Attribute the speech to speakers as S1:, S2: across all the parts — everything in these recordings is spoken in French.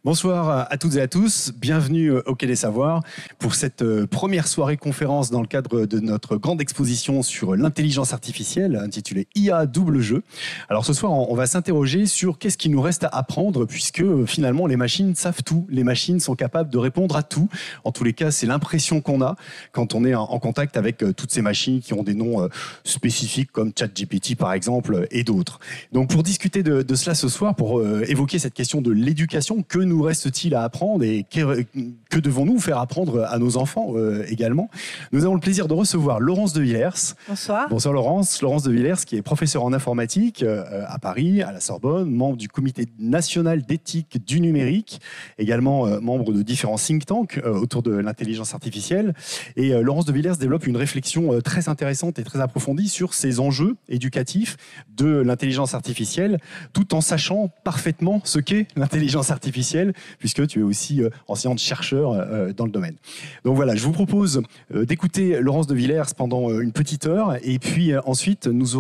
S1: Bonsoir à toutes et à tous, bienvenue au Quai des Savoirs pour cette première soirée conférence dans le cadre de notre grande exposition sur l'intelligence artificielle intitulée IA double jeu. Alors ce soir on va s'interroger sur qu'est-ce qui nous reste à apprendre puisque finalement les machines savent tout, les machines sont capables de répondre à tout. En tous les cas c'est l'impression qu'on a quand on est en contact avec toutes ces machines qui ont des noms spécifiques comme ChatGPT par exemple et d'autres. Donc pour discuter de cela ce soir, pour évoquer cette question de l'éducation, que nous reste-t-il à apprendre et que devons-nous faire apprendre à nos enfants également? Nous avons le plaisir de recevoir Laurence de Villers.
S2: Bonsoir.
S1: Bonsoir Laurence. Laurence de Villers qui est professeure en informatique à Paris, à la Sorbonne, membre du comité national d'éthique du numérique, également membre de différents think tanks autour de l'intelligence artificielle. Et Laurence de Villers développe une réflexion très intéressante et très approfondie sur ces enjeux éducatifs de l'intelligence artificielle, tout en sachant parfaitement ce qu'est l'intelligence artificielle, puisque tu es aussi enseignante-chercheur dans le domaine. Donc voilà, je vous propose d'écouter Laurence de Villers pendant une petite heure, et puis ensuite vous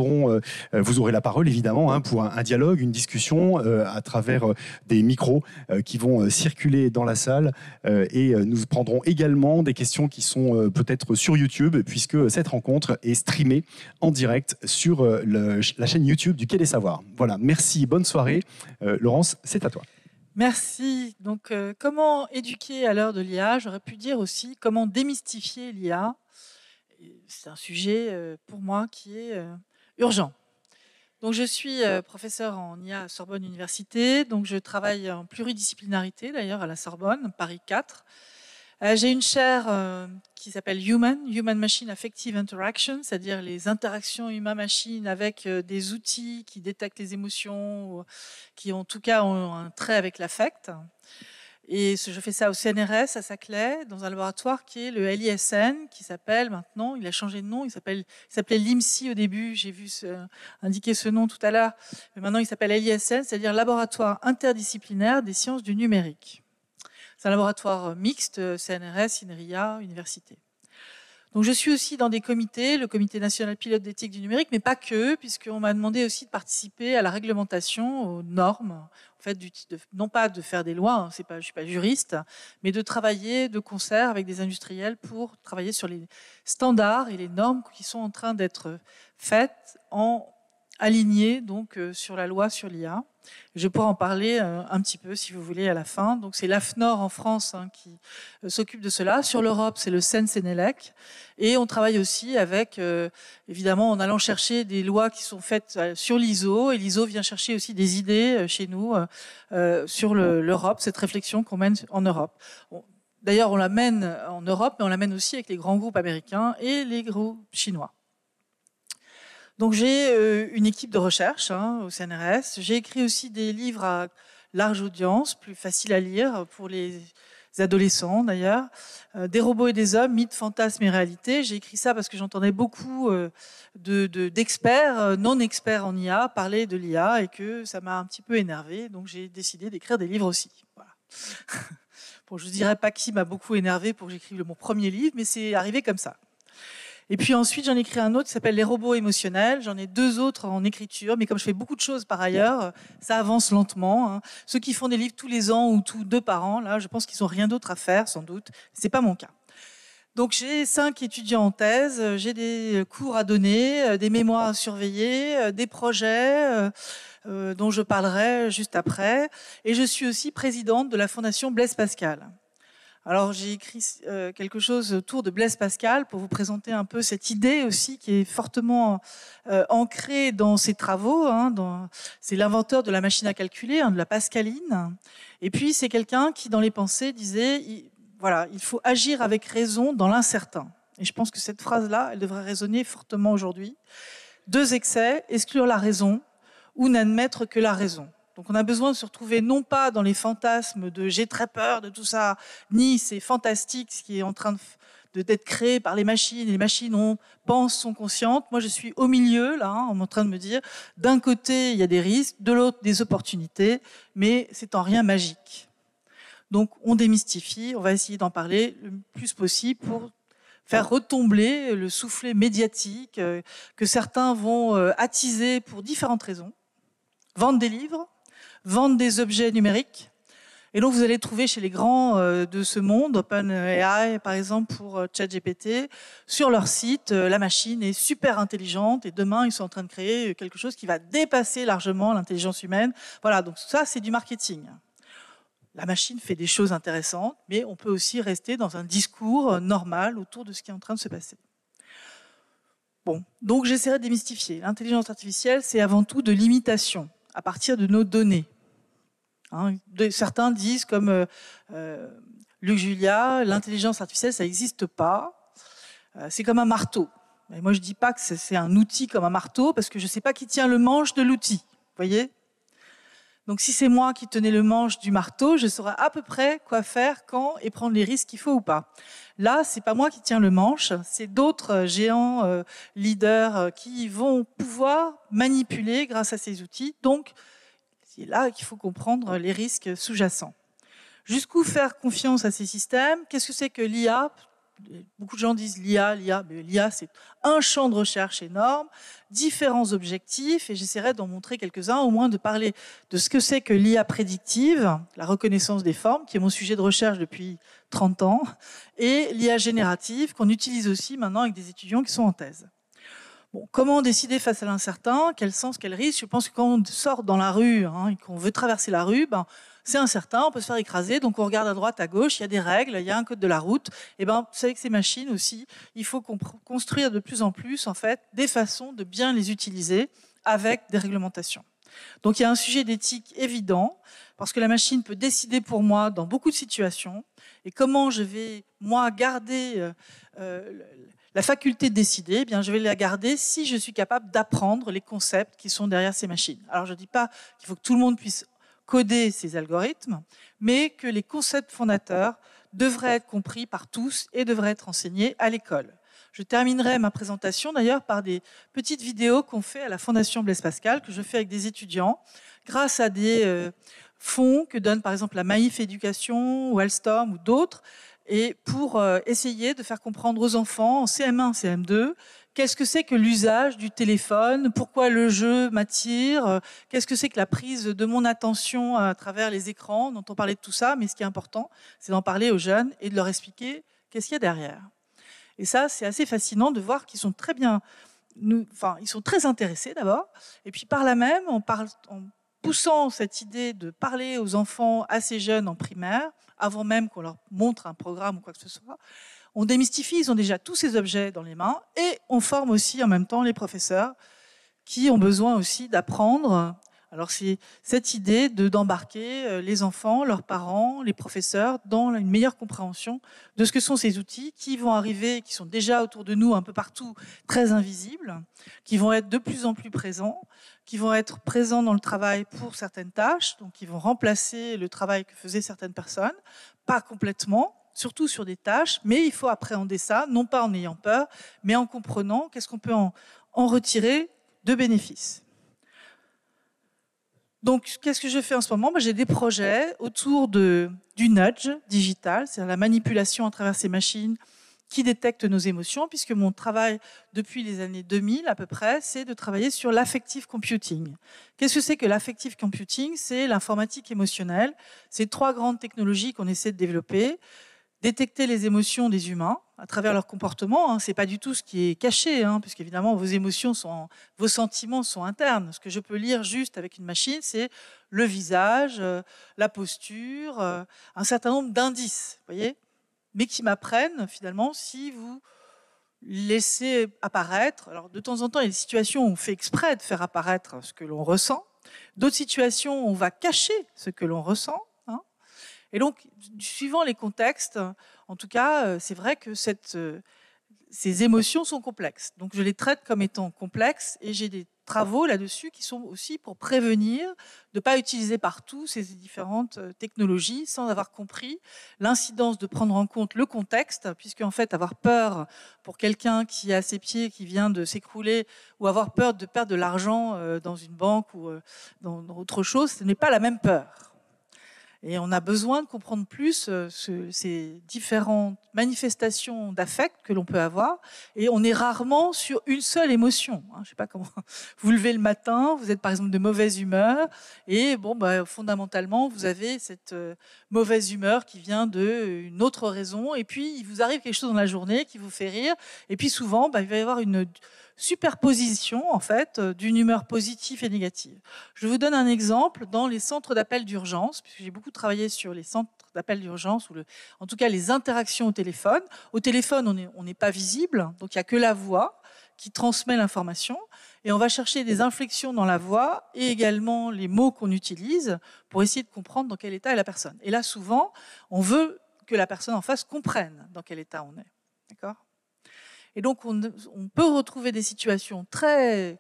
S1: aurez la parole évidemment pour un dialogue, une discussion à travers des micros qui vont circuler dans la salle, et nous prendrons également des questions qui sont peut-être sur YouTube, puisque cette rencontre est streamée en direct sur la chaîne YouTube du Quai des Savoirs. Voilà, merci, bonne soirée. Laurence, c'est à toi.
S2: Merci. Donc, comment éduquer à l'heure de l'IA? J'aurais pu dire aussi comment démystifier l'IA. C'est un sujet pour moi qui est urgent. Donc, je suis professeur en IA à Sorbonne Université. Donc, je travaille en pluridisciplinarité d'ailleurs à la Sorbonne, Paris 4. J'ai une chaire qui s'appelle Human-Machine Affective Interaction, c'est-à-dire les interactions humain-machine avec des outils qui détectent les émotions, qui en tout cas ont un trait avec l'affect. Et je fais ça au CNRS, à Saclay, dans un laboratoire qui est le LISN, qui s'appelle maintenant, il a changé de nom, il s'appelait l'IMSI au début, j'ai vu indiquer ce nom tout à l'heure, mais maintenant il s'appelle LISN, c'est-à-dire Laboratoire interdisciplinaire des sciences du numérique. C'est un laboratoire mixte, CNRS, INRIA, université. Donc je suis aussi dans des comités, le comité national pilote d'éthique du numérique, mais pas que, puisqu'on m'a demandé aussi de participer à la réglementation, aux normes, en fait, non pas de faire des lois, je ne suis pas juriste, mais de travailler de concert avec des industriels pour travailler sur les standards et les normes qui sont en train d'être faites alignées donc sur la loi sur l'IA. Je pourrais en parler un petit peu, si vous voulez, à la fin. Donc, c'est l'AFNOR en France qui s'occupe de cela. Sur l'Europe, c'est le CEN-CENELEC. Et on travaille aussi avec, évidemment, en allant chercher des lois qui sont faites sur l'ISO. Et l'ISO vient chercher aussi des idées chez nous sur l'Europe, cette réflexion qu'on mène en Europe. D'ailleurs, on la mène en Europe, mais on la mène aussi avec les grands groupes américains et les groupes chinois. Donc j'ai une équipe de recherche au CNRS. J'ai écrit aussi des livres à large audience, plus faciles à lire pour les adolescents d'ailleurs. Des robots et des hommes, mythes, fantasmes et réalités. J'ai écrit ça parce que j'entendais beaucoup d'experts, non-experts en IA, parler de l'IA et que ça m'a un petit peu énervé. Donc j'ai décidé d'écrire des livres aussi. Voilà. Bon, je ne dirais pas qui m'a beaucoup énervé pour que j'écrive mon premier livre, mais c'est arrivé comme ça. Et puis ensuite, j'en ai écrit un autre qui s'appelle Les robots émotionnels. J'en ai 2 autres en écriture, mais comme je fais beaucoup de choses par ailleurs, ça avance lentement. Ceux qui font des livres tous les ans ou tous 2 par an, là, je pense qu'ils n'ont rien d'autre à faire, sans doute. C'est pas mon cas. Donc j'ai 5 étudiants en thèse, j'ai des cours à donner, des mémoires à surveiller, des projets dont je parlerai juste après. Et je suis aussi présidente de la Fondation Blaise Pascal. Alors j'ai écrit quelque chose autour de Blaise Pascal pour vous présenter un peu cette idée aussi qui est fortement ancrée dans ses travaux. C'est l'inventeur de la machine à calculer, de la pascaline. Et puis c'est quelqu'un qui dans les pensées disait il faut agir avec raison dans l'incertain. Et je pense que cette phrase-là, elle devrait résonner fortement aujourd'hui. 2 excès, exclure la raison ou n'admettre que la raison. Donc on a besoin de se retrouver non pas dans les fantasmes de « j'ai très peur de tout ça », ni c'est fantastique ce qui est en train d'être créé par les machines, et les machines pensent, sont conscientes. Moi je suis au milieu, là, en train de me dire, d'un côté il y a des risques, de l'autre des opportunités, mais c'est en rien magique. Donc on démystifie, on va essayer d'en parler le plus possible pour faire retomber le soufflet médiatique que certains vont attiser pour différentes raisons. Vendre des livres, vendre des objets numériques Et donc, vous allez trouver chez les grands de ce monde, OpenAI par exemple pour ChatGPT, sur leur site, la machine est super intelligente et demain, ils sont en train de créer quelque chose qui va dépasser largement l'intelligence humaine. Voilà, donc ça, c'est du marketing. La machine fait des choses intéressantes, mais on peut aussi rester dans un discours normal autour de ce qui est en train de se passer. Bon, donc j'essaierai de démystifier. L'intelligence artificielle, c'est avant tout de l'imitation à partir de nos données. Hein, certains disent, comme Luc Julia, l'intelligence artificielle, ça n'existe pas. C'est comme un marteau. Et moi, je ne dis pas que c'est un outil comme un marteau, parce que je ne sais pas qui tient le manche de l'outil. Vous voyez ? Donc, si c'est moi qui tenais le manche du marteau, je saurais à peu près quoi faire, quand, et prendre les risques qu'il faut ou pas. Là, c'est pas moi qui tiens le manche, c'est d'autres géants leaders qui vont pouvoir manipuler grâce à ces outils. Donc, c'est là qu'il faut comprendre les risques sous-jacents. Jusqu'où faire confiance à ces systèmes? Qu'est-ce que c'est que l'IA? Beaucoup de gens disent l'IA, mais l'IA, c'est un champ de recherche énorme, différents objectifs, et j'essaierai d'en montrer quelques-uns, au moins de parler de ce que c'est que l'IA prédictive, la reconnaissance des formes, qui est mon sujet de recherche depuis 30 ans, et l'IA générative, qu'on utilise aussi maintenant avec des étudiants qui sont en thèse. Bon, comment décider face à l'incertain? Quel sens, quel risque? Je pense que quand on sort dans la rue et qu'on veut traverser la rue, c'est incertain, on peut se faire écraser, donc on regarde à droite, à gauche, il y a des règles, il y a un code de la route. Et vous savez que ces machines aussi, il faut construire de plus en plus en fait des façons de bien les utiliser avec des réglementations. Donc il y a un sujet d'éthique évident, parce que la machine peut décider pour moi dans beaucoup de situations, et comment je vais, moi, garder la faculté de décider, eh bien, je vais la garder si je suis capable d'apprendre les concepts qui sont derrière ces machines. Alors, je ne dis pas qu'il faut que tout le monde puisse coder ces algorithmes, mais que les concepts fondateurs devraient être compris par tous et devraient être enseignés à l'école. Je terminerai ma présentation d'ailleurs par des petites vidéos qu'on fait à la Fondation Blaise Pascal, que je fais avec des étudiants, grâce à des fonds que donne par exemple la Maïf Éducation ou Alstom ou d'autres, et pour essayer de faire comprendre aux enfants en CM1, CM2, qu'est-ce que c'est que l'usage du téléphone, pourquoi le jeu m'attire, qu'est-ce que c'est que la prise de mon attention à travers les écrans, dont on parlait de tout ça, mais ce qui est important, c'est d'en parler aux jeunes et de leur expliquer qu'est-ce qu'il y a derrière. Et ça, c'est assez fascinant de voir qu'ils sont très bien, ils sont très intéressés d'abord, et puis par là même, en poussant cette idée de parler aux enfants assez jeunes en primaire, avant même qu'on leur montre un programme ou quoi que ce soit, on démystifie, ils ont déjà tous ces objets dans les mains, et on forme aussi en même temps les professeurs qui ont besoin aussi d'apprendre. Alors c'est cette idée d'embarquer les enfants, leurs parents, les professeurs dans une meilleure compréhension de ce que sont ces outils qui vont arriver, qui sont déjà autour de nous un peu partout, très invisibles, qui vont être de plus en plus présents, qui vont être présents dans le travail pour certaines tâches, donc qui vont remplacer le travail que faisaient certaines personnes, pas complètement, surtout sur des tâches, mais il faut appréhender ça, non pas en ayant peur, mais en comprenant qu'est-ce qu'on peut en retirer de bénéfices. Donc, qu'est-ce que je fais en ce moment? J'ai des projets autour du nudge digital, c'est-à-dire la manipulation à travers ces machines qui détectent nos émotions, puisque mon travail depuis les années 2000 à peu près, c'est de travailler sur l'affective computing. Qu'est-ce que c'est que l'affective computing? C'est l'informatique émotionnelle. C'est 3 grandes technologies qu'on essaie de développer. Détecter les émotions des humains à travers leur comportement, c'est pas du tout ce qui est caché, puisqu'évidemment vos émotions vos sentiments sont internes. Ce que je peux lire juste avec une machine, c'est le visage, la posture, un certain nombre d'indices, voyez, mais qui m'apprennent finalement si vous laissez apparaître. Alors de temps en temps, il y a des situations où on fait exprès de faire apparaître ce que l'on ressent. D'autres situations, on va cacher ce que l'on ressent. Et donc, suivant les contextes, en tout cas, c'est vrai que ces émotions sont complexes. Donc, je les traite comme étant complexes et j'ai des travaux là-dessus qui sont aussi pour prévenir de ne pas utiliser partout ces différentes technologies sans avoir compris l'incidence de prendre en compte le contexte, puisque en fait, avoir peur pour quelqu'un qui est à ses pieds, qui vient de s'écrouler, ou avoir peur de perdre de l'argent dans une banque ou dans autre chose, ce n'est pas la même peur. Et on a besoin de comprendre plus ces différentes manifestations d'affect que l'on peut avoir. Et on est rarement sur une seule émotion. Je ne sais pas comment. Vous levez le matin, vous êtes par exemple de mauvaise humeur, et fondamentalement, vous avez cette mauvaise humeur qui vient d'une autre raison. Et puis, il vous arrive quelque chose dans la journée qui vous fait rire. Et puis, souvent, il va y avoir une superposition en fait d'une humeur positive et négative. Je vous donne un exemple dans les centres d'appel d'urgence, puisque j'ai beaucoup travaillé sur les centres d'appel d'urgence, ou en tout cas les interactions au téléphone. Au téléphone, on n'est pas visible, donc il n'y a que la voix qui transmet l'information, et on va chercher des inflexions dans la voix et également les mots qu'on utilise pour essayer de comprendre dans quel état est la personne. Et là, souvent, on veut que la personne en face comprenne dans quel état on est. D'accord ? Et donc, on peut retrouver des situations très,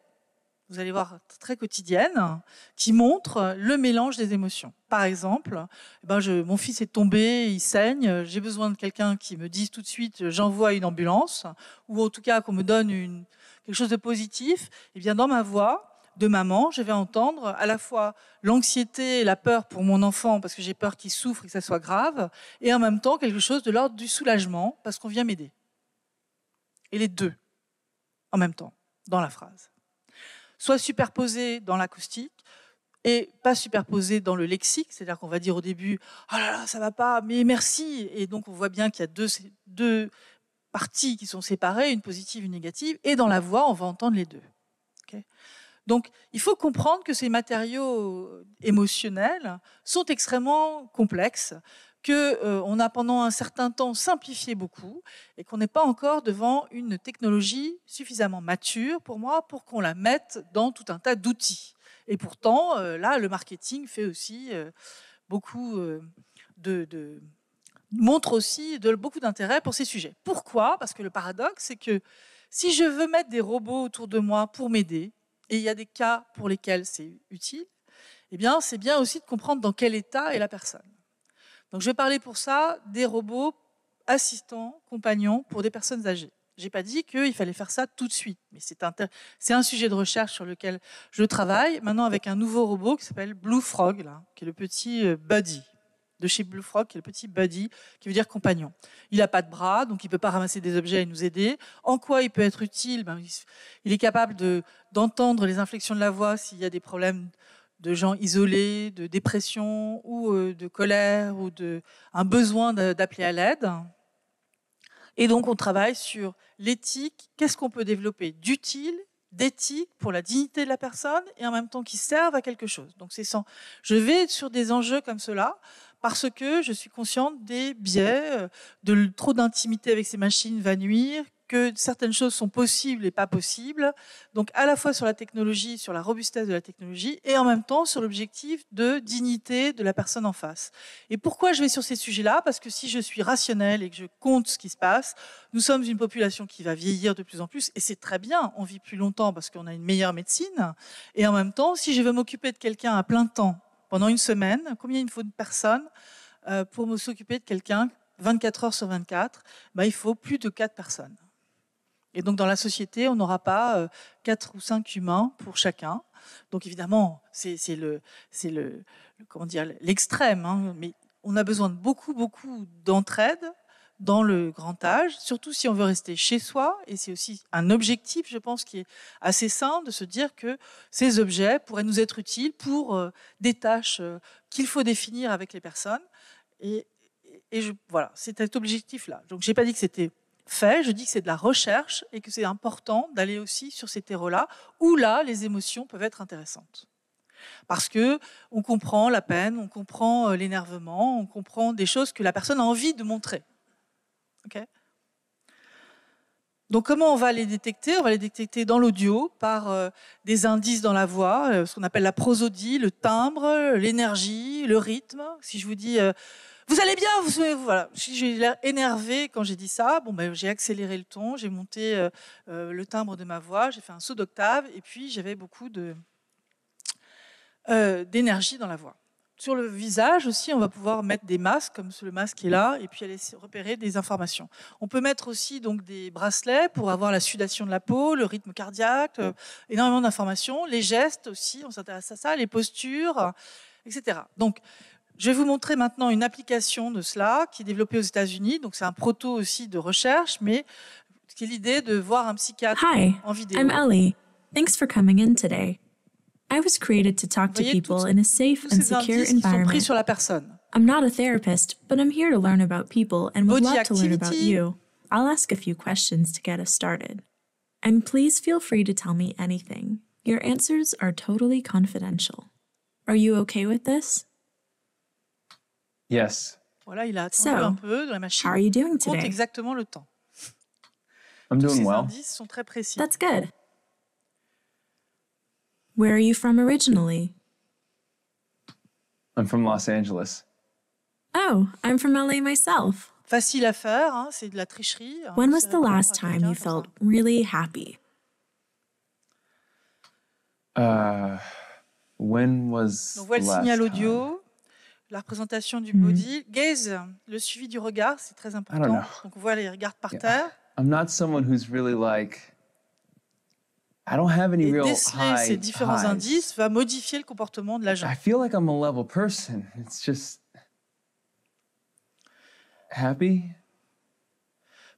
S2: vous allez voir, très quotidiennes qui montrent le mélange des émotions. Par exemple, mon fils est tombé, il saigne, j'ai besoin de quelqu'un qui me dise tout de suite « j'envoie une ambulance » ou en tout cas qu'on me donne quelque chose de positif. Et bien, dans ma voix de maman, je vais entendre à la fois l'anxiété et la peur pour mon enfant parce que j'ai peur qu'il souffre et que ça soit grave, et en même temps quelque chose de l'ordre du soulagement parce qu'on vient m'aider. Et les deux, en même temps, dans la phrase. Soit superposés dans l'acoustique et pas superposés dans le lexique, c'est-à-dire qu'on va dire au début « oh là là, ça va pas, mais merci ». Et donc on voit bien qu'il y a deux parties qui sont séparées, une positive, une négative, et dans la voix, on va entendre les deux. Okay ? Donc il faut comprendre que ces matériaux émotionnels sont extrêmement complexes, qu'on a pendant un certain temps simplifié beaucoup et qu'on n'est pas encore devant une technologie suffisamment mature pour moi pour qu'on la mette dans tout un tas d'outils. Et pourtant, là, le marketing fait aussi beaucoup montre aussi beaucoup d'intérêt pour ces sujets. Pourquoi ? Parce que le paradoxe, c'est que si je veux mettre des robots autour de moi pour m'aider, et il y a des cas pour lesquels c'est utile, eh bien, c'est bien aussi de comprendre dans quel état est la personne. Donc, je vais parler pour ça des robots assistants, compagnons pour des personnes âgées. Je n'ai pas dit qu'il fallait faire ça tout de suite, mais c'est un sujet de recherche sur lequel je travaille maintenant avec un nouveau robot qui s'appelle Blue Frog, là, qui est le petit Buddy de chez Blue Frog, qui est le petit Buddy, qui veut dire compagnon. Il n'a pas de bras, donc il ne peut pas ramasser des objets et nous aider. En quoi il peut être utile ? Il est capable d'entendre les inflexions de la voix s'il y a des problèmes de gens isolés, de dépression ou de colère ou un besoin d'appeler à l'aide. Et donc, on travaille sur l'éthique. Qu'est-ce qu'on peut développer d'utile, d'éthique pour la dignité de la personne et en même temps qui servent à quelque chose. Donc, je vais sur des enjeux comme cela parce que je suis consciente des biais, trop d'intimité avec ces machines va nuire, que certaines choses sont possibles et pas possibles. Donc, à la fois sur la technologie, sur la robustesse de la technologie, et en même temps sur l'objectif de dignité de la personne en face. Et pourquoi je vais sur ces sujets-là ? Parce que si je suis rationnelle et que je compte ce qui se passe, nous sommes une population qui va vieillir de plus en plus, et c'est très bien, on vit plus longtemps parce qu'on a une meilleure médecine. Et en même temps, si je veux m'occuper de quelqu'un à plein temps pendant une semaine, combien il faut de personnes pour s'occuper de quelqu'un 24 heures sur 24 ? Il faut plus de 4 personnes. Et donc, dans la société, on n'aura pas 4 ou 5 humains pour chacun. Donc, évidemment, c'est l'extrême. Hein, mais on a besoin de beaucoup d'entraide dans le grand âge, surtout si on veut rester chez soi. Et c'est aussi un objectif, je pense, qui est assez sain de se dire que ces objets pourraient nous être utiles pour des tâches qu'il faut définir avec les personnes. Et voilà, c'est cet objectif-là. Donc, je n'ai pas dit que c'était fait, je dis que c'est de la recherche et que c'est important d'aller aussi sur ces terreaux-là où là, les émotions peuvent être intéressantes. Parce qu'on comprend la peine, on comprend l'énervement, on comprend des choses que la personne a envie de montrer. Okay ? Donc, comment on va les détecter ? On va les détecter dans l'audio par des indices dans la voix, ce qu'on appelle la prosodie, le timbre, l'énergie, le rythme. Si je vous dis vous allez bien, voilà. J'ai l'air énervé quand j'ai dit ça. J'ai accéléré le ton, j'ai monté le timbre de ma voix, j'ai fait un saut d'octave, et puis j'avais beaucoup d'énergie dans la voix. Sur le visage aussi, on va pouvoir mettre des masques, comme le masque qui est là, et puis aller repérer des informations. On peut mettre aussi donc des bracelets pour avoir la sudation de la peau, le rythme cardiaque, énormément d'informations, les gestes aussi, on s'intéresse à ça, les postures, etc. Donc, Je vais vous montrer maintenant une application de cela qui est développée aux États-Unis. Donc, c'est un proto aussi de recherche, mais qui est l'idée de voir un psychiatre
S3: Hi,
S2: en vidéo.
S3: I'm Ellie. Thanks for coming in today. I was created to talk to
S2: Voyez
S3: people in a safe
S2: tous
S3: and
S2: ces
S3: secure
S2: indices qui sont pris
S3: environment.
S2: sur la personne.
S3: I'm not a therapist, but I'm here to learn about people and would
S2: Body
S3: love to learn about
S2: activity.
S3: you. I'll ask a few questions to get us started. And please feel free to tell me anything. Your answers are totally confidential. Are you okay with this?
S4: Yes,
S2: Voilà, il a attendu
S3: So,
S2: un peu dans la
S3: How
S2: machine.
S3: are you doing
S2: Compte
S3: today?
S2: exactement le temps.
S4: I'm
S2: Tous
S4: doing
S2: ces
S4: well.
S2: indices sont très précis.
S3: That's good. Where are you from originally?
S4: I'm from Los Angeles.
S3: Oh, I'm from LA myself.
S2: Facile à faire, hein, c'est de la tricherie. Hein,
S3: When was
S2: c'est
S3: the
S2: répondre
S3: last
S2: à
S3: time
S2: quelqu'un
S3: you
S2: comme
S3: felt
S2: ça.
S3: really happy?
S4: When was
S2: Donc, on voit le
S4: the last
S2: signal
S4: time?
S2: audio, la représentation du body, gaze, le suivi du regard, c'est très important.
S4: know.
S2: Donc on voit les regards par
S4: Yeah.
S2: terre.
S4: I'm not someone who's really like. I don't have any
S2: Et
S4: real
S2: déceler ces
S4: high
S2: différents
S4: highs.
S2: indices va modifier le comportement de l'agent.
S4: I feel like I'm a level person. It's just happy.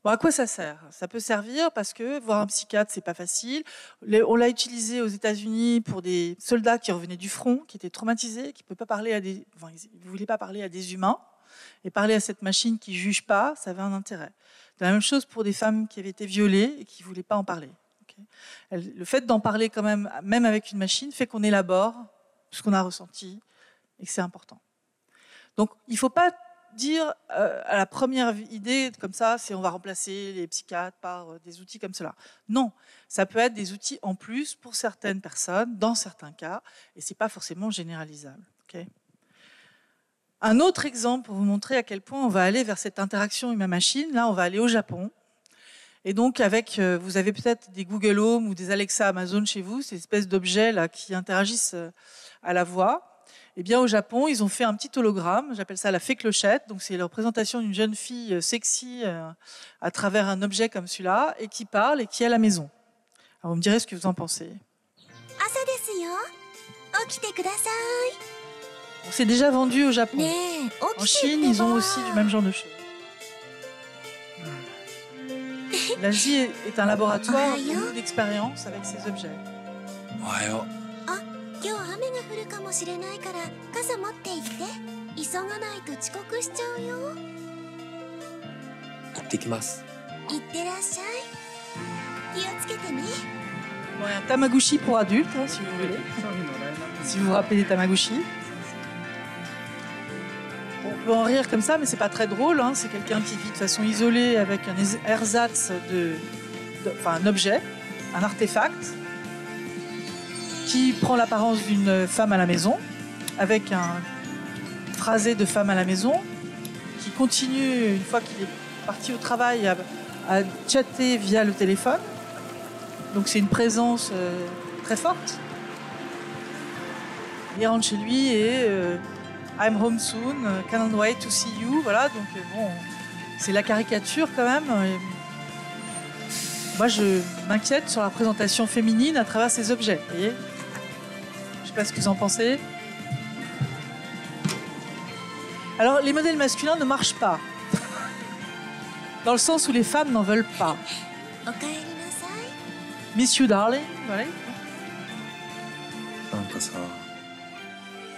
S2: Bon, à quoi ça sert? Ça peut servir parce que voir un psychiatre, c'est pas facile. On l'a utilisé aux États-Unis pour des soldats qui revenaient du front, qui étaient traumatisés, qui ne voulaient pas parler à des humains. Et parler à cette machine qui juge pas, ça avait un intérêt. C'est la même chose pour des femmes qui avaient été violées et qui ne voulaient pas en parler. Okay. Le fait d'en parler quand même avec une machine, fait qu'on élabore ce qu'on a ressenti et que c'est important. Donc, il ne faut pas dire à la première idée comme ça, c'est on va remplacer les psychiatres par des outils comme cela. Non, ça peut être des outils en plus pour certaines personnes, dans certains cas, et c'est pas forcément généralisable. Okay. Un autre exemple pour vous montrer à quel point on va aller vers cette interaction humain-machine. Là, on va aller au Japon. Et donc, vous avez peut-être des Google Home ou des Alexa Amazon chez vous, ces espèces d'objets là qui interagissent à la voix. Eh bien, au Japon, ils ont fait un petit hologramme, j'appelle ça la fée clochette. Donc, c'est la représentation d'une jeune fille sexy à travers un objet comme celui-là et qui parle et qui est à la maison. Alors, vous me direz ce que vous en pensez. Bon, c'est déjà vendu au Japon. En Chine, ils ont aussi du même genre de choses. L'Asie est un laboratoire d'expérience avec ces objets.
S5: おはよう。
S6: 今日雨が降るかもしれないから傘持って行って急がないと遅刻しちゃうよ
S5: 行ってきます。
S6: いってらっしゃい気をつけてね
S2: Bon, il y a un Tamagotchi pour adultes, hein, si vous voulez. Si vous vous rappelez des Tamagotchi. Bon, on peut en rire comme ça, mais c'est pas très drôle. Hein. C'est quelqu'un qui vit de façon isolée avec un ersatz un objet, un artefact, qui prend l'apparence d'une femme à la maison, avec un phrasé de femme à la maison, qui continue, une fois qu'il est parti au travail, à chatter via le téléphone. Donc c'est une présence très forte. Il rentre chez lui et I'm home soon, can't wait to see you. Voilà, donc bon, c'est la caricature quand même. Moi, je m'inquiète sur la représentation féminine à travers ces objets. Vous voyez ? Je ne sais pas ce que vous en pensez. Alors, les modèles masculins ne marchent pas. Dans le sens où les femmes n'en veulent pas.
S6: おかえりなさい
S2: Miss you, darling. Voilà.
S5: なんかさ、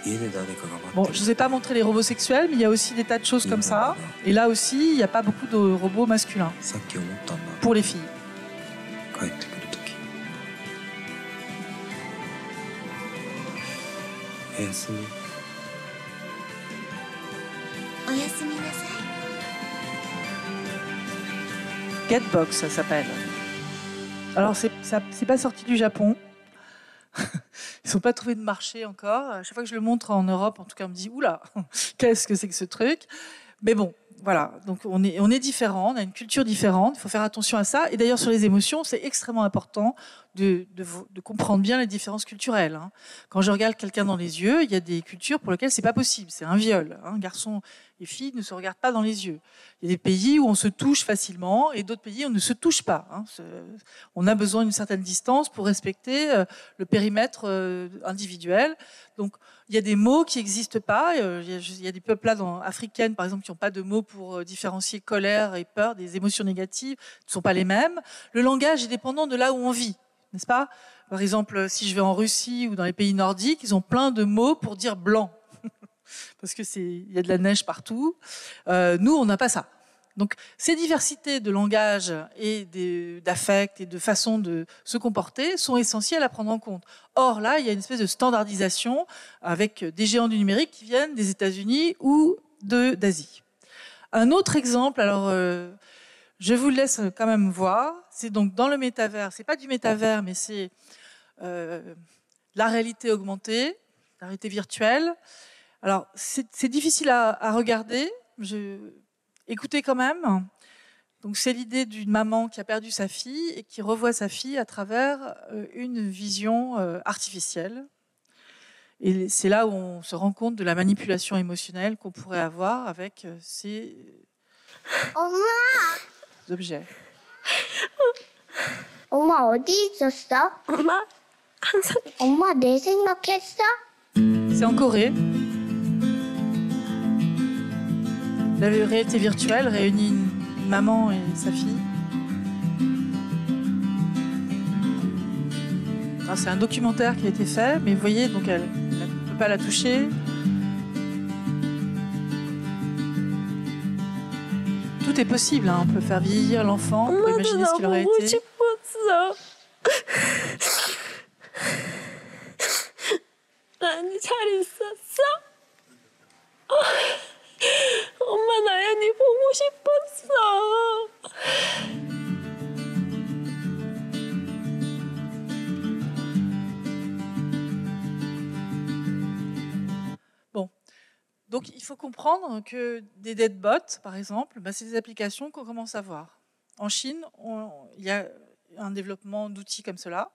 S5: 家で誰かが待ってる。
S2: Bon, je ne vous ai pas montré les robots sexuels, mais il y a aussi des tas de choses comme ça. Et là aussi, il n'y a pas beaucoup de robots masculins
S5: さっき思ったんだ。
S2: pour les filles.
S5: 帰ってくるとき。おやすみ。
S6: おやすみなさい
S2: Getbox, ça s'appelle. Alors, c'est pas sorti du Japon. Ils n'ont pas trouvé de marché encore. À chaque fois que je le montre en Europe, en tout cas, on me dit « Oula, qu'est-ce que c'est que ce truc ?» Mais bon, voilà. Donc, on est différents, on a une culture différente. Il faut faire attention à ça. Et d'ailleurs, sur les émotions, c'est extrêmement important de comprendre bien les différences culturelles. Hein. Quand je regarde quelqu'un dans les yeux, il y a des cultures pour lesquelles c'est pas possible. C'est un viol. Hein. Garçons et filles ne se regardent pas dans les yeux. Il y a des pays où on se touche facilement et d'autres pays où on ne se touche pas. Hein. On a besoin d'une certaine distance pour respecter le périmètre individuel. Donc, il y a des mots qui n'existent pas. Il y a des peuplades africaines, par exemple, qui n'ont pas de mots pour différencier colère et peur, des émotions négatives ne sont pas les mêmes. Le langage est dépendant de là où on vit, n'est-ce pas ? Par exemple, si je vais en Russie ou dans les pays nordiques, ils ont plein de mots pour dire blanc, parce que il y a de la neige partout. Nous, on n'a pas ça. Donc, ces diversités de langage et d'affect et de façon de se comporter sont essentielles à prendre en compte. Or, là, il y a une espèce de standardisation avec des géants du numérique qui viennent des États-Unis ou d'Asie. Un autre exemple, alors je vous le laisse quand même voir, c'est donc dans le métavers. C'est pas du métavers, mais c'est la réalité augmentée, la réalité virtuelle. Alors, c'est difficile à regarder. Écoutez quand même. Donc, c'est l'idée d'une maman qui a perdu sa fille et qui revoit sa fille à travers une vision artificielle. Et c'est là où on se rend compte de la manipulation émotionnelle qu'on pourrait avoir avec ces objets.
S6: 엄마 어디 있었어? 엄마 내 생각했어?
S2: C'est en Corée. La réalité virtuelle réunit une maman et sa fille. Alors, c'est un documentaire qui a été fait, mais vous voyez, donc elle ne peut pas la toucher. Tout est possible, hein. On peut faire vieillir l'enfant, on peut imaginer ce qu'il aurait été.
S7: 나연이 잘 있었어? 엄마 나연이 보고 싶었어.
S2: Bon, donc il faut comprendre que des deadbots, par exemple, c'est des applications qu'on commence à voir. En Chine, il y a un développement d'outils comme cela.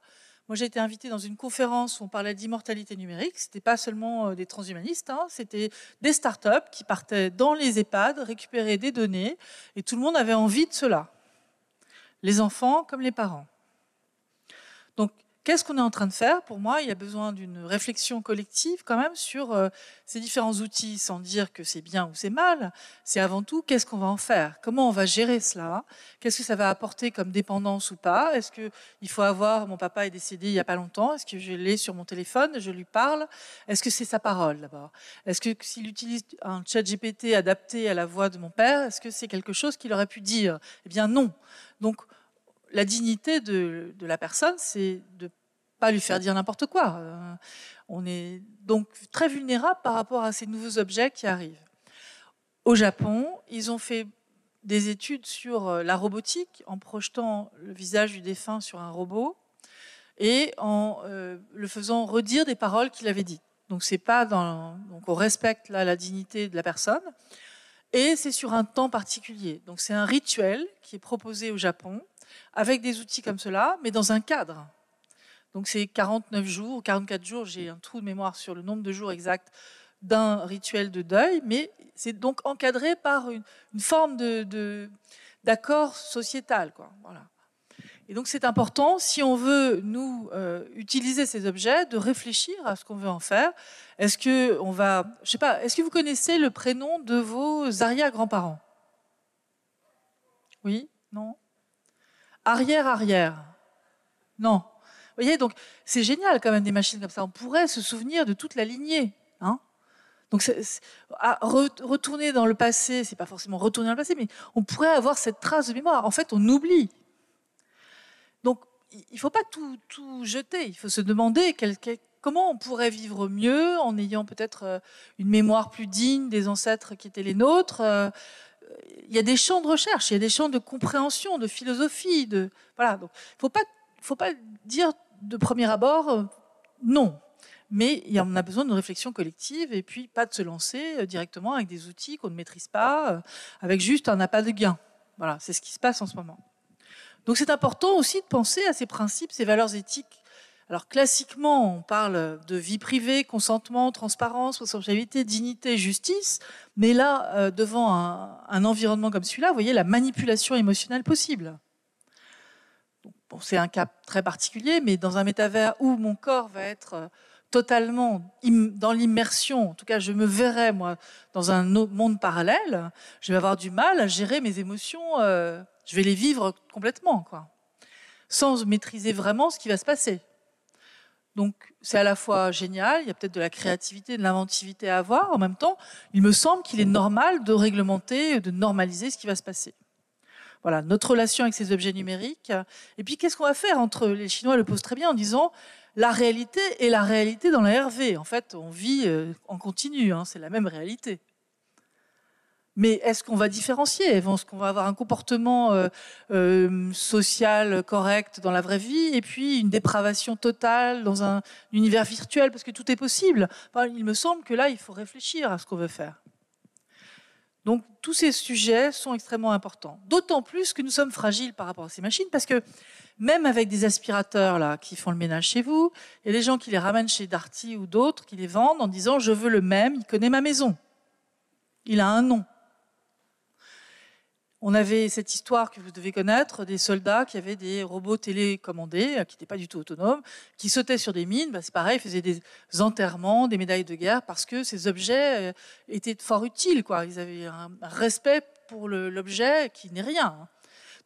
S2: Moi, j'ai été invitée dans une conférence où on parlait d'immortalité numérique. Ce n'était pas seulement des transhumanistes, hein, c'était des startups qui partaient dans les EHPAD, récupérer des données, et tout le monde avait envie de cela. Les enfants comme les parents. Donc, qu'est-ce qu'on est en train de faire ? Pour moi, il y a besoin d'une réflexion collective quand même sur ces différents outils, sans dire que c'est bien ou c'est mal. C'est avant tout, qu'est-ce qu'on va en faire ? Comment on va gérer cela ? Qu'est-ce que ça va apporter comme dépendance ou pas ? Est-ce qu'il faut avoir... Mon papa est décédé il n'y a pas longtemps. Est-ce que je l'ai sur mon téléphone ? Je lui parle ? Est-ce que c'est sa parole d'abord ? Est-ce que s'il utilise un chat GPT adapté à la voix de mon père, est-ce que c'est quelque chose qu'il aurait pu dire ? Eh bien non. Donc, la dignité de la personne, c'est de ne pas lui faire dire n'importe quoi. On est donc très vulnérable par rapport à ces nouveaux objets qui arrivent. Au Japon, ils ont fait des études sur la robotique en projetant le visage du défunt sur un robot et en le faisant redire des paroles qu'il avait dites. Donc, c'est pas donc on respecte là la dignité de la personne et c'est sur un temps particulier. Donc, c'est un rituel qui est proposé au Japon avec des outils comme cela, mais dans un cadre. Donc c'est 49 jours, 44 jours, j'ai un trou de mémoire sur le nombre de jours exact d'un rituel de deuil, mais c'est donc encadré par une forme d'accord sociétal, quoi. Voilà. Et donc c'est important, si on veut, nous, utiliser ces objets, de réfléchir à ce qu'on veut en faire. Est-ce que on va, je sais pas, est-ce que vous connaissez le prénom de vos arrière-grands-parents ? Oui ? Non ? Arrière-arrière ? Non. Vous voyez, donc c'est génial quand même des machines comme ça. On pourrait se souvenir de toute la lignée. Hein, donc retourner dans le passé, c'est pas forcément retourner dans le passé, mais on pourrait avoir cette trace de mémoire. En fait, on oublie. Donc il ne faut pas tout jeter. Il faut se demander comment on pourrait vivre mieux en ayant peut-être une mémoire plus digne des ancêtres qui étaient les nôtres. Il y a des champs de recherche, il y a des champs de compréhension, de philosophie. Voilà. Donc il ne faut pas dire de premier abord non. Mais on a besoin d'une réflexion collective et puis pas de se lancer directement avec des outils qu'on ne maîtrise pas, avec juste un appât de gain. Voilà, c'est ce qui se passe en ce moment. Donc c'est important aussi de penser à ces principes, ces valeurs éthiques. Alors classiquement, on parle de vie privée, consentement, transparence, responsabilité, dignité, justice. Mais là, devant un environnement comme celui-là, vous voyez la manipulation émotionnelle possible. Donc, bon, c'est un cas très particulier, mais dans un métavers où mon corps va être totalement dans l'immersion, en tout cas je me verrai moi dans un monde parallèle, je vais avoir du mal à gérer mes émotions, je vais les vivre complètement, quoi, sans maîtriser vraiment ce qui va se passer. Donc c'est à la fois génial, il y a peut-être de la créativité, de l'inventivité à avoir, en même temps il me semble qu'il est normal de réglementer, de normaliser ce qui va se passer. Voilà, notre relation avec ces objets numériques. Et puis qu'est-ce qu'on va faire entre, les Chinois le posent très bien en disant la réalité et la réalité dans la RV. En fait, on vit en continu, hein, c'est la même réalité. Mais est-ce qu'on va différencier? Est-ce qu'on va avoir un comportement social correct dans la vraie vie et puis une dépravation totale dans un univers virtuel? Parce que tout est possible. Enfin, il me semble que là, il faut réfléchir à ce qu'on veut faire. Donc, tous ces sujets sont extrêmement importants. D'autant plus que nous sommes fragiles par rapport à ces machines parce que même avec des aspirateurs là, qui font le ménage chez vous, il y a des gens qui les ramènent chez Darty ou d'autres, qui les vendent en disant « je veux le même, il connaît ma maison. Il a un nom ». On avait cette histoire que vous devez connaître, des soldats qui avaient des robots télécommandés, qui n'étaient pas du tout autonomes, qui sautaient sur des mines. C'est pareil, ils faisaient des enterrements, des médailles de guerre, parce que ces objets étaient fort utiles, quoi. Ils avaient un respect pour l'objet qui n'est rien.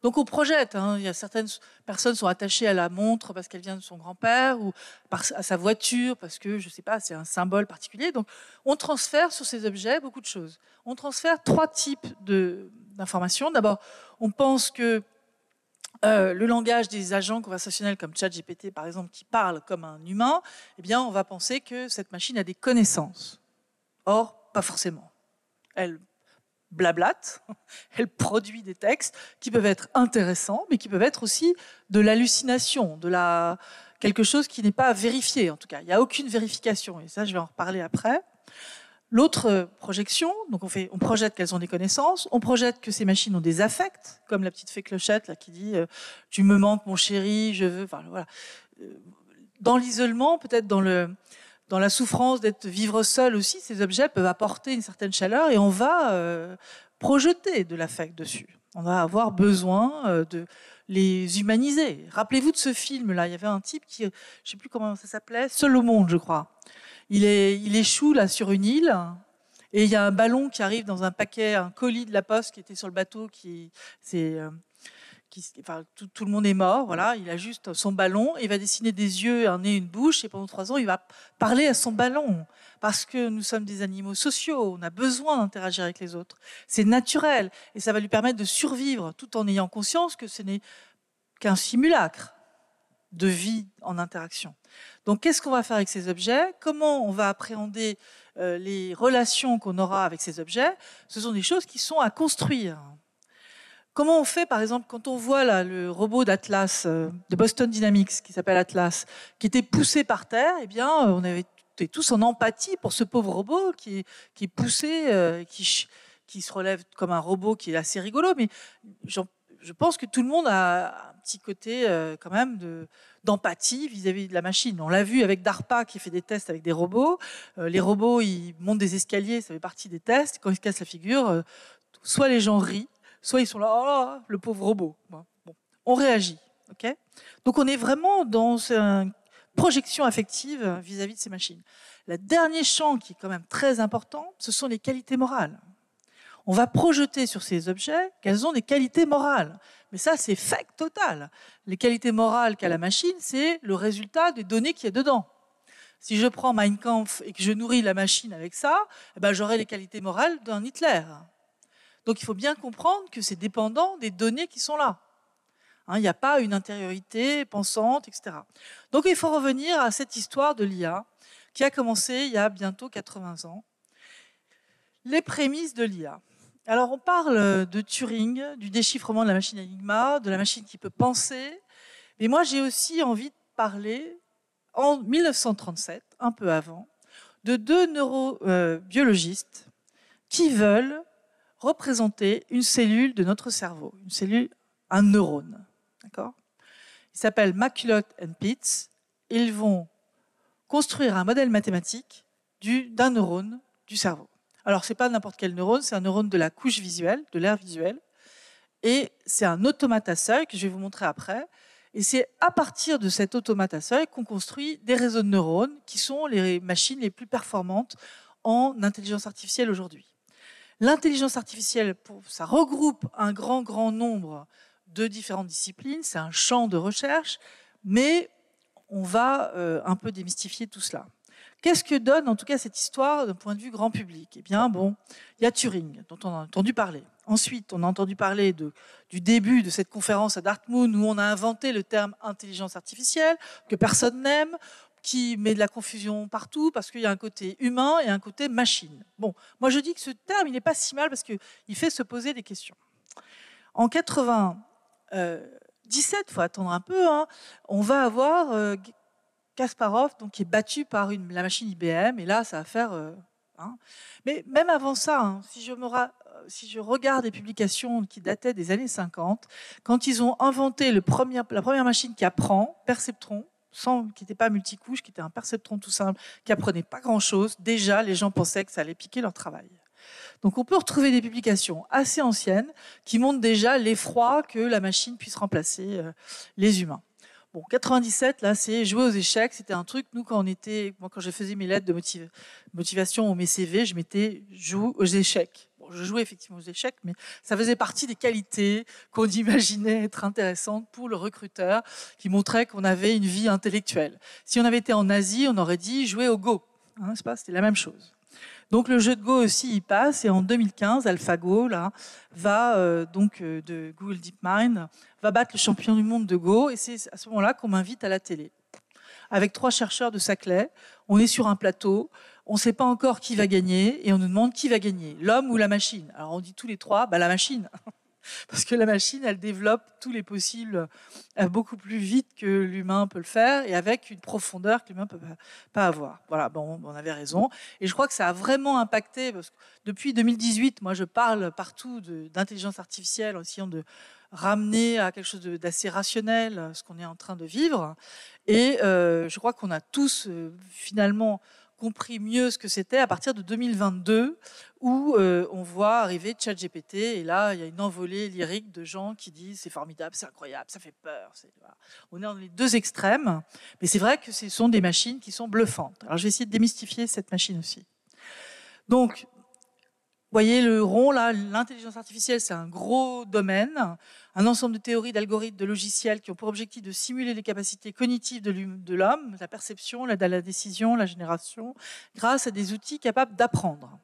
S2: Donc on projette. Il y a certaines personnes qui sont attachées à la montre parce qu'elle vient de son grand-père, ou à sa voiture parce que, je ne sais pas, c'est un symbole particulier. Donc on transfère sur ces objets beaucoup de choses. On transfère 3 types d'informations. D'abord, on pense que le langage des agents conversationnels comme ChatGPT, par exemple, qui parle comme un humain, eh bien, on va penser que cette machine a des connaissances. Or, pas forcément. Elle blablate, elle produit des textes qui peuvent être intéressants, mais qui peuvent être aussi de l'hallucination, quelque chose qui n'est pas vérifié, en tout cas. Il n'y a aucune vérification, et ça, je vais en reparler après. L'autre projection, donc on projette qu'elles ont des connaissances, on projette que ces machines ont des affects, comme la petite fée Clochette là, qui dit « tu me manques mon chéri, je veux ». Enfin, voilà. Dans l'isolement, peut-être dans la souffrance d'être vivre seul aussi, ces objets peuvent apporter une certaine chaleur et on va projeter de l'affect dessus. On va avoir besoin de les humaniser. Rappelez-vous de ce film-là, il y avait un type qui, je ne sais plus comment ça s'appelait, Seul au monde, je crois. Il échoue là sur une île et il y a un ballon qui arrive dans un paquet, un colis de la poste qui était sur le bateau, tout le monde est mort, voilà. Il a juste son ballon, il va dessiner des yeux, un nez, une bouche, et pendant 3 ans, il va parler à son ballon. Parce que nous sommes des animaux sociaux, on a besoin d'interagir avec les autres. C'est naturel, et ça va lui permettre de survivre, tout en ayant conscience que ce n'est qu'un simulacre de vie en interaction. Donc, qu'est-ce qu'on va faire avec ces objets? Comment on va appréhender les relations qu'on aura avec ces objets? Ce sont des choses qui sont à construire. Comment on fait, par exemple, quand on voit là, le robot d'Atlas, de Boston Dynamics, qui s'appelle Atlas, qui était poussé par terre, eh bien, on était tous en empathie pour ce pauvre robot qui est poussé, qui se relève comme un robot qui est assez rigolo, mais je pense que tout le monde a un petit côté quand même d'empathie vis-à-vis de la machine. On l'a vu avec DARPA qui fait des tests avec des robots. Les robots, ils montent des escaliers, ça fait partie des tests. Quand ils se cassent la figure, soit les gens rient, soit ils sont là, oh, le pauvre robot. Bon, on réagit. Okay, donc on est vraiment dans une projection affective vis-à-vis de ces machines. Le dernier champ qui est quand même très important, ce sont les qualités morales. On va projeter sur ces objets qu'elles ont des qualités morales. Mais ça, c'est fake total. Les qualités morales qu'a la machine, c'est le résultat des données qu'il y a dedans. Si je prends Mein Kampf et que je nourris la machine avec ça, eh ben, j'aurai les qualités morales d'un Hitler. Donc il faut bien comprendre que c'est dépendant des données qui sont là. Il n'y a pas une intériorité pensante, etc. Donc il faut revenir à cette histoire de l'IA qui a commencé il y a bientôt 80 ans. Les prémices de l'IA. Alors on parle de Turing, du déchiffrement de la machine Enigma, de la machine qui peut penser. Mais moi j'ai aussi envie de parler, en 1937, un peu avant, de 2 neurobiologistes qui veulent représenter une cellule de notre cerveau, un neurone. D'accord ? Ils s'appellent McCulloch and Pitts. Et ils vont construire un modèle mathématique d'un neurone du cerveau. Alors, ce n'est pas n'importe quel neurone, c'est un neurone de la couche visuelle, de l'aire visuelle. Et c'est un automate à seuil que je vais vous montrer après. Et c'est à partir de cet automate à seuil qu'on construit des réseaux de neurones qui sont les machines les plus performantes en intelligence artificielle aujourd'hui. L'intelligence artificielle, ça regroupe un grand nombre de différentes disciplines, c'est un champ de recherche, mais on va un peu démystifier tout cela. Qu'est-ce que donne en tout cas cette histoire d'un point de vue grand public ? Eh bien, bon, il y a Turing, dont on a entendu parler. Ensuite, on a entendu parler du début de cette conférence à Dartmouth où on a inventé le terme intelligence artificielle, que personne n'aime, qui met de la confusion partout parce qu'il y a un côté humain et un côté machine. Bon, moi je dis que ce terme, il n'est pas si mal parce qu'il fait se poser des questions. En 97, il faut attendre un peu, hein, on va avoir Kasparov, donc, qui est battu par la machine IBM, et là, ça va faire... Mais même avant ça, hein, si je regarde des publications qui dataient des années 50, quand ils ont inventé la première machine qui apprend, Perceptron, qui n'était pas multicouche, qui était un perceptron tout simple, qui apprenait pas grand-chose, déjà, les gens pensaient que ça allait piquer leur travail. Donc on peut retrouver des publications assez anciennes qui montrent déjà l'effroi que la machine puisse remplacer les humains. Bon, 97, là, c'est jouer aux échecs. C'était un truc, nous, quand je faisais mes lettres de motivation ou mes CV, je mettais « joue aux échecs ». Bon, je jouais effectivement aux échecs, mais ça faisait partie des qualités qu'on imaginait être intéressantes pour le recruteur, qui montrait qu'on avait une vie intellectuelle. Si on avait été en Asie, on aurait dit « jouer au Go ». Hein, c'est pas, c'était la même chose. Donc le jeu de Go aussi y passe, et en 2015, AlphaGo là, de Google DeepMind va battre le champion du monde de Go, et c'est à ce moment-là qu'on m'invite à la télé. Avec 3 chercheurs de Saclay, on est sur un plateau, on ne sait pas encore qui va gagner, et on nous demande qui va gagner, l'homme ou la machine. Alors on dit tous les 3, la machine. Parce que la machine, elle développe tous les possibles beaucoup plus vite que l'humain peut le faire et avec une profondeur que l'humain ne peut pas avoir. Voilà, bon, on avait raison. Et je crois que ça a vraiment impacté, parce que depuis 2018, moi je parle partout d'intelligence artificielle en essayant de ramener à quelque chose d'assez rationnel ce qu'on est en train de vivre. Et je crois qu'on a tous finalement compris mieux ce que c'était à partir de 2022 où on voit arriver ChatGPT et là il y a une envolée lyrique de gens qui disent c'est formidable, c'est incroyable, ça fait peur. Voilà. On est dans les 2 extrêmes, mais c'est vrai que ce sont des machines qui sont bluffantes. Alors je vais essayer de démystifier cette machine aussi. Donc, vous voyez le rond là, l'intelligence artificielle, c'est un gros domaine, un ensemble de théories, d'algorithmes, de logiciels qui ont pour objectif de simuler les capacités cognitives de l'homme, la perception, la décision, la génération, grâce à des outils capables d'apprendre.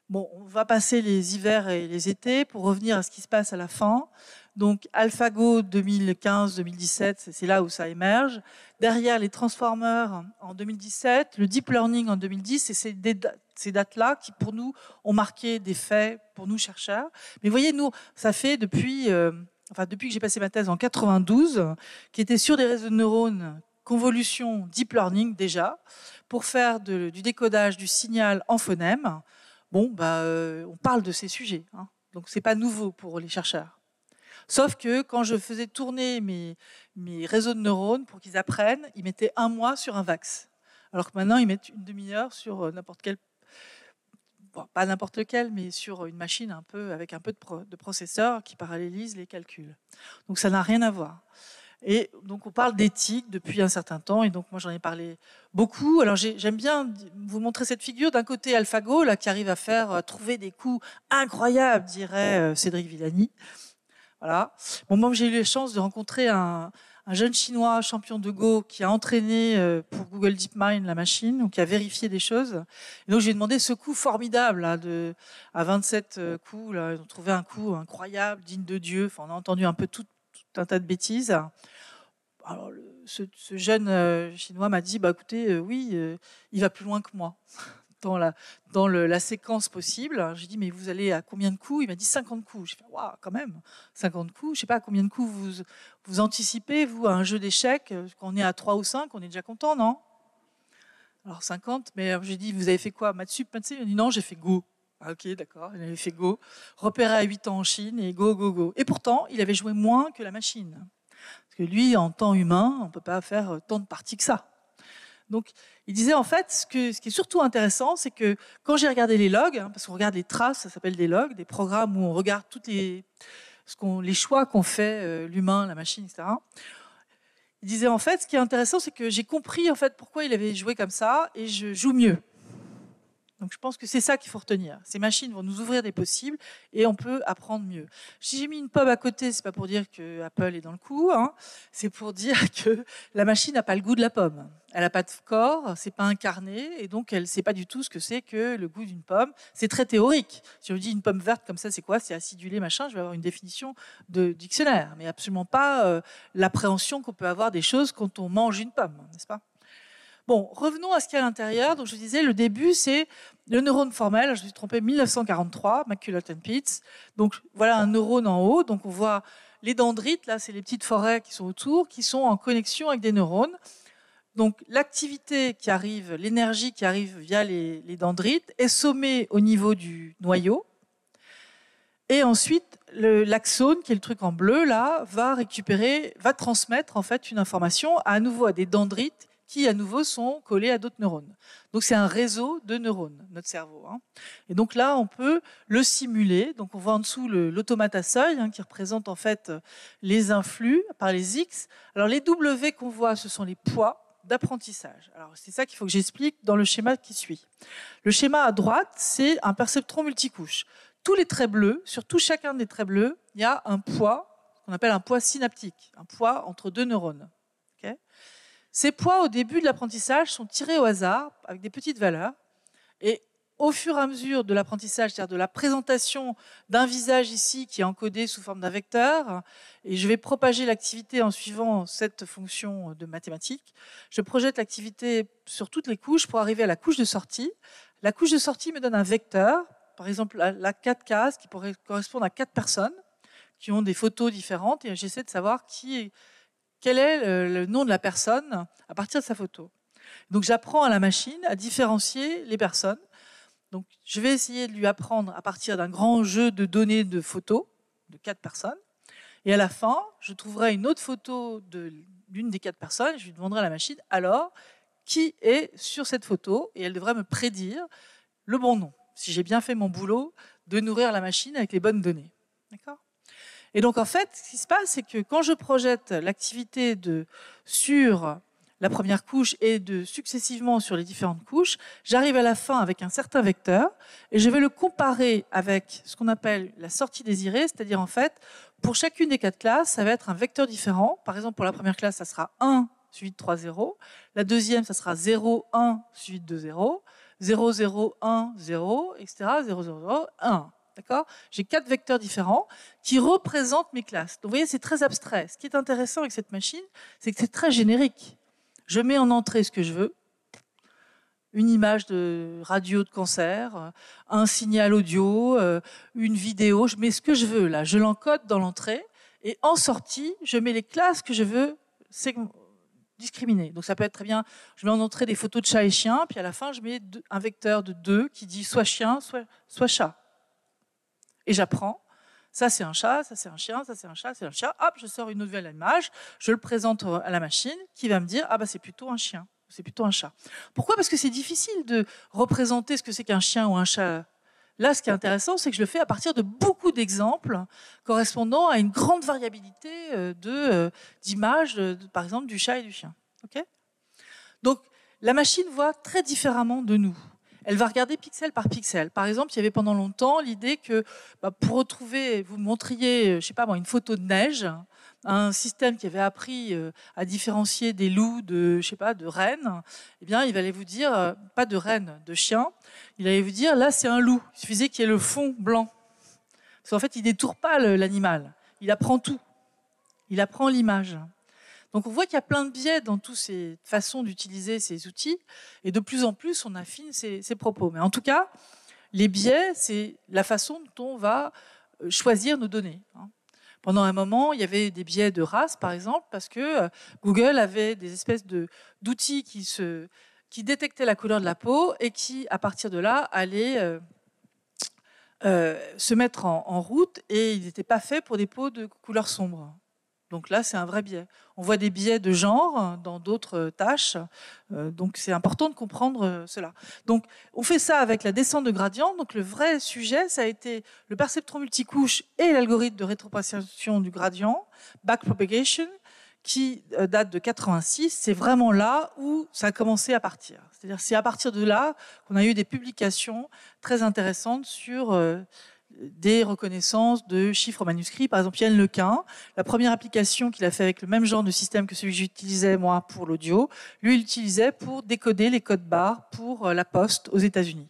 S2: Bon, on va passer les hivers et les étés pour revenir à ce qui se passe à la fin. Donc AlphaGo 2015-2017, c'est là où ça émerge. Derrière les Transformers en 2017, le Deep Learning en 2010, et c'est ces dates-là qui, pour nous, ont marqué des faits pour nous chercheurs. Mais vous voyez, nous, ça fait depuis que j'ai passé ma thèse en 92, qui était sur des réseaux de neurones, convolution, deep learning déjà, pour faire du décodage du signal en phonème. Bon, on parle de ces sujets, hein. Donc c'est pas nouveau pour les chercheurs. Sauf que quand je faisais tourner mes réseaux de neurones pour qu'ils apprennent, ils mettaient 1 mois sur un VAX. Alors que maintenant, ils mettent une demi-heure sur n'importe quel... Bon, pas n'importe lequel, mais sur une machine avec un peu de processeur qui parallélise les calculs. Donc ça n'a rien à voir. Et donc on parle d'éthique depuis un certain temps, et donc moi j'en ai parlé beaucoup. Alors j'aime bien vous montrer cette figure. D'un côté AlphaGo, là, qui arrive à trouver des coups incroyables, dirait Cédric Villani. Voilà. Bon, moi j'ai eu la chance de rencontrer un jeune Chinois champion de Go qui a entraîné pour Google DeepMind la machine, ou qui a vérifié des choses. Et donc, je lui ai demandé ce coup formidable là, à 27 coups. Là, ils ont trouvé un coup incroyable, digne de Dieu. Enfin, on a entendu un peu tout un tas de bêtises. Alors, ce jeune Chinois m'a dit, écoutez, oui, il va plus loin que moi dans la séquence possible. J'ai dit, mais vous allez à combien de coups ? Il m'a dit 50 coups. J'ai fait, waouh, quand même, 50 coups. Je ne sais pas à combien de coups vous anticipez, vous, à un jeu d'échecs. Quand on est à 3 ou 5, on est déjà content, non ? Alors 50, mais j'ai dit, vous avez fait quoi ? Maths sup, maths sup ? Il m'a dit, non, j'ai fait Go. Ah, ok, d'accord, il avait fait Go. Repéré à 8 ans en Chine, et Go. Et pourtant, il avait joué moins que la machine. Parce que lui, en temps humain, on ne peut pas faire tant de parties que ça. Donc, il disait en fait, ce qui est surtout intéressant, c'est que quand j'ai regardé les logs, parce qu'on regarde les traces, ça s'appelle des logs, des programmes où on regarde toutes les choix qu'ont fait l'humain, la machine, etc. Il disait en fait, ce qui est intéressant, c'est que j'ai compris en fait pourquoi il avait joué comme ça et je joue mieux. Donc je pense que c'est ça qu'il faut retenir. Ces machines vont nous ouvrir des possibles et on peut apprendre mieux. Si j'ai mis une pomme à côté, c'est pas pour dire que Apple est dans le coup, c'est pour dire que la machine n'a pas le goût de la pomme. Elle n'a pas de corps, c'est pas incarné et donc elle ne sait pas du tout ce que c'est que le goût d'une pomme. C'est très théorique. Si on me dit une pomme verte comme ça, c'est quoi? C'est acidulé, machin. Je vais avoir une définition de dictionnaire, mais absolument pas l'appréhension qu'on peut avoir des choses quand on mange une pomme, n'est-ce pas? Bon, revenons à ce qu'il y a à l'intérieur. Donc, je vous disais, le début, c'est le neurone formel. Je me suis trompée, 1943, McCulloch and Pitts. Donc, voilà un neurone en haut. Donc, on voit les dendrites, là, c'est les petites forêts qui sont autour, qui sont en connexion avec des neurones. Donc, l'activité qui arrive, l'énergie qui arrive via les dendrites est sommée au niveau du noyau. Et ensuite, l'axone, qui est le truc en bleu, là, va transmettre, en fait, une information à nouveau à des dendrites qui, à nouveau, sont collés à d'autres neurones. Donc, c'est un réseau de neurones, notre cerveau. Et donc là, on peut le simuler. Donc, on voit en dessous l'automate à seuil, qui représente, en fait, les influx par les X. Alors, les W qu'on voit, ce sont les poids d'apprentissage. Alors, c'est ça qu'il faut que j'explique dans le schéma qui suit. Le schéma à droite, c'est un perceptron multicouche. Tous les traits bleus, sur chacun des traits bleus, il y a un poids qu'on appelle un poids synaptique, un poids entre deux neurones. Ces poids, au début de l'apprentissage, sont tirés au hasard avec des petites valeurs. Et au fur et à mesure de l'apprentissage, c'est-à-dire de la présentation d'un visage ici qui est encodé sous forme d'un vecteur, et je vais propager l'activité en suivant cette fonction de mathématiques, je projette l'activité sur toutes les couches pour arriver à la couche de sortie. La couche de sortie me donne un vecteur, par exemple la 4 cases qui pourrait correspondre à 4 personnes qui ont des photos différentes, et j'essaie de savoir quel est le nom de la personne à partir de sa photo. Donc j'apprends à la machine à différencier les personnes. Donc je vais essayer de lui apprendre à partir d'un grand jeu de données de photos de 4 personnes. Et à la fin, je trouverai une autre photo d'une des 4 personnes. Je lui demanderai à la machine, alors, qui est sur cette photo? Et elle devrait me prédire le bon nom, si j'ai bien fait mon boulot de nourrir la machine avec les bonnes données. D'accord ? Et donc, en fait, ce qui se passe, c'est que quand je projette l'activité sur la première couche et successivement sur les différentes couches, j'arrive à la fin avec un certain vecteur et je vais le comparer avec ce qu'on appelle la sortie désirée, c'est-à-dire, en fait, pour chacune des 4 classes, ça va être un vecteur différent. Par exemple, pour la première classe, ça sera 1 suivi de 3 zéros. La deuxième, ça sera 0, 1 suivi de 2 zéros. 0, 0, 1, 0, etc. 0, 0, 0, 1. D'accord ? J'ai 4 vecteurs différents qui représentent mes classes. Donc, vous voyez, c'est très abstrait. Ce qui est intéressant avec cette machine, c'est que c'est très générique. Je mets en entrée ce que je veux, une image de radio de cancer, un signal audio, une vidéo, je mets ce que je veux là. Je l'encode dans l'entrée et en sortie, je mets les classes que je veux discriminer. Donc, ça peut être très bien, je mets en entrée des photos de chats et chiens, puis à la fin, je mets un vecteur de 2 qui dit soit chien, soit chat. Et j'apprends, ça c'est un chat, ça c'est un chien, ça c'est un chat, c'est un chat. Hop, je sors une nouvelle image, je le présente à la machine qui va me dire, ah bah c'est plutôt un chien, c'est plutôt un chat. Pourquoi ? Parce que c'est difficile de représenter ce que c'est qu'un chien ou un chat. Là, ce qui est intéressant, c'est que je le fais à partir de beaucoup d'exemples correspondant à une grande variabilité d'images, par exemple du chat et du chien. Okay ? Donc, la machine voit très différemment de nous. Elle va regarder pixel par pixel. Par exemple, il y avait pendant longtemps l'idée que pour retrouver, vous montriez, je sais pas moi, une photo de neige, un système qui avait appris à différencier des loups de rennes, eh bien, il allait vous dire, pas de rennes, de chiens, il allait vous dire, là, c'est un loup. Il suffisait qu'il y ait le fond blanc. Parce qu'en fait, il ne détourne pas l'animal. Il apprend tout. Il apprend l'image. Donc on voit qu'il y a plein de biais dans toutes ces façons d'utiliser ces outils et de plus en plus on affine ces propos. Mais en tout cas, les biais, c'est la façon dont on va choisir nos données. Pendant un moment, il y avait des biais de race, par exemple, parce que Google avait des espèces d'outils qui détectaient la couleur de la peau et qui, à partir de là, allaient se mettre en route et ils n'étaient pas faits pour des peaux de couleur sombre. Donc là, c'est un vrai biais. On voit des biais de genre dans d'autres tâches. Donc c'est important de comprendre cela. Donc on fait ça avec la descente de gradient. Donc le vrai sujet, ça a été le perceptron multicouche et l'algorithme de rétropropagation du gradient, backpropagation, qui date de 86. C'est vraiment là où ça a commencé à partir. C'est-à-dire c'est à partir de là qu'on a eu des publications très intéressantes sur des reconnaissances de chiffres manuscrits. Par exemple, Yann Lequin, la première application qu'il a fait avec le même genre de système que celui que j'utilisais moi pour l'audio, lui, il l'utilisait pour décoder les codes barres pour la poste aux États-Unis,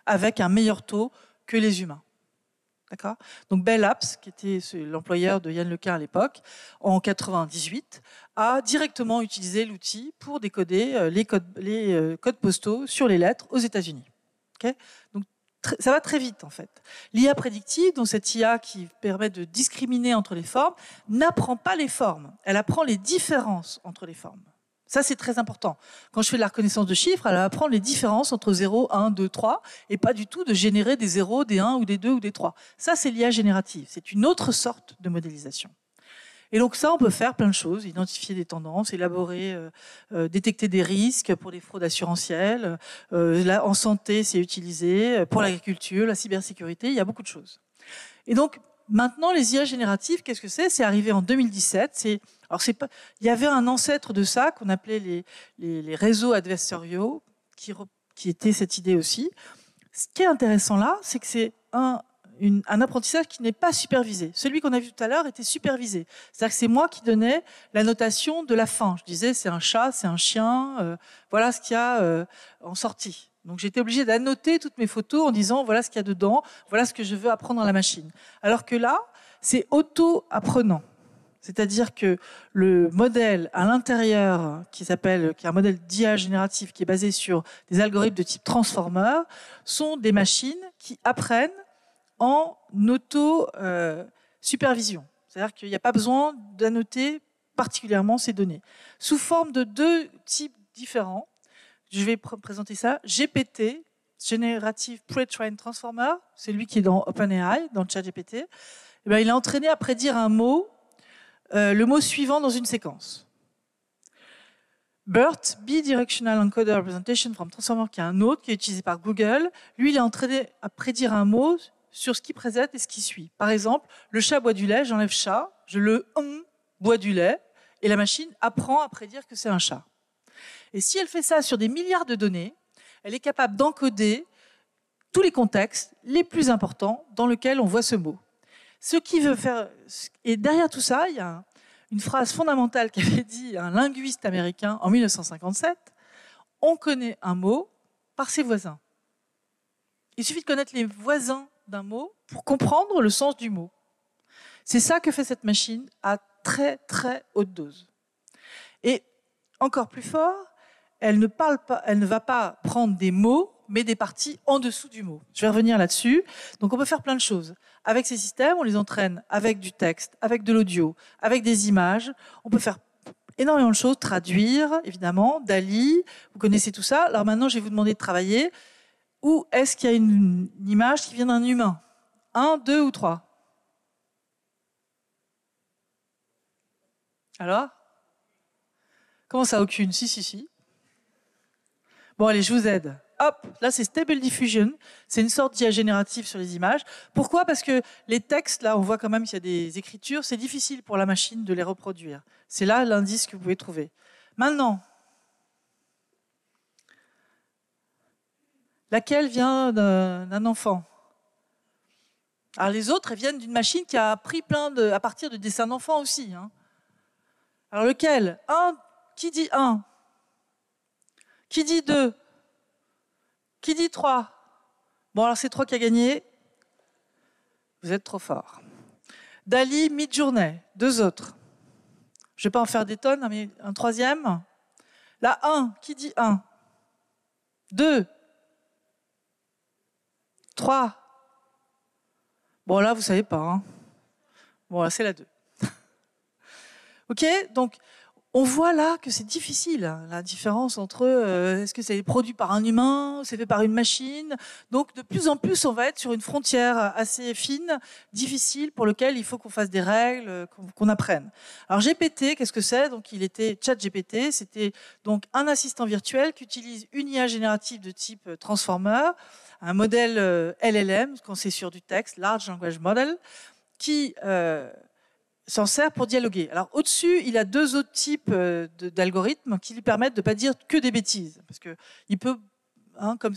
S2: avec un meilleur taux que les humains. D'accord ? Donc Bell Labs, qui était l'employeur de Yann Lequin à l'époque, en 98, a directement utilisé l'outil pour décoder les codes postaux sur les lettres aux États-Unis. Okay ? Donc ça va très vite en fait. L'IA prédictive, donc cette IA qui permet de discriminer entre les formes, n'apprend pas les formes, elle apprend les différences entre les formes. Ça, c'est très important. Quand je fais de la reconnaissance de chiffres, elle va apprendre les différences entre 0, 1, 2, 3, et pas du tout de générer des 0, des 1 ou des 2 ou des 3. Ça, c'est l'IA générative. C'est une autre sorte de modélisation. Et donc ça, on peut faire plein de choses, identifier des tendances, élaborer, détecter des risques pour des fraudes assurantielles. Là, en santé, c'est utilisé, pour l'agriculture, la cybersécurité, il y a beaucoup de choses. Et donc, maintenant, les IA génératives, qu'est-ce que c'est ? C'est arrivé en 2017. Il y avait un ancêtre de ça qu'on appelait les réseaux adversariaux, qui était cette idée aussi. Ce qui est intéressant là, c'est que c'est un apprentissage qui n'est pas supervisé. Celui qu'on a vu tout à l'heure était supervisé. C'est-à-dire que c'est moi qui donnais la notation de la fin. Je disais, c'est un chat, c'est un chien, voilà ce qu'il y a en sortie. Donc j'étais obligée d'annoter toutes mes photos en disant, voilà ce qu'il y a dedans, voilà ce que je veux apprendre dans la machine. Alors que là, c'est auto-apprenant. C'est-à-dire que le modèle à l'intérieur, qui est un modèle d'IA génératif qui est basé sur des algorithmes de type transformer, sont des machines qui apprennent en auto-supervision. C'est-à-dire qu'il n'y a pas besoin d'annoter particulièrement ces données. Sous forme de deux types différents, je vais présenter ça. GPT, Generative Pre-trained Transformer, c'est lui qui est dans OpenAI, dans le chat GPT. Il est entraîné à prédire un mot, le mot suivant dans une séquence. BERT, Bidirectional Encoder Representation from Transformer, qui est un autre, qui est utilisé par Google. Lui, il est entraîné à prédire un mot sur ce qui précède et ce qui suit. Par exemple, le chat boit du lait, j'enlève chat, je le boit du lait, et la machine apprend à prédire que c'est un chat. Et si elle fait ça sur des milliards de données, elle est capable d'encoder tous les contextes les plus importants dans lesquels on voit ce mot. Ce qui veut faire, et derrière tout ça, il y a une phrase fondamentale qu'avait dit un linguiste américain en 1957, on connaît un mot par ses voisins. Il suffit de connaître les voisins d'un mot pour comprendre le sens du mot. C'est ça que fait cette machine à très très haute dose. Et encore plus fort, elle ne va pas prendre des mots, mais des parties en dessous du mot. Je vais revenir là-dessus. Donc on peut faire plein de choses. Avec ces systèmes, on les entraîne avec du texte, avec de l'audio, avec des images. On peut faire énormément de choses, traduire, évidemment, DALL-E, vous connaissez tout ça. Alors maintenant, je vais vous demander de travailler. Où est-ce qu'il y a une image qui vient d'un humain ? 1, 2 ou 3 ? Alors ? Comment ça, aucune ? Si. Bon, allez, je vous aide. Hop, là, c'est Stable Diffusion. C'est une sorte d'IA générative sur les images. Pourquoi ? Parce que les textes, là, on voit quand même qu'il y a des écritures. C'est difficile pour la machine de les reproduire. C'est là l'indice que vous pouvez trouver. Maintenant, laquelle vient d'un enfant ? Alors les autres, elles viennent d'une machine qui a appris à partir de dessins d'enfants aussi. Hein. Alors lequel ? 1, qui dit 1 ? Qui dit 2 ? Qui dit 3 ? Bon, alors c'est 3 qui a gagné. Vous êtes trop fort. DALL-E, Midjourney, 2 autres. Je ne vais pas en faire des tonnes, mais un troisième. La 1, qui dit 1 ? 2 ? 3. Bon, là, vous ne savez pas. Hein. Bon, là, c'est la 2. OK ? Donc, on voit là que c'est difficile, hein, la différence entre est-ce que c'est produit par un humain, c'est fait par une machine. Donc de plus en plus, on va être sur une frontière assez fine, difficile, pour lequel il faut qu'on fasse des règles, qu'on apprenne. Alors GPT, qu'est-ce que c'est? Donc il était ChatGPT, c'était donc un assistant virtuel qui utilise une IA générative de type Transformer, un modèle LLM, quand c'est sur du texte, Large Language Model, qui s'en sert pour dialoguer. Alors au-dessus, il a 2 autres types d'algorithmes qui lui permettent de ne pas dire que des bêtises. Parce que il peut, hein, comme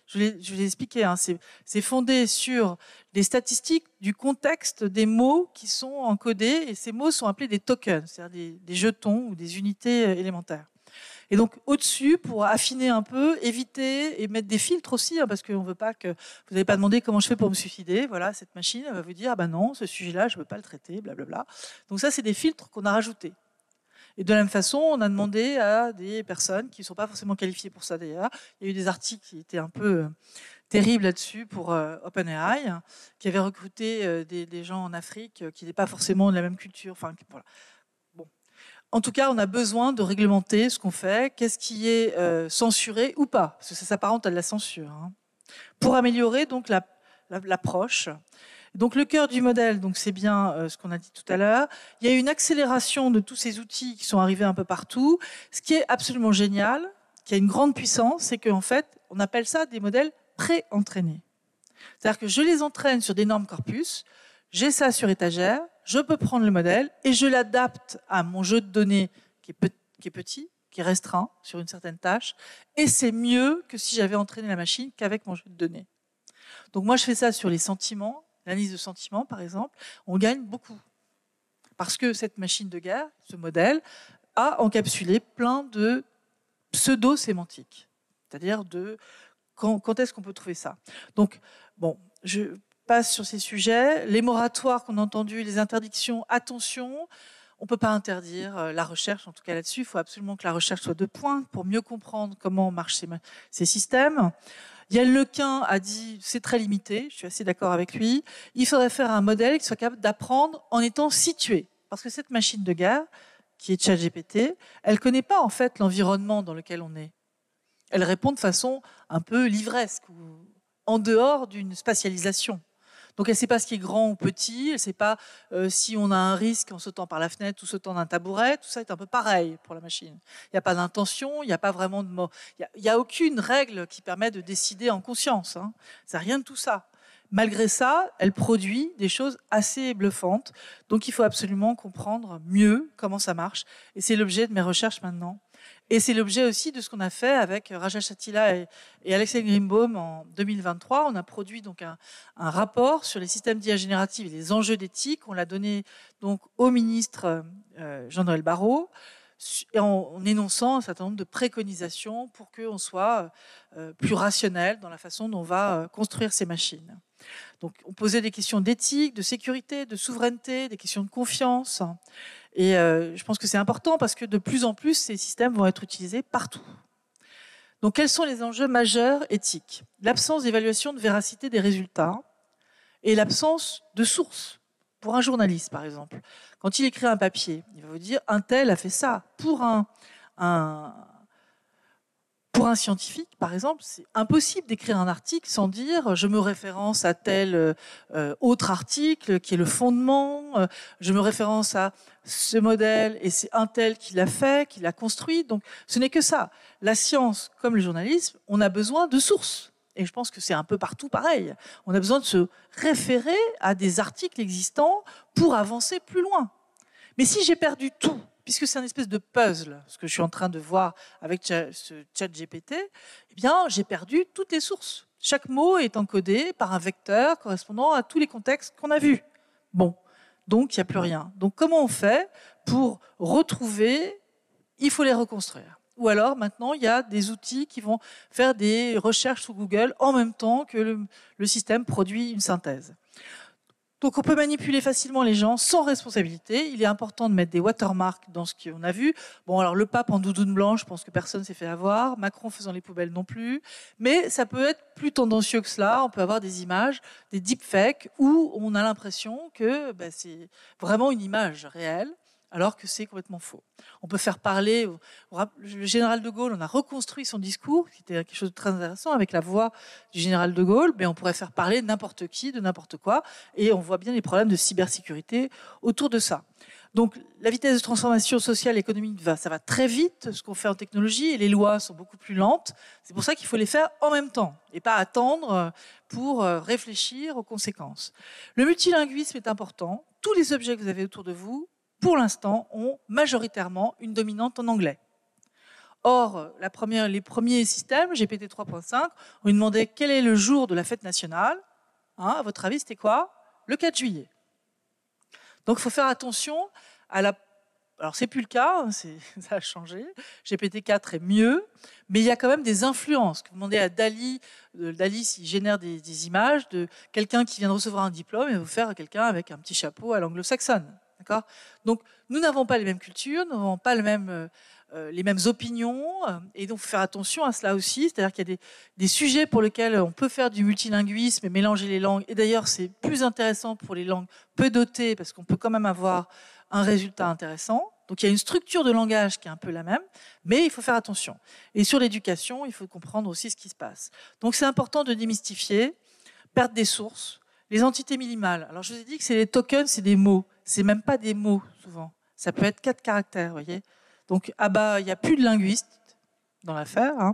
S2: je l'ai expliqué, hein, c'est fondé sur des statistiques du contexte des mots qui sont encodés, et ces mots sont appelés des tokens, c'est-à-dire des jetons ou des unités élémentaires. Et donc au-dessus, pour affiner un peu, éviter et mettre des filtres aussi, hein, parce qu'on ne veut pas que... Vous n'avez pas demandé comment je fais pour me suicider. Voilà, cette machine, elle va vous dire, ah ben non, ce sujet-là, je ne peux pas le traiter, blablabla. Donc ça, c'est des filtres qu'on a rajoutés. Et de la même façon, on a demandé à des personnes qui ne sont pas forcément qualifiées pour ça d'ailleurs. Il y a eu des articles qui étaient un peu terribles là-dessus pour OpenAI, qui avait recruté des gens en Afrique qui n'étaient pas forcément de la même culture. Enfin, voilà. En tout cas, on a besoin de réglementer ce qu'on fait, qu'est-ce qui est censuré ou pas, parce que ça s'apparente à de la censure, hein, pour améliorer donc l'approche. Donc le cœur du modèle, donc c'est bien ce qu'on a dit tout à l'heure. Il y a une accélération de tous ces outils qui sont arrivés un peu partout. Ce qui est absolument génial, qui a une grande puissance, c'est qu'en fait, on appelle ça des modèles pré-entraînés. C'est-à-dire que je les entraîne sur d'énormes corpus, j'ai ça sur étagère, je peux prendre le modèle et je l'adapte à mon jeu de données qui est petit, qui est restreint sur une certaine tâche, et c'est mieux que si j'avais entraîné la machine qu'avec mon jeu de données. Donc moi, je fais ça sur les sentiments, l'analyse de sentiments, par exemple, on gagne beaucoup. Parce que cette machine de guerre, ce modèle, a encapsulé plein de pseudo-sémantiques. C'est-à-dire quand est-ce qu'on peut trouver ça. Donc, bon, je passe sur ces sujets. Les moratoires qu'on a entendus, les interdictions, attention, on ne peut pas interdire la recherche, en tout cas là-dessus. Il faut absolument que la recherche soit de pointe pour mieux comprendre comment marchent ces systèmes. Yann Lequin a dit c'est très limité, je suis assez d'accord avec lui. Il faudrait faire un modèle qui soit capable d'apprendre en étant situé. Parce que cette machine de guerre, qui est ChatGPT, elle ne connaît pas en fait l'environnement dans lequel on est. Elle répond de façon un peu livresque, ou en dehors d'une spatialisation. Donc elle ne sait pas ce qui est grand ou petit, elle ne sait pas si on a un risque en sautant par la fenêtre ou sautant d'un tabouret, tout ça est un peu pareil pour la machine. Il n'y a pas d'intention, il n'y a pas vraiment de mot. Il n'y a aucune règle qui permet de décider en conscience. Hein. C'est rien de tout ça. Malgré ça, elle produit des choses assez bluffantes. Donc il faut absolument comprendre mieux comment ça marche. Et c'est l'objet de mes recherches maintenant. Et c'est l'objet aussi de ce qu'on a fait avec Rajesh Attila et Alexei Greenbaum en 2023. On a produit donc un rapport sur les systèmes d'IA générative et les enjeux d'éthique. On l'a donné donc au ministre Jean-Noël Barrot en énonçant un certain nombre de préconisations pour qu'on soit plus rationnel dans la façon dont on va construire ces machines. Donc, on posait des questions d'éthique, de sécurité, de souveraineté, des questions de confiance. Et je pense que c'est important parce que de plus en plus, ces systèmes vont être utilisés partout. Donc, quels sont les enjeux majeurs éthiques? L'absence d'évaluation de véracité des résultats et l'absence de source. Pour un journaliste, par exemple, quand il écrit un papier, il va vous dire un tel a fait ça. Pour un scientifique, par exemple, c'est impossible d'écrire un article sans dire je me référence à tel autre article qui est le fondement, je me référence à ce modèle et c'est un tel qui l'a fait, qui l'a construit. Donc ce n'est que ça. La science, comme le journalisme, on a besoin de sources. Et je pense que c'est un peu partout pareil. On a besoin de se référer à des articles existants pour avancer plus loin. Mais si j'ai perdu tout, puisque c'est une espèce de puzzle, ce que je suis en train de voir avec ce ChatGPT, eh bien, j'ai perdu toutes les sources. Chaque mot est encodé par un vecteur correspondant à tous les contextes qu'on a vus. Bon, donc il n'y a plus rien. Donc comment on fait pour retrouver? Il faut les reconstruire. Ou alors, maintenant, il y a des outils qui vont faire des recherches sous Google en même temps que le système produit une synthèse. Donc on peut manipuler facilement les gens sans responsabilité. Il est important de mettre des watermarks dans ce qu'on a vu. Bon, alors le pape en doudoune blanche, je pense que personne ne s'est fait avoir. Macron faisant les poubelles non plus. Mais ça peut être plus tendancieux que cela. On peut avoir des images, des deepfakes, où on a l'impression que c'est vraiment une image réelle, alors que c'est complètement faux. On peut faire parler, le général de Gaulle, on a reconstruit son discours, qui était quelque chose de très intéressant, avec la voix du général de Gaulle, mais on pourrait faire parler n'importe qui, de n'importe quoi, et on voit bien les problèmes de cybersécurité autour de ça. Donc la vitesse de transformation sociale et économique, ça va très vite, ce qu'on fait en technologie, et les lois sont beaucoup plus lentes. C'est pour ça qu'il faut les faire en même temps, et pas attendre pour réfléchir aux conséquences. Le multilinguisme est important. Tous les objets que vous avez autour de vous, pour l'instant, ont majoritairement une dominante en anglais. Or, les premiers systèmes, GPT 3.5, on lui demandait quel est le jour de la fête nationale. À votre avis, c'était quoi? Le 4 juillet. Donc, il faut faire attention à la... Alors, c'est plus le cas, ça a changé. GPT-4 est mieux, mais il y a quand même des influences. Vous demandez à Dali s'il génère des images de quelqu'un qui vient de recevoir un diplôme et vous faire quelqu'un avec un petit chapeau à l'anglo-saxonne. D'accord ? Donc, nous n'avons pas les mêmes cultures, nous n'avons pas les mêmes opinions, et donc il faut faire attention à cela aussi. C'est-à-dire qu'il y a des sujets pour lesquels on peut faire du multilinguisme et mélanger les langues. Et d'ailleurs, c'est plus intéressant pour les langues peu dotées, parce qu'on peut quand même avoir un résultat intéressant. Donc, il y a une structure de langage qui est un peu la même, mais il faut faire attention. Et sur l'éducation, il faut comprendre aussi ce qui se passe. Donc, c'est important de démystifier, perdre des sources, les entités minimales. Alors, je vous ai dit que c'est les tokens, c'est des mots. C'est même pas des mots, souvent. Ça peut être 4 caractères, vous voyez. Donc, il n'y a plus de linguiste dans l'affaire.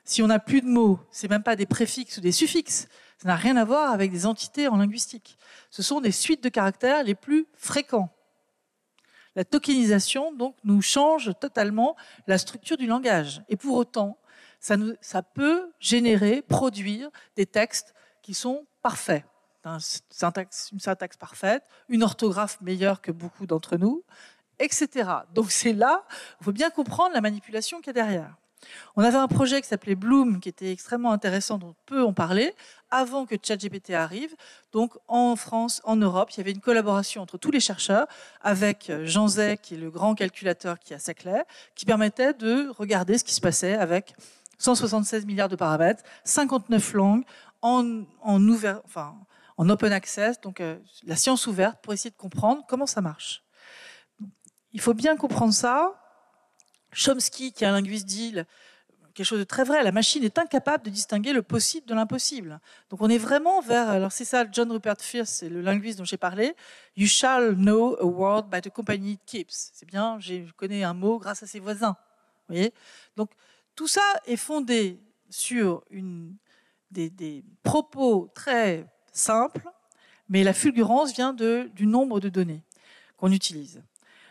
S2: Si on n'a plus de mots, c'est même pas des préfixes ou des suffixes. Ça n'a rien à voir avec des entités en linguistique. Ce sont des suites de caractères les plus fréquents. La tokenisation, donc, nous change totalement la structure du langage. Et pour autant, ça peut produire des textes qui sont parfaits. Une syntaxe parfaite, une orthographe meilleure que beaucoup d'entre nous, etc. Donc c'est là, il faut bien comprendre la manipulation qu'il y a derrière. On avait un projet qui s'appelait Bloom, qui était extrêmement intéressant, dont peu en parlait, avant que ChatGPT arrive. Donc en France, en Europe, il y avait une collaboration entre tous les chercheurs, avec Jean Zay, qui est le grand calculateur qui est à Saclay, qui permettait de regarder ce qui se passait avec 176 milliards de paramètres, 59 langues, en open access, donc la science ouverte, pour essayer de comprendre comment ça marche. Il faut bien comprendre ça. Chomsky, qui est un linguiste, dit quelque chose de très vrai. La machine est incapable de distinguer le possible de l'impossible. Donc on est vraiment vers... Alors c'est ça, John Rupert Fierce, c'est le linguiste dont j'ai parlé. You shall know a word by the company it keeps. C'est bien, je connais un mot grâce à ses voisins. Vous voyez ? Donc tout ça est fondé sur des propos très simples, mais la fulgurance vient du nombre de données qu'on utilise.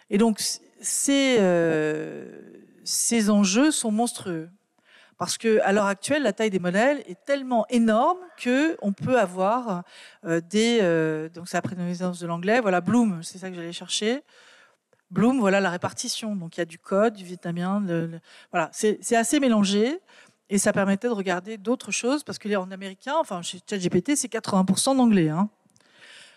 S2: Et donc, ces enjeux sont monstrueux. Parce qu'à l'heure actuelle, la taille des modèles est tellement énorme qu'on peut avoir donc c'est la prédominance de l'anglais. Voilà, Bloom, c'est ça que j'allais chercher. Bloom, voilà la répartition. Donc, il y a du code, du vietnamien. Voilà, c'est assez mélangé. Et ça permettait de regarder d'autres choses. Parce que en américain, chez ChatGPT, c'est 80% d'anglais.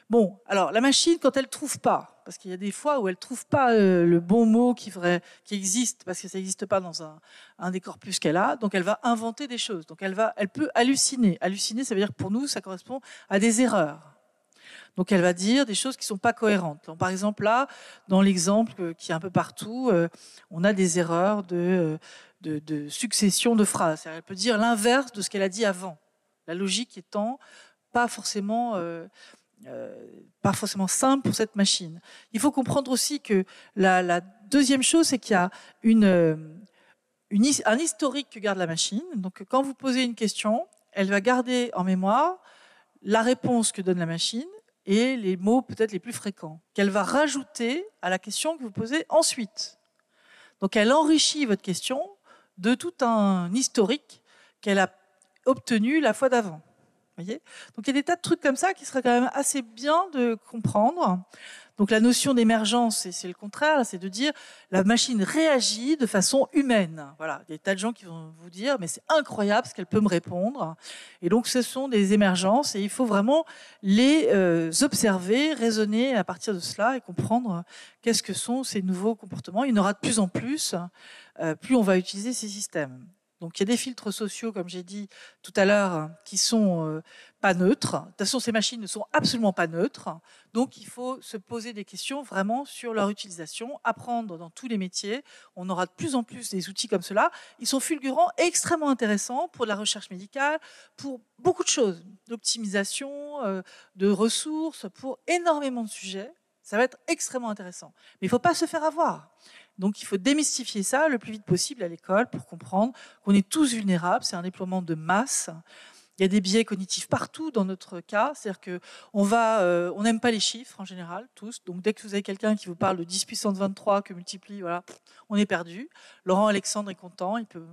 S2: Bon, alors la machine, quand elle ne trouve pas, parce qu'il y a des fois où elle ne trouve pas le bon mot qui existe, parce que ça n'existe pas dans un des corpus qu'elle a, donc elle va inventer des choses. Donc elle peut halluciner. Halluciner, ça veut dire que pour nous, ça correspond à des erreurs. Donc elle va dire des choses qui ne sont pas cohérentes. Donc, par exemple, là, dans l'exemple qui est un peu partout, on a des erreurs de succession de phrases. Elle peut dire l'inverse de ce qu'elle a dit avant. La logique étant pas forcément simple pour cette machine. Il faut comprendre aussi que la deuxième chose, c'est qu'il y a un historique que garde la machine. Donc, quand vous posez une question, elle va garder en mémoire la réponse que donne la machine et les mots peut-être les plus fréquents, qu'elle va rajouter à la question que vous posez ensuite. Donc, elle enrichit votre question de tout un historique qu'elle a obtenu la fois d'avant. Voyez ? Donc il y a des tas de trucs comme ça qui seraient quand même assez bien de comprendre. Donc la notion d'émergence, c'est le contraire, c'est de dire la machine réagit de façon humaine. Voilà, il y a des tas de gens qui vont vous dire mais c'est incroyable ce qu'elle peut me répondre. Et donc ce sont des émergences et il faut vraiment les observer, raisonner à partir de cela et comprendre qu'est-ce que sont ces nouveaux comportements. Il y en aura de plus en plus, plus on va utiliser ces systèmes. Donc il y a des filtres sociaux, comme j'ai dit tout à l'heure, qui sont pas neutres. De toute façon, ces machines ne sont absolument pas neutres. Donc il faut se poser des questions vraiment sur leur utilisation, apprendre dans tous les métiers. On aura de plus en plus des outils comme cela. Ils sont fulgurants et extrêmement intéressants pour la recherche médicale, pour beaucoup de choses, d'optimisation, de ressources, pour énormément de sujets. Ça va être extrêmement intéressant. Mais il ne faut pas se faire avoir. Donc il faut démystifier ça le plus vite possible à l'école pour comprendre qu'on est tous vulnérables. C'est un déploiement de masse. Il y a des biais cognitifs partout dans notre cas. C'est-à-dire qu'on n'aime pas les chiffres en général, tous. Donc dès que vous avez quelqu'un qui vous parle de 10 puissance 23 que multiplie, voilà, on est perdu. Laurent Alexandre est content. Il peut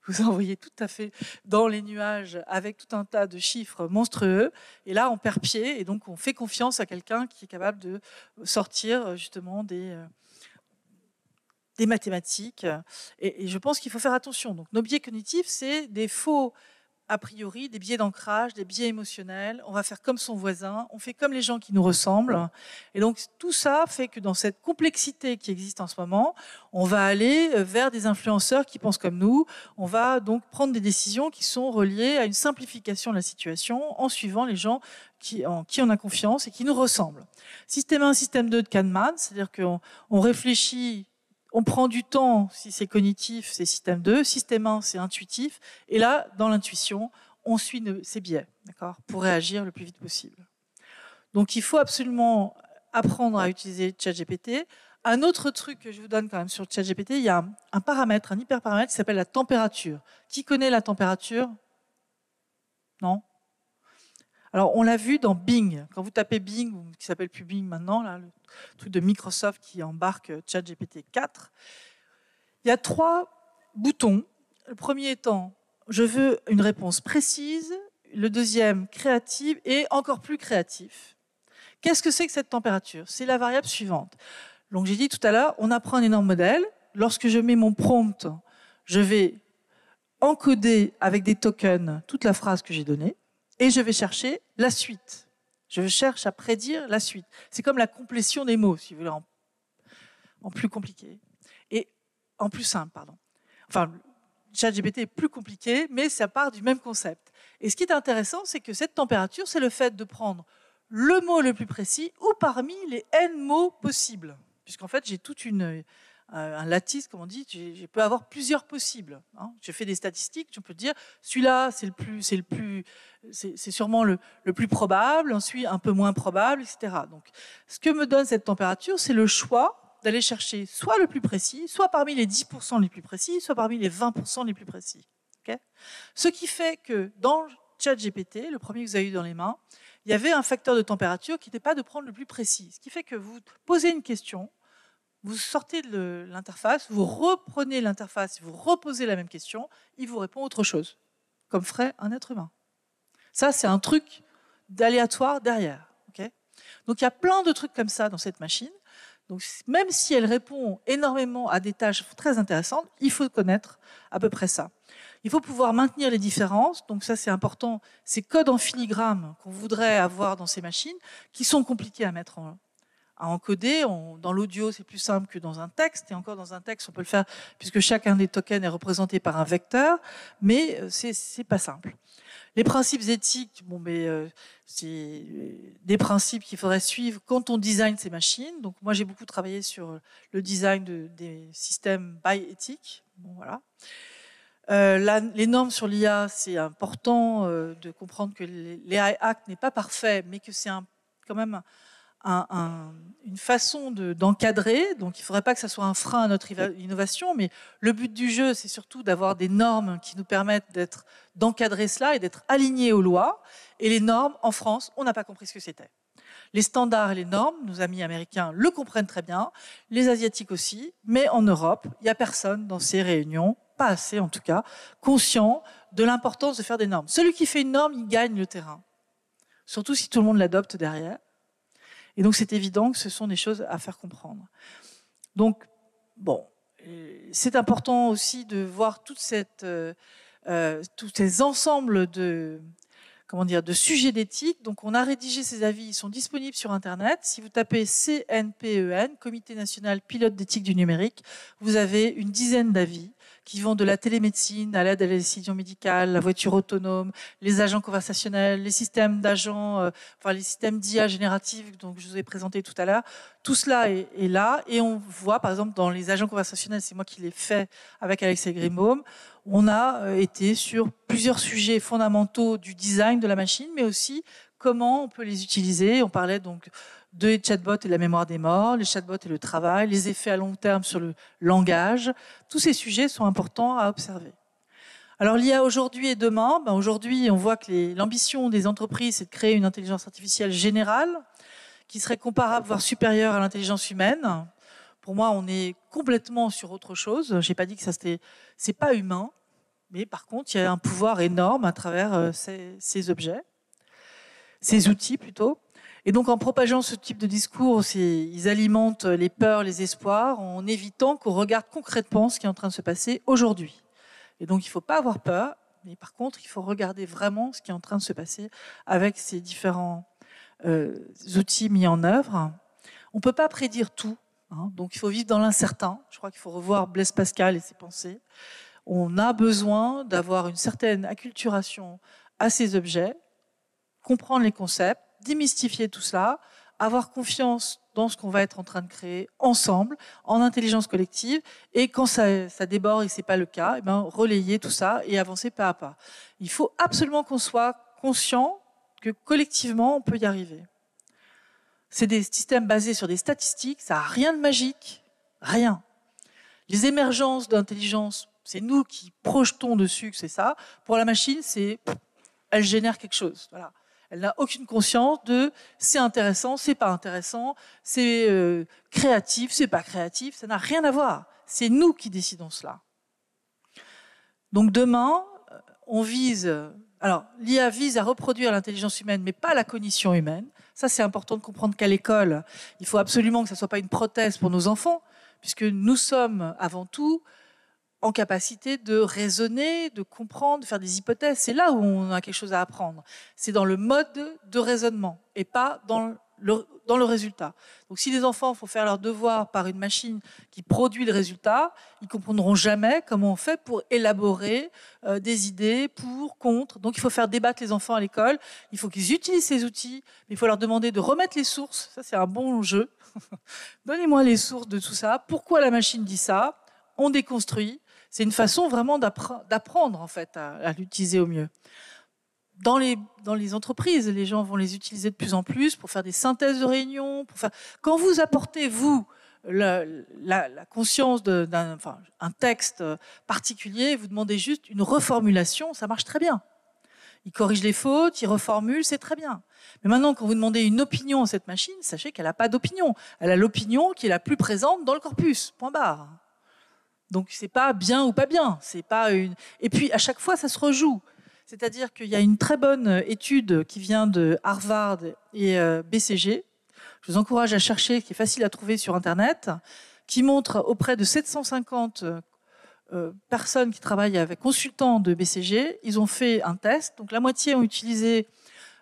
S2: vous envoyer tout à fait dans les nuages avec tout un tas de chiffres monstrueux. Et là, on perd pied. Et donc on fait confiance à quelqu'un qui est capable de sortir justement des mathématiques. Et je pense qu'il faut faire attention. Donc, nos biais cognitifs, c'est des faux a priori, des biais d'ancrage, des biais émotionnels. On va faire comme son voisin, on fait comme les gens qui nous ressemblent. Et donc, tout ça fait que dans cette complexité qui existe en ce moment, on va aller vers des influenceurs qui pensent comme nous. On va donc prendre des décisions qui sont reliées à une simplification de la situation en suivant les gens en qui on a confiance et qui nous ressemblent. Système 1, système 2 de Kahneman, c'est-à-dire qu'on réfléchit. On prend du temps, si c'est cognitif, c'est système 2. Système 1, c'est intuitif. Et là, dans l'intuition, on suit ces biais, d'accord, pour réagir le plus vite possible. Donc, il faut absolument apprendre à utiliser ChatGPT. Un autre truc que je vous donne quand même sur ChatGPT, il y a un paramètre, un hyperparamètre qui s'appelle la température. Qui connaît la température? Non? Alors, on l'a vu dans Bing. Quand vous tapez Bing, qui s'appelle plus Bing maintenant, là, le truc de Microsoft qui embarque ChatGPT 4, il y a 3 boutons. Le premier étant, je veux une réponse précise. Le deuxième, créative et encore plus créatif. Qu'est-ce que c'est que cette température? C'est la variable suivante. Donc, j'ai dit tout à l'heure, on apprend un énorme modèle. Lorsque je mets mon prompt, je vais encoder avec des tokens toute la phrase que j'ai donnée. Et je vais chercher la suite. Je cherche à prédire la suite. C'est comme la complétion des mots, si vous voulez, en plus compliqué. Et en plus simple, pardon. Enfin, ChatGPT est plus compliqué, mais ça part du même concept. Et ce qui est intéressant, c'est que cette température, c'est le fait de prendre le mot le plus précis ou parmi les N mots possibles. Puisqu'en fait, j'ai toute un lattice, comme on dit, je peux avoir plusieurs possibles. Je fais des statistiques, je peux dire, celui-là, c'est sûrement le plus probable, ensuite un peu moins probable, etc. Donc, ce que me donne cette température, c'est le choix d'aller chercher soit le plus précis, soit parmi les 10% les plus précis, soit parmi les 20% les plus précis. Okay? Ce qui fait que dans ChatGPT, le premier que vous avez eu dans les mains, il y avait un facteur de température qui n'était pas de prendre le plus précis. Ce qui fait que vous posez une question, vous sortez de l'interface, vous reprenez l'interface, vous reposez la même question, il vous répond autre chose, comme ferait un être humain. Ça, c'est un truc d'aléatoire derrière. Okay? Donc, il y a plein de trucs comme ça dans cette machine. Donc, même si elle répond énormément à des tâches très intéressantes, il faut connaître à peu près ça. Il faut pouvoir maintenir les différences. Donc, ça, c'est important. Ces codes en filigrane qu'on voudrait avoir dans ces machines, qui sont compliqués à mettre à encoder. Dans l'audio, c'est plus simple que dans un texte. Et encore, dans un texte, on peut le faire puisque chacun des tokens est représenté par un vecteur. Mais c'est pas simple. Les principes éthiques, c'est des principes qu'il faudrait suivre quand on design ces machines. Donc, moi, j'ai beaucoup travaillé sur le design des systèmes by éthique. Bon, voilà. Les normes sur l'IA, c'est important de comprendre que l'AI Act n'est pas parfait, mais que c'est quand même une façon d'encadrer. Donc, il ne faudrait pas que ça soit un frein à notre innovation, mais le but du jeu, c'est surtout d'avoir des normes qui nous permettent d'encadrer cela et d'être alignés aux lois. Et les normes, en France, on n'a pas compris ce que c'était. Les standards et les normes, nos amis américains le comprennent très bien, les Asiatiques aussi, mais en Europe, il n'y a personne dans ces réunions, pas assez en tout cas, conscient de l'importance de faire des normes. Celui qui fait une norme, il gagne le terrain, surtout si tout le monde l'adopte derrière. Et donc, c'est évident que ce sont des choses à faire comprendre. Donc, c'est important aussi de voir tous ces ensembles de sujets d'éthique. Donc, on a rédigé ces avis, ils sont disponibles sur Internet. Si vous tapez CNPEN, Comité national pilote d'éthique du numérique, vous avez une dizaine d'avis qui vont de la télémédecine à l'aide à la décision médicale, la voiture autonome, les agents conversationnels, les systèmes d'agents, les systèmes d'IA génératifs, donc je vous ai présenté tout à l'heure. Tout cela est là, et on voit par exemple dans les agents conversationnels, c'est moi qui l'ai fait avec Alexei Grimbaum, on a été sur plusieurs sujets fondamentaux du design de la machine, mais aussi comment on peut les utiliser. On parlait donc de chatbots et de la mémoire des morts, les chatbots et le travail, les effets à long terme sur le langage. Tous ces sujets sont importants à observer. Alors l'IA aujourd'hui et demain, aujourd'hui on voit que l'ambition des entreprises c'est de créer une intelligence artificielle générale qui serait comparable, voire supérieure à l'intelligence humaine. Pour moi, on est complètement sur autre chose. Je n'ai pas dit que c'est pas humain, mais par contre, il y a un pouvoir énorme à travers ces objets, ces outils plutôt. Et donc, en propageant ce type de discours, ils alimentent les peurs, les espoirs, en évitant qu'on regarde concrètement ce qui est en train de se passer aujourd'hui. Et donc, il ne faut pas avoir peur, mais par contre, il faut regarder vraiment ce qui est en train de se passer avec ces différents outils mis en œuvre. On ne peut pas prédire tout, hein, donc il faut vivre dans l'incertain. Je crois qu'il faut revoir Blaise Pascal et ses pensées. On a besoin d'avoir une certaine acculturation à ces objets, comprendre les concepts, démystifier tout cela, avoir confiance dans ce qu'on va être en train de créer ensemble, en intelligence collective, et quand ça déborde et que ce n'est pas le cas, eh bien, relayer tout ça et avancer pas à pas. Il faut absolument qu'on soit conscient que collectivement, on peut y arriver. C'est des systèmes basés sur des statistiques, ça n'a rien de magique, rien. Les émergences d'intelligence, c'est nous qui projetons dessus que c'est ça. Pour la machine, elle génère quelque chose. Voilà. Elle n'a aucune conscience de c'est intéressant, c'est pas intéressant, c'est créatif, c'est pas créatif, ça n'a rien à voir. C'est nous qui décidons cela. Donc demain, on vise... Alors, l'IA vise à reproduire l'intelligence humaine, mais pas la cognition humaine. Ça, c'est important de comprendre qu'à l'école, il faut absolument que ça ne soit pas une prothèse pour nos enfants, puisque nous sommes avant tout en capacité de raisonner, de comprendre, de faire des hypothèses. C'est là où on a quelque chose à apprendre. C'est dans le mode de raisonnement et pas dans le résultat. Donc si les enfants font faire leurs devoirs par une machine qui produit le résultat, ils ne comprendront jamais comment on fait pour élaborer des idées, pour, contre. Donc il faut faire débattre les enfants à l'école, il faut qu'ils utilisent ces outils, mais il faut leur demander de remettre les sources. Ça, c'est un bon jeu. Donnez-moi les sources de tout ça. Pourquoi la machine dit ça? On déconstruit. C'est une façon vraiment d'apprendre en fait, à l'utiliser au mieux. Dans les entreprises, les gens vont les utiliser de plus en plus pour faire des synthèses de réunions. Quand vous apportez, vous, la conscience d'un texte particulier, vous demandez juste une reformulation, ça marche très bien. Il corrige les fautes, il reformule, c'est très bien. Mais maintenant, quand vous demandez une opinion à cette machine, sachez qu'elle n'a pas d'opinion. Elle a l'opinion qui est la plus présente dans le corpus, point barre. Donc, c'est pas bien ou pas bien. C'est pas une... Et puis, à chaque fois, ça se rejoue. C'est-à-dire qu'il y a une très bonne étude qui vient de Harvard et BCG. Je vous encourage à chercher, qui est facile à trouver sur Internet, qui montre auprès de 750 personnes qui travaillent avec consultants de BCG, ils ont fait un test. Donc la moitié ont utilisé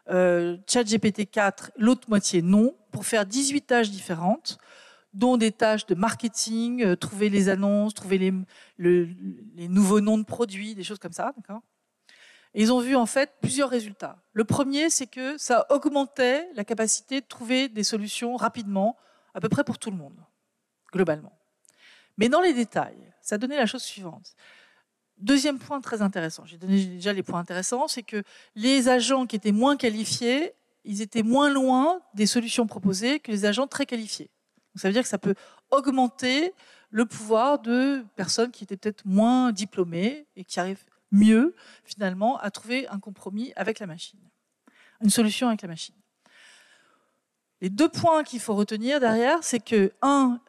S2: ChatGPT 4, l'autre moitié non, pour faire 18 tâches différentes, dont des tâches de marketing, trouver les annonces, trouver les nouveaux noms de produits, des choses comme ça, d'accord ? Et ils ont vu en fait plusieurs résultats. Le premier, c'est que ça augmentait la capacité de trouver des solutions rapidement, à peu près pour tout le monde, globalement. Mais dans les détails, ça donnait la chose suivante. Deuxième point très intéressant, j'ai donné déjà les points intéressants, c'est que les agents qui étaient moins qualifiés, ils étaient moins loin des solutions proposées que les agents très qualifiés. Donc ça veut dire que ça peut augmenter le pouvoir de personnes qui étaient peut-être moins diplômées et qui arrivent mieux, finalement, à trouver un compromis avec la machine, une solution avec la machine. Les deux points qu'il faut retenir derrière, c'est que, un,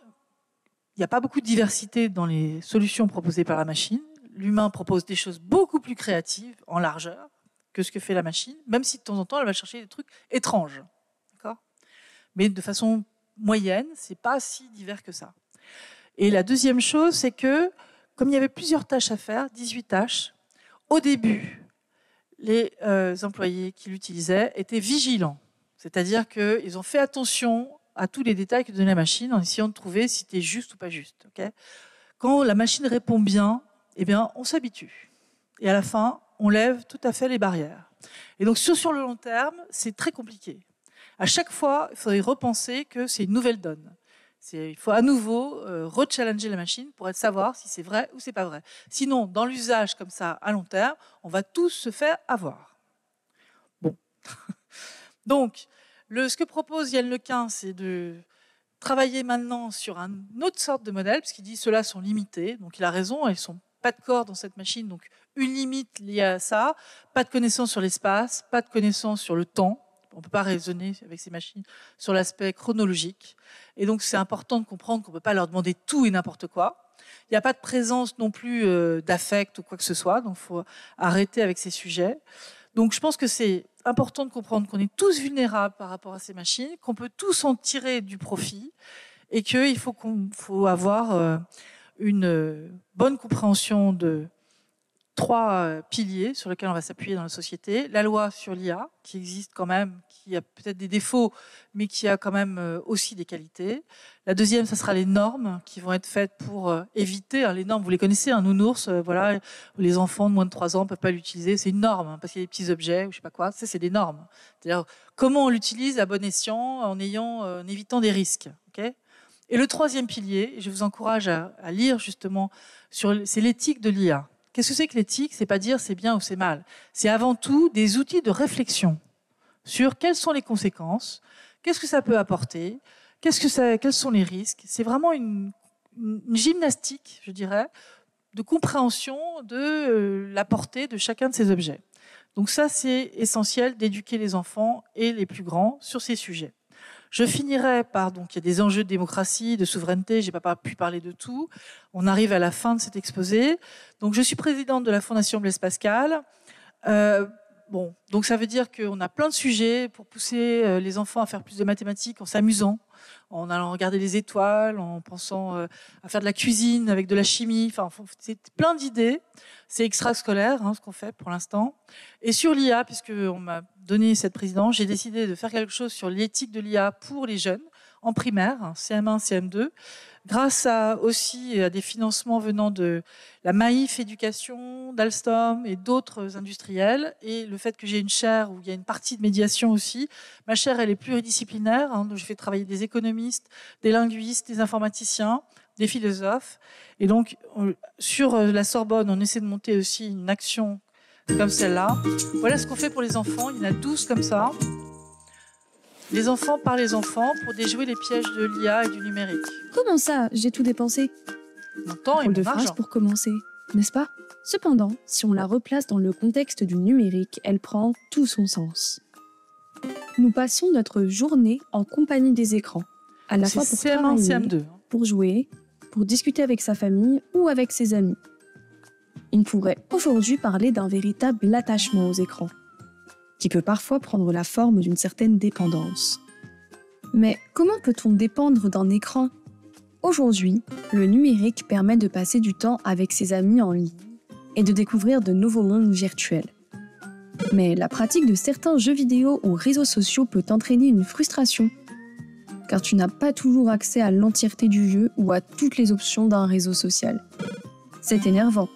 S2: il n'y a pas beaucoup de diversité dans les solutions proposées par la machine. L'humain propose des choses beaucoup plus créatives, en largeur, que ce que fait la machine, même si de temps en temps, elle va chercher des trucs étranges. D'accord ? Mais de façon moyenne, ce n'est pas si divers que ça. Et la deuxième chose, c'est que, comme il y avait plusieurs tâches à faire, 18 tâches, au début, les employés qui l'utilisaient étaient vigilants. C'est-à-dire qu'ils ont fait attention à tous les détails que donnait la machine en essayant de trouver si c'était juste ou pas juste. Okay ? Quand la machine répond bien eh bien, on s'habitue. Et à la fin, on lève tout à fait les barrières. Et donc, sur le long terme, c'est très compliqué. À chaque fois, il faudrait repenser que c'est une nouvelle donne. Il faut à nouveau rechallenger la machine pour savoir si c'est vrai ou c'est pas vrai. Sinon, dans l'usage comme ça à long terme, on va tous se faire avoir. Bon. Donc, ce que propose Yann Lequin, c'est de travailler maintenant sur une autre sorte de modèle, parce qu'il dit ceux-là sont limités. Donc, il a raison, ils sont pas de corps dans cette machine, donc une limite liée à ça, pas de connaissance sur l'espace, pas de connaissance sur le temps. On ne peut pas raisonner avec ces machines sur l'aspect chronologique. Et donc, c'est important de comprendre qu'on ne peut pas leur demander tout et n'importe quoi. Il n'y a pas de présence non plus d'affect ou quoi que ce soit. Donc, il faut arrêter avec ces sujets. Donc, je pense que c'est important de comprendre qu'on est tous vulnérables par rapport à ces machines, qu'on peut tous en tirer du profit et qu'il faut avoir une bonne compréhension de 3 piliers sur lesquels on va s'appuyer dans la société. La loi sur l'IA, qui existe quand même, qui a peut-être des défauts, mais qui a quand même aussi des qualités. La deuxième, ça sera les normes qui vont être faites pour éviter, les normes, vous les connaissez, un nounours, voilà, les enfants de moins de 3 ans ne peuvent pas l'utiliser, c'est une norme, parce qu'il y a des petits objets, ou je sais pas quoi, ça c'est des normes. C'est-à-dire comment on l'utilise à bon escient, en évitant des risques. Okay. Et le troisième pilier, et je vous encourage à lire justement, c'est l'éthique de l'IA. Qu'est-ce que c'est que l'éthique ? C'est pas dire c'est bien ou c'est mal. C'est avant tout des outils de réflexion sur quelles sont les conséquences, qu'est-ce que ça peut apporter, quels sont les risques. C'est vraiment une gymnastique, je dirais, de compréhension de la portée de chacun de ces objets. Donc ça, c'est essentiel d'éduquer les enfants et les plus grands sur ces sujets. Je finirai par, donc il y a des enjeux de démocratie, de souveraineté, je n'ai pas pu parler de tout. On arrive à la fin de cet exposé. Donc je suis présidente de la Fondation Blaise Pascal. Donc ça veut dire qu'on a plein de sujets pour pousser les enfants à faire plus de mathématiques en s'amusant, en allant regarder les étoiles, en pensant à faire de la cuisine avec de la chimie. Enfin, c'est plein d'idées. C'est extrascolaire, ce qu'on fait pour l'instant. Et sur l'IA, puisqu'on m'a donné cette présidence, j'ai décidé de faire quelque chose sur l'éthique de l'IA pour les jeunes, en primaire, CM1, CM2, grâce aussi à des financements venant de la Maïf Éducation, d'Alstom et d'autres industriels, et le fait que j'ai une chaire où il y a une partie de médiation aussi. Ma chaire, elle est pluridisciplinaire, donc je fais travailler des économistes, des linguistes, des informaticiens, des philosophes. Et donc, sur la Sorbonne, on essaie de monter aussi une action comme celle-là. Voilà ce qu'on fait pour les enfants. Il y en a 12 comme ça. Les enfants par les enfants pour déjouer les pièges de l'IA et du numérique.
S8: Comment ça, j'ai tout dépensé?
S2: Mon temps et
S8: de
S2: mon argent.
S8: phrase pour commencer, n'est-ce pas? Cependant, si on la replace dans le contexte du numérique, elle prend tout son sens. Nous passons notre journée en compagnie des écrans, à la fois pour
S2: CM1,
S8: travailler,
S2: CM2.
S8: pour jouer, pour discuter avec sa famille ou avec ses amis. On pourrait aujourd'hui parler d'un véritable attachement aux écrans, qui peut parfois prendre la forme d'une certaine dépendance. Mais comment peut-on dépendre d'un écran ? Aujourd'hui, le numérique permet de passer du temps avec ses amis en ligne et de découvrir de nouveaux mondes virtuels. Mais la pratique de certains jeux vidéo ou réseaux sociaux peut entraîner une frustration, car tu n'as pas toujours accès à l'entièreté du jeu ou à toutes les options d'un réseau social. C'est énervant,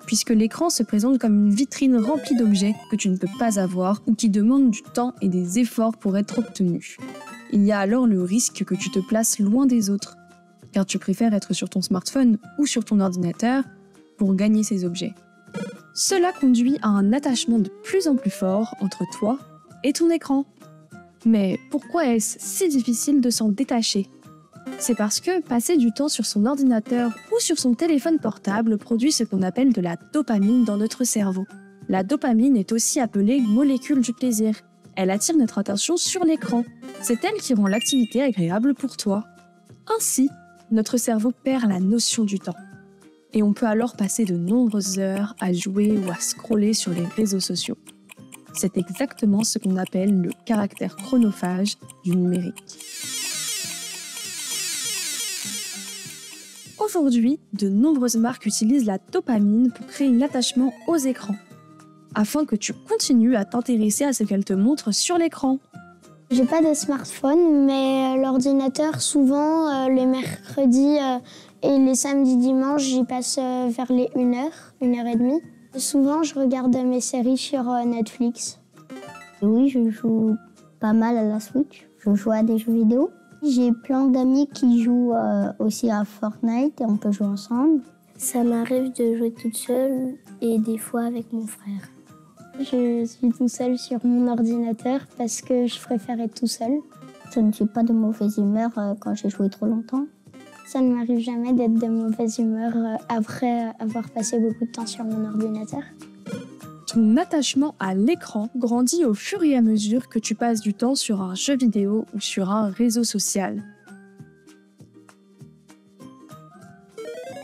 S8: puisque l'écran se présente comme une vitrine remplie d'objets que tu ne peux pas avoir ou qui demandent du temps et des efforts pour être obtenus. Il y a alors le risque que tu te places loin des autres, car tu préfères être sur ton smartphone ou sur ton ordinateur pour gagner ces objets. Cela conduit à un attachement de plus en plus fort entre toi et ton écran. Mais pourquoi est-ce si difficile de s'en détacher ? C'est parce que passer du temps sur son ordinateur ou sur son téléphone portable produit ce qu'on appelle de la dopamine dans notre cerveau. La dopamine est aussi appelée molécule du plaisir. Elle attire notre attention sur l'écran. C'est elle qui rend l'activité agréable pour toi. Ainsi, notre cerveau perd la notion du temps. Et on peut alors passer de nombreuses heures à jouer ou à scroller sur les réseaux sociaux. C'est exactement ce qu'on appelle le caractère chronophage du numérique. Aujourd'hui, de nombreuses marques utilisent la dopamine pour créer l'attachement aux écrans, afin que tu continues à t'intéresser à ce qu'elles te montrent sur l'écran.
S9: J'ai pas de smartphone, mais l'ordinateur, souvent, les mercredis Et les samedis, dimanches, j'y passe vers les 1h, 1h30. Souvent, je regarde mes séries sur Netflix. Oui, je joue pas mal à la Switch. Je joue à des jeux vidéo. J'ai plein d'amis qui jouent aussi à Fortnite et on peut jouer ensemble. Ça m'arrive de jouer toute seule et des fois avec mon frère. Je suis tout seul sur mon ordinateur parce que je préfère être tout seul. Je ne suis pas de mauvaise humeur quand j'ai joué trop longtemps. Ça ne m'arrive jamais d'être de mauvaise humeur après avoir passé beaucoup de temps sur mon ordinateur.
S8: Ton attachement à l'écran grandit au fur et à mesure que tu passes du temps sur un jeu vidéo ou sur un réseau social.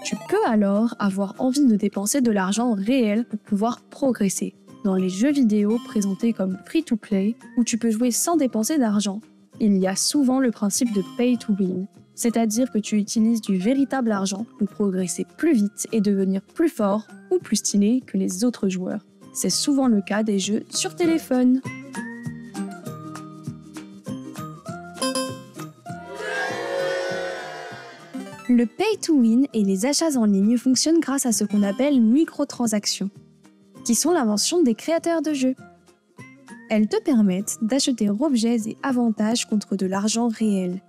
S8: Tu peux alors avoir envie de dépenser de l'argent réel pour pouvoir progresser. Dans les jeux vidéo présentés comme free-to-play, où tu peux jouer sans dépenser d'argent, il y a souvent le principe de pay to win, c'est-à-dire que tu utilises du véritable argent pour progresser plus vite et devenir plus fort ou plus stylé que les autres joueurs. C'est souvent le cas des jeux sur téléphone. Le pay to win et les achats en ligne fonctionnent grâce à ce qu'on appelle microtransactions, qui sont l'invention des créateurs de jeux. Elles te permettent d'acheter objets et avantages contre de l'argent réel.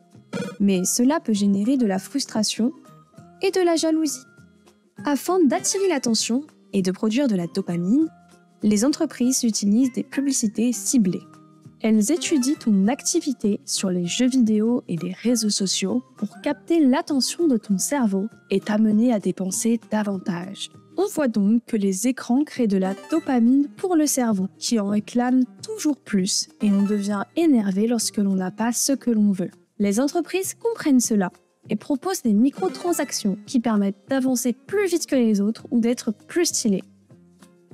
S8: Mais cela peut générer de la frustration et de la jalousie. Afin d'attirer l'attention et de produire de la dopamine, les entreprises utilisent des publicités ciblées. Elles étudient ton activité sur les jeux vidéo et les réseaux sociaux pour capter l'attention de ton cerveau et t'amener à dépenser davantage. On voit donc que les écrans créent de la dopamine pour le cerveau, qui en réclame toujours plus, et on devient énervé lorsque l'on n'a pas ce que l'on veut. Les entreprises comprennent cela et proposent des microtransactions qui permettent d'avancer plus vite que les autres ou d'être plus stylé.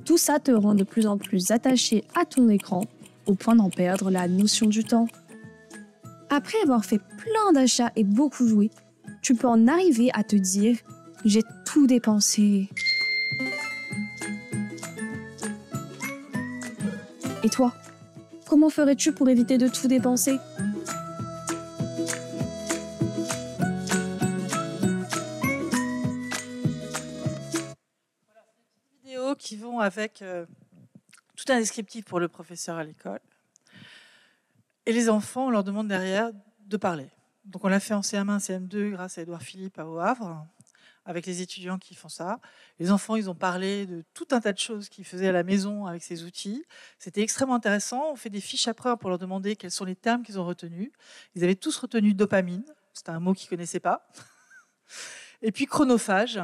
S8: Tout ça te rend de plus en plus attaché à ton écran, au point d'en perdre la notion du temps. Après avoir fait plein d'achats et beaucoup joué, tu peux en arriver à te dire « j'ai tout dépensé ». Et toi, comment ferais-tu pour éviter de tout dépenser ?
S2: Vidéos qui vont avec tout un descriptif pour le professeur à l'école. Et les enfants, on leur demande derrière de parler. Donc on l'a fait en CM1, CM2 grâce à Édouard Philippe au Havre, avec les étudiants qui font ça. Les enfants, ils ont parlé de tout un tas de choses qu'ils faisaient à la maison avec ces outils. C'était extrêmement intéressant. On fait des fiches après pour leur demander quels sont les termes qu'ils ont retenus. Ils avaient tous retenu dopamine. C'était un mot qu'ils ne connaissaient pas. Et puis chronophage.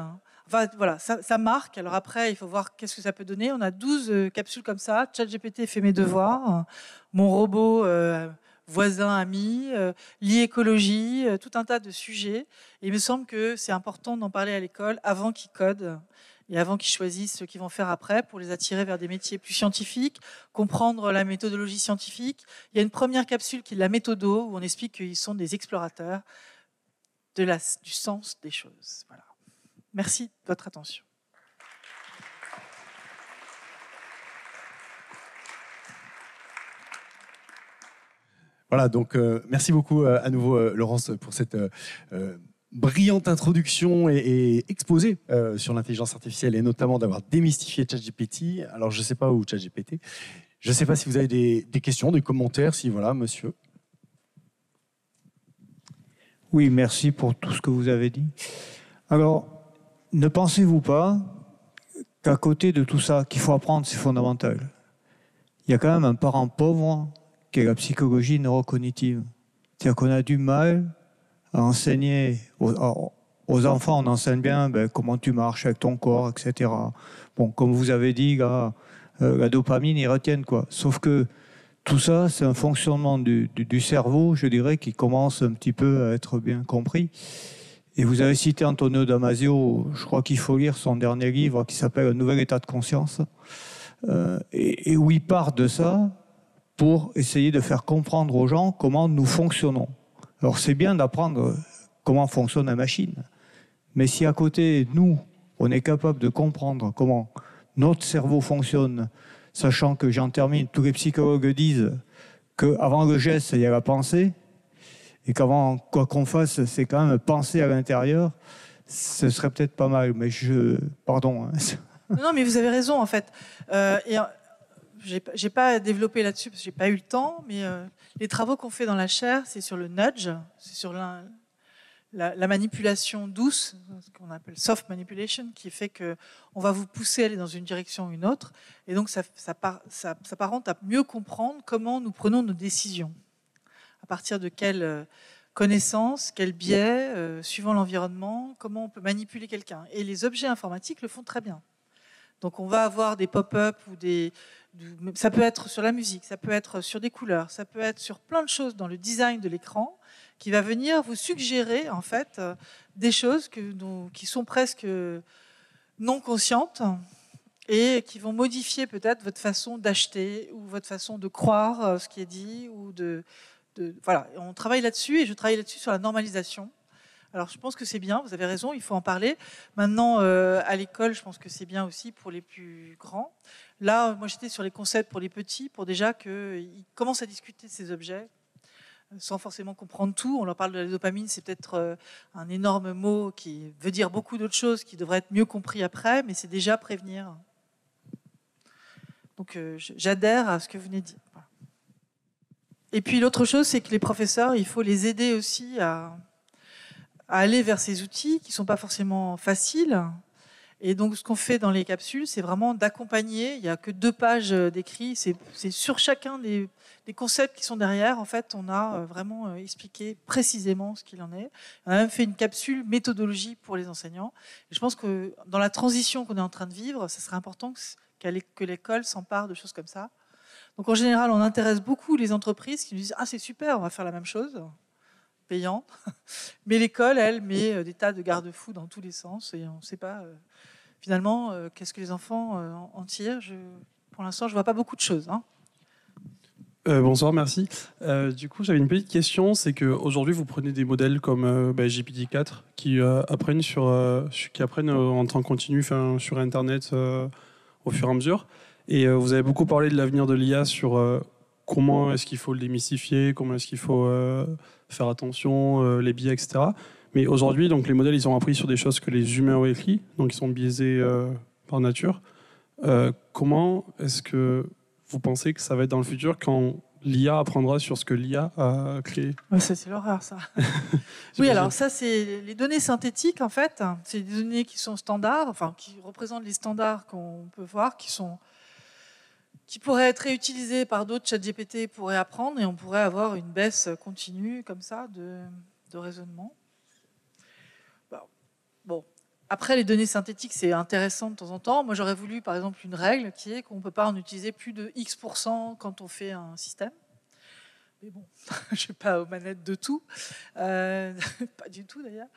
S2: Enfin, voilà, ça marque. Alors après, il faut voir qu'est-ce que ça peut donner. On a 12 capsules comme ça. ChatGPT fait mes devoirs. Mon robot voisin, ami, l'e-écologie, tout un tas de sujets. Et il me semble que c'est important d'en parler à l'école avant qu'ils codent et avant qu'ils choisissent ce qu'ils vont faire après pour les attirer vers des métiers plus scientifiques, comprendre la méthodologie scientifique. Il y a une première capsule qui est la méthodo, où on explique qu'ils sont des explorateurs du sens des choses. Voilà. Merci de votre attention.
S1: Voilà, donc merci beaucoup à nouveau Laurence pour cette brillante introduction et exposé sur l'intelligence artificielle et notamment d'avoir démystifié ChatGPT. Alors je ne sais pas où ChatGPT. Je ne sais pas si vous avez des questions, des commentaires, si voilà, monsieur.
S10: Oui, merci pour tout ce que vous avez dit. Alors, ne pensez-vous pas qu'à côté de tout ça, qu'il faut apprendre, c'est fondamental. Il y a quand même un parent pauvre qui est la psychologie neurocognitive. C'est-à-dire qu'on a du mal à enseigner aux enfants, on enseigne bien comment tu marches avec ton corps, etc. Bon, comme vous avez dit, la dopamine, ils retiennent quoi. Sauf que tout ça, c'est un fonctionnement du cerveau, je dirais, qui commence un petit peu à être bien compris. Et vous avez cité Antonio Damasio, je crois qu'il faut lire son dernier livre qui s'appelle « Un nouvel état de conscience », et où il part de ça pour essayer de faire comprendre aux gens comment nous fonctionnons. Alors c'est bien d'apprendre comment fonctionne la machine, mais si à côté, nous, on est capable de comprendre comment notre cerveau fonctionne, sachant que, j'en termine, tous les psychologues disent qu'avant le geste, il y a la pensée, et qu'avant quoi qu'on fasse, c'est quand même penser à l'intérieur, ce serait peut-être pas mal, mais pardon. Hein.
S2: Non, mais vous avez raison, en fait. J'ai pas développé là-dessus parce que j'ai pas eu le temps, mais les travaux qu'on fait dans la chaire, c'est sur le nudge, c'est sur la manipulation douce, ce qu'on appelle soft manipulation, qui fait qu'on va vous pousser à aller dans une direction ou une autre, et donc ça s'apparente à mieux comprendre comment nous prenons nos décisions, à partir de quelles connaissances, quels biais, suivant l'environnement, comment on peut manipuler quelqu'un. Et les objets informatiques le font très bien. Donc on va avoir des pop-up ça peut être sur la musique, ça peut être sur des couleurs, ça peut être sur plein de choses dans le design de l'écran qui va venir vous suggérer en fait des choses qui sont presque non conscientes et qui vont modifier peut-être votre façon d'acheter ou votre façon de croire ce qui est dit ou voilà. On travaille là-dessus et je travaille là-dessus sur la normalisation. Alors, je pense que c'est bien, vous avez raison, il faut en parler. Maintenant, à l'école, je pense que c'est bien aussi pour les plus grands. Là, moi, j'étais sur les concepts pour les petits, pour déjà qu'ils commencent à discuter de ces objets, sans forcément comprendre tout. On leur parle de la dopamine, c'est peut-être un énorme mot qui veut dire beaucoup d'autres choses, qui devrait être mieux compris après, mais c'est déjà prévenir. Donc, j'adhère à ce que vous venez de dire. Voilà. Et puis, l'autre chose, c'est que les professeurs, il faut les aider aussi à aller vers ces outils qui ne sont pas forcément faciles. Et donc, ce qu'on fait dans les capsules, c'est vraiment d'accompagner. Il n'y a que 2 pages d'écrit. C'est sur chacun des concepts qui sont derrière. En fait, on a vraiment expliqué précisément ce qu'il en est. On a même fait une capsule méthodologie pour les enseignants. Et je pense que dans la transition qu'on est en train de vivre, ce serait important que l'école s'empare de choses comme ça. Donc, en général, on intéresse beaucoup les entreprises qui nous disent « Ah, c'est super, on va faire la même chose ». Payant, mais l'école, elle, met des tas de garde-fous dans tous les sens et on ne sait pas finalement qu'est-ce que les enfants en tirent. Pour l'instant, je ne vois pas beaucoup de choses. Hein.
S11: Bonsoir, merci. Du coup, j'avais une petite question, c'est qu'aujourd'hui, vous prenez des modèles comme GPT-4 qui apprennent en temps continu sur Internet au fur et à mesure. Et vous avez beaucoup parlé de l'avenir de l'IA sur comment est-ce qu'il faut le démystifier, comment est-ce qu'il faut faire attention, les biais, etc. Mais aujourd'hui, donc, les modèles, ils ont appris sur des choses que les humains ont écrites, donc ils sont biaisés par nature. Comment est-ce que vous pensez que ça va être dans le futur quand l'IA apprendra sur ce que l'IA a créé?
S2: C'est l'horreur, ça. Oui, alors ça, c'est les données synthétiques, en fait. C'est des données qui sont standards, enfin, qui représentent les standards qu'on peut voir, qui pourraient être réutilisés par d'autres. ChatGPT pourrait apprendre et on pourrait avoir une baisse continue comme ça de raisonnement. Bon. Après, les données synthétiques, c'est intéressant de temps en temps. Moi, j'aurais voulu, par exemple, une règle qui est qu'on ne peut pas en utiliser plus de X% quand on fait un système. Mais bon, je ne suis pas aux manettes de tout. Pas du tout, d'ailleurs.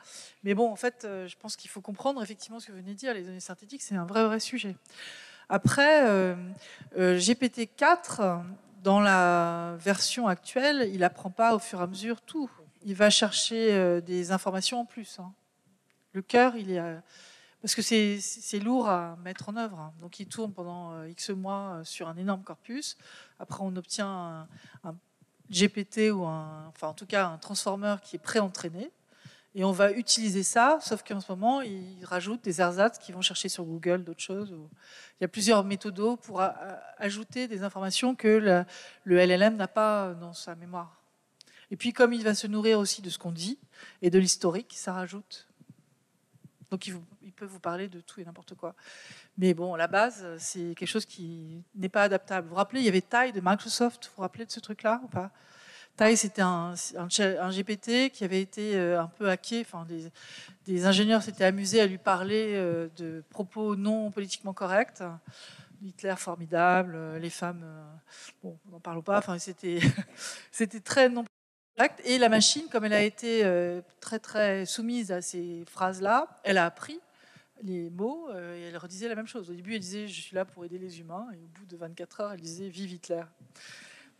S2: Mais bon, en fait, je pense qu'il faut comprendre effectivement ce que vous venez de dire. Les données synthétiques, c'est un vrai sujet. Après, GPT-4, dans la version actuelle, il n'apprend pas au fur et à mesure tout. Il va chercher des informations en plus. Hein. Le cœur, parce que c'est lourd à mettre en œuvre. Hein. Donc, il tourne pendant X mois sur un énorme corpus. Après, on obtient un GPT ou en tout cas un transformer qui est pré-entraîné. Et on va utiliser ça, sauf qu'en ce moment, ils rajoutent des ersatz qui vont chercher sur Google d'autres choses. Il y a plusieurs méthodos pour ajouter des informations que le LLM n'a pas dans sa mémoire. Et puis, comme il va se nourrir aussi de ce qu'on dit et de l'historique, ça rajoute. Donc, il peut vous parler de tout et n'importe quoi. Mais bon, à la base, c'est quelque chose qui n'est pas adaptable. Vous vous rappelez, il y avait Tai de Microsoft. Vous vous rappelez de ce truc-là ou pas? Tai, c'était un GPT qui avait été un peu hacké. Enfin, des ingénieurs s'étaient amusés à lui parler de propos non politiquement corrects. Hitler formidable, les femmes, bon, on n'en parle pas. Enfin, c'était très non correct. Et la machine, comme elle a été très soumise à ces phrases-là, elle a appris les mots et elle redisait la même chose. Au début, elle disait « je suis là pour aider les humains » et au bout de 24 heures, elle disait « vive Hitler ».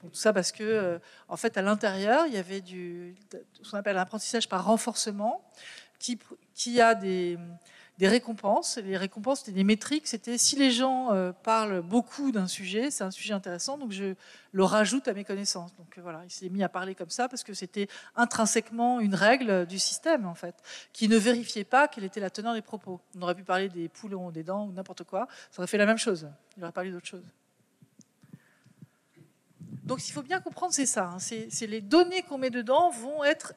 S2: Bon, tout ça parce que, en fait, à l'intérieur, il y avait ce qu'on appelle l'apprentissage par renforcement, qui a des des récompenses. Les récompenses, c'était des métriques. C'était si les gens parlent beaucoup d'un sujet, c'est un sujet intéressant, donc je le rajoute à mes connaissances. Donc voilà, il s'est mis à parler comme ça parce que c'était intrinsèquement une règle du système, en fait, qui ne vérifiait pas quelle était la teneur des propos. On aurait pu parler des poules ont des dents ou n'importe quoi, ça aurait fait la même chose. Il aurait parlé d'autre chose. Donc, il faut bien comprendre, c'est ça. Hein. C'est les données qu'on met dedans vont être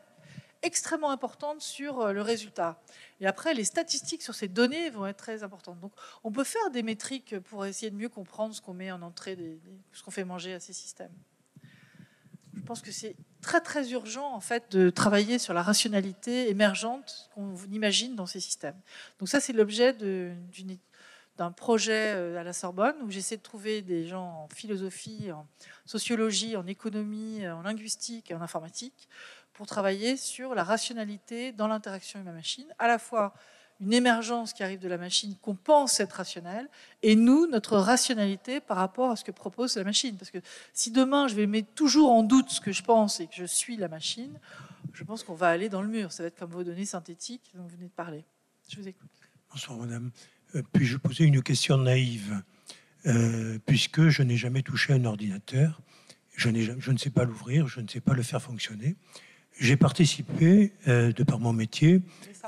S2: extrêmement importantes sur le résultat. Et après, les statistiques sur ces données vont être très importantes. Donc, on peut faire des métriques pour essayer de mieux comprendre ce qu'on met en entrée, ce qu'on fait manger à ces systèmes. Je pense que c'est très, très urgent, en fait, de travailler sur la rationalité émergente qu'on imagine dans ces systèmes. Donc, ça, c'est l'objet d'un projet à la Sorbonne où j'essaie de trouver des gens en philosophie, en sociologie, en économie, en linguistique et en informatique pour travailler sur la rationalité dans l'interaction humaine-machine, à la fois une émergence qui arrive de la machine qu'on pense être rationnelle et nous, notre rationalité par rapport à ce que propose la machine. Parce que si demain je vais mettre toujours en doute ce que je pense et que je suis la machine, je pense qu'on va aller dans le mur. Ça va être comme vos données synthétiques dont vous venez de parler. Je vous écoute.
S12: Bonsoir madame. Puis-je poser une question naïve puisque je n'ai jamais touché un ordinateur, je ne sais pas l'ouvrir, je ne sais pas le faire fonctionner. J'ai participé, de par mon métier...
S2: C'est ça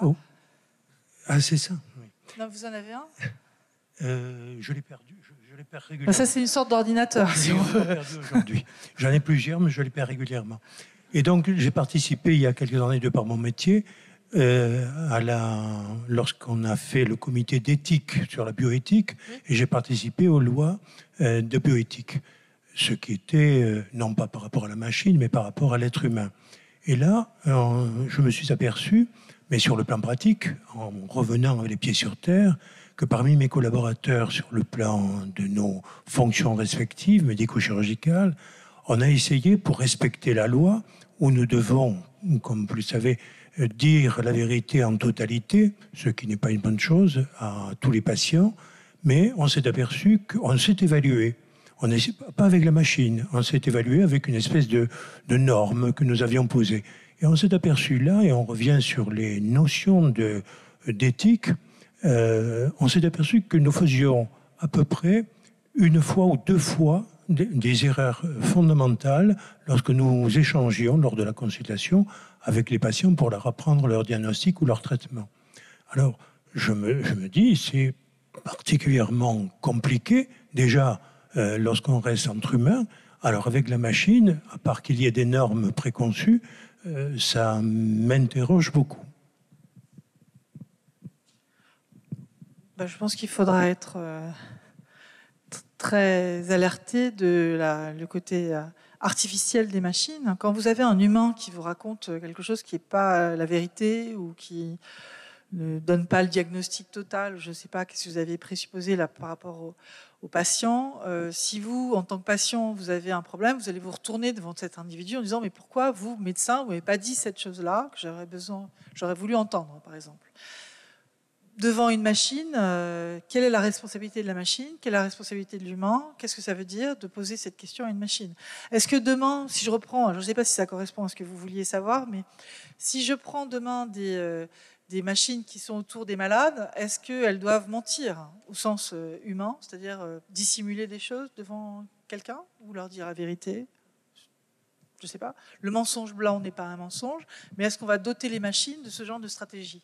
S12: Ah, c'est ça, oui.
S2: Non, vous en avez un
S12: Je l'ai perdu, je l'ai perdu régulièrement.
S2: Ça, c'est une sorte d'ordinateur.
S12: Si on veut. Perdu aujourd'hui. J'en ai plusieurs, mais je les perds régulièrement. Et donc, j'ai participé il y a quelques années, de par mon métier, lorsqu'on a fait le comité d'éthique sur la bioéthique, et j'ai participé aux lois de bioéthique, ce qui était non pas par rapport à la machine, mais par rapport à l'être humain. Et là, je me suis aperçu, mais sur le plan pratique, en revenant avec les pieds sur terre, que parmi mes collaborateurs sur le plan de nos fonctions respectives, médico-chirurgicales, on a essayé, pour respecter la loi, où nous devons, comme vous le savez, dire la vérité en totalité, ce qui n'est pas une bonne chose à tous les patients, mais on s'est aperçu qu'on s'est évalué. On n'est pas avec la machine, on s'est évalué avec une espèce de norme que nous avions posée. Et on s'est aperçu là, et on revient sur les notions d'éthique, on s'est aperçu que nous faisions à peu près une fois ou deux fois des erreurs fondamentales lorsque nous échangions lors de la consultation avec les patients pour leur apprendre leur diagnostic ou leur traitement. Alors, je me dis, c'est particulièrement compliqué, déjà, lorsqu'on reste entre humains. Alors, avec la machine, à part qu'il y ait des normes préconçues, ça m'interroge beaucoup.
S2: Je pense qu'il faudra être très alerté de le côté artificiel des machines. Quand vous avez un humain qui vous raconte quelque chose qui n'est pas la vérité ou qui ne donne pas le diagnostic total, je ne sais pas qu'est-ce que vous avez présupposé là par rapport au patient. Si vous, en tant que patient, vous avez un problème, vous allez vous retourner devant cet individu en disant mais pourquoi vous, médecin, vous m'avez pas dit cette chose-là que j'aurais voulu entendre, par exemple. Devant une machine, quelle est la responsabilité de la machine? Quelle est la responsabilité de l'humain? Qu'est-ce que ça veut dire de poser cette question à une machine? Est-ce que demain, si je reprends, je ne sais pas si ça correspond à ce que vous vouliez savoir, mais si je prends demain des machines qui sont autour des malades, est-ce qu'elles doivent mentir au sens humain, c'est-à-dire dissimuler des choses devant quelqu'un ou leur dire la vérité? Je ne sais pas. Le mensonge blanc n'est pas un mensonge, mais est-ce qu'on va doter les machines de ce genre de stratégie?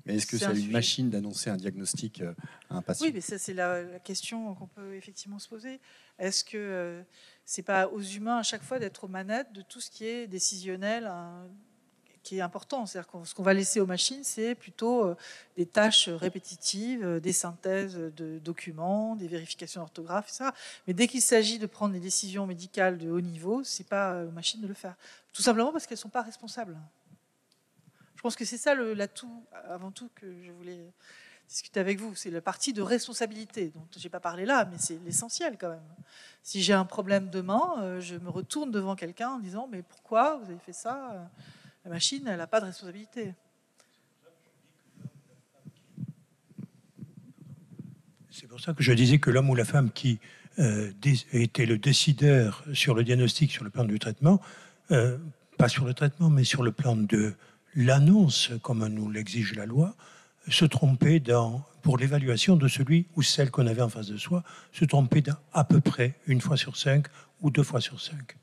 S1: Mais est-ce que c'est à une machine d'annoncer un diagnostic à un patient?
S2: Oui, mais ça, c'est la question qu'on peut effectivement se poser. Est-ce que c'est pas aux humains à chaque fois d'être aux manettes de tout ce qui est décisionnel, qui est important? C'est-à-dire que ce qu'on va laisser aux machines, c'est plutôt des tâches répétitives, des synthèses de documents, des vérifications d'orthographe, etc. Mais dès qu'il s'agit de prendre des décisions médicales de haut niveau, c'est pas aux machines de le faire. Tout simplement parce qu'elles sont pas responsables. Je pense que c'est ça l'atout, avant tout, que je voulais discuter avec vous. C'est la partie de responsabilité dont je n'ai pas parlé là, mais c'est l'essentiel quand même. Si j'ai un problème demain, je me retourne devant quelqu'un en disant « Mais pourquoi vous avez fait ça ?» La machine, elle n'a pas de responsabilité.
S12: C'est pour ça que je disais que l'homme ou la femme qui était le décideur sur le diagnostic, sur le plan du traitement, pas sur le traitement, mais sur le plan de l'annonce, comme nous l'exige la loi, se tromper pour l'évaluation de celui ou celle qu'on avait en face de soi, se tromper à peu près 1 fois sur 5 ou 2 fois sur 5.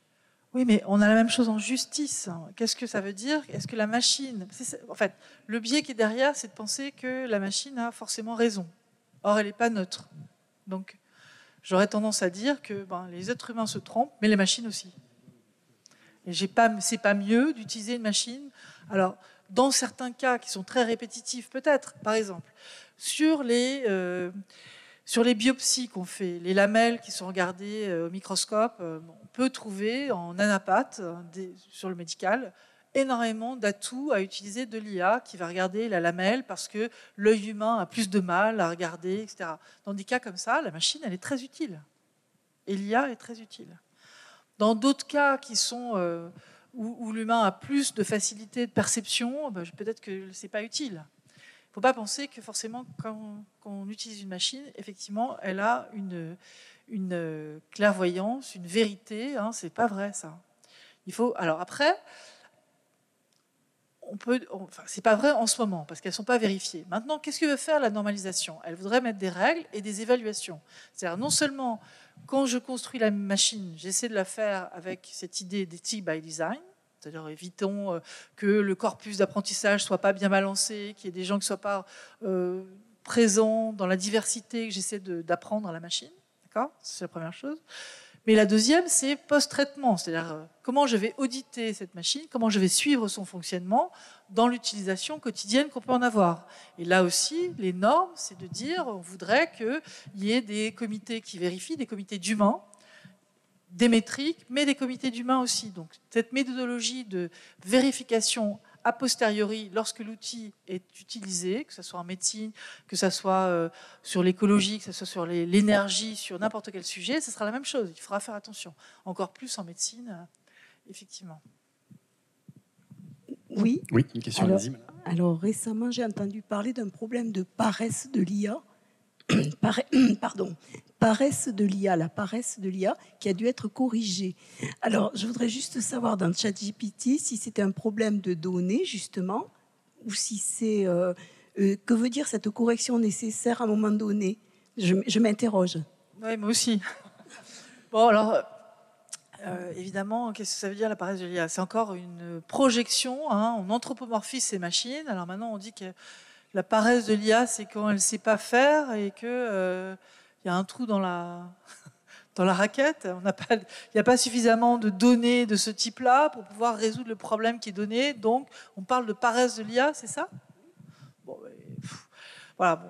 S2: Oui, mais on a la même chose en justice. Qu'est-ce que ça veut dire? Est-ce que la machine... En fait, le biais qui est derrière, c'est de penser que la machine a forcément raison. Or, elle n'est pas neutre. Donc, j'aurais tendance à dire que les êtres humains se trompent, mais les machines aussi. Et c'est pas mieux d'utiliser une machine. Alors, dans certains cas qui sont très répétitifs, peut-être, par exemple, sur les biopsies qu'on fait, les lamelles qui sont regardées au microscope, on peut trouver en anapathe, sur le médical, énormément d'atouts à utiliser de l'IA qui va regarder la lamelle parce que l'œil humain a plus de mal à regarder, etc. Dans des cas comme ça, la machine, elle est très utile. Et l'IA est très utile. Dans d'autres cas qui sont où l'humain a plus de facilité de perception, peut-être que ce n'est pas utile. Il ne faut pas penser que forcément, quand on utilise une machine, effectivement, elle a une clairvoyance, une vérité. Ce n'est pas vrai, ça. Alors après, c'est pas vrai en ce moment, parce qu'elles ne sont pas vérifiées. Maintenant, qu'est-ce que veut faire la normalisation? Elle voudrait mettre des règles et des évaluations. C'est-à-dire, non seulement, quand je construis la machine, j'essaie de la faire avec cette idée d'éthique by design, c'est-à-dire évitons que le corpus d'apprentissage ne soit pas bien balancé, qu'il y ait des gens qui ne soient pas présents dans la diversité que j'essaie d'apprendre à la machine. D'accord? C'est la première chose. Mais la deuxième, c'est post-traitement, c'est-à-dire comment je vais auditer cette machine, comment je vais suivre son fonctionnement dans l'utilisation quotidienne qu'on peut en avoir. Et là aussi, les normes, c'est de dire, on voudrait qu'il y ait des comités qui vérifient, des comités d'humains, des métriques, mais des comités d'humains aussi. Donc cette méthodologie de vérification a posteriori, lorsque l'outil est utilisé, que ce soit en médecine, que ce soit sur l'écologie, que ce soit sur l'énergie, sur n'importe quel sujet, ce sera la même chose. Il faudra faire attention. Encore plus en médecine, effectivement.
S13: Oui.
S1: Oui, une question.
S13: Alors récemment, j'ai entendu parler d'un problème de paresse de l'IA. Paresse de l'IA, la paresse de l'IA qui a dû être corrigée. Alors, je voudrais juste savoir dans ChatGPT si c'était un problème de données, justement, ou si c'est... que veut dire cette correction nécessaire à un moment donné? Je m'interroge.
S2: Oui, moi aussi. Bon, alors, évidemment, qu'est-ce que ça veut dire la paresse de l'IA? C'est encore une projection, on anthropomorphise ces machines. Alors maintenant, on dit que la paresse de l'IA, c'est quand elle ne sait pas faire et qu'il y a un trou dans la raquette. Il n'y a pas suffisamment de données de ce type-là pour pouvoir résoudre le problème qui est donné. Donc, on parle de paresse de l'IA, c'est ça? Bon, voilà. Bon.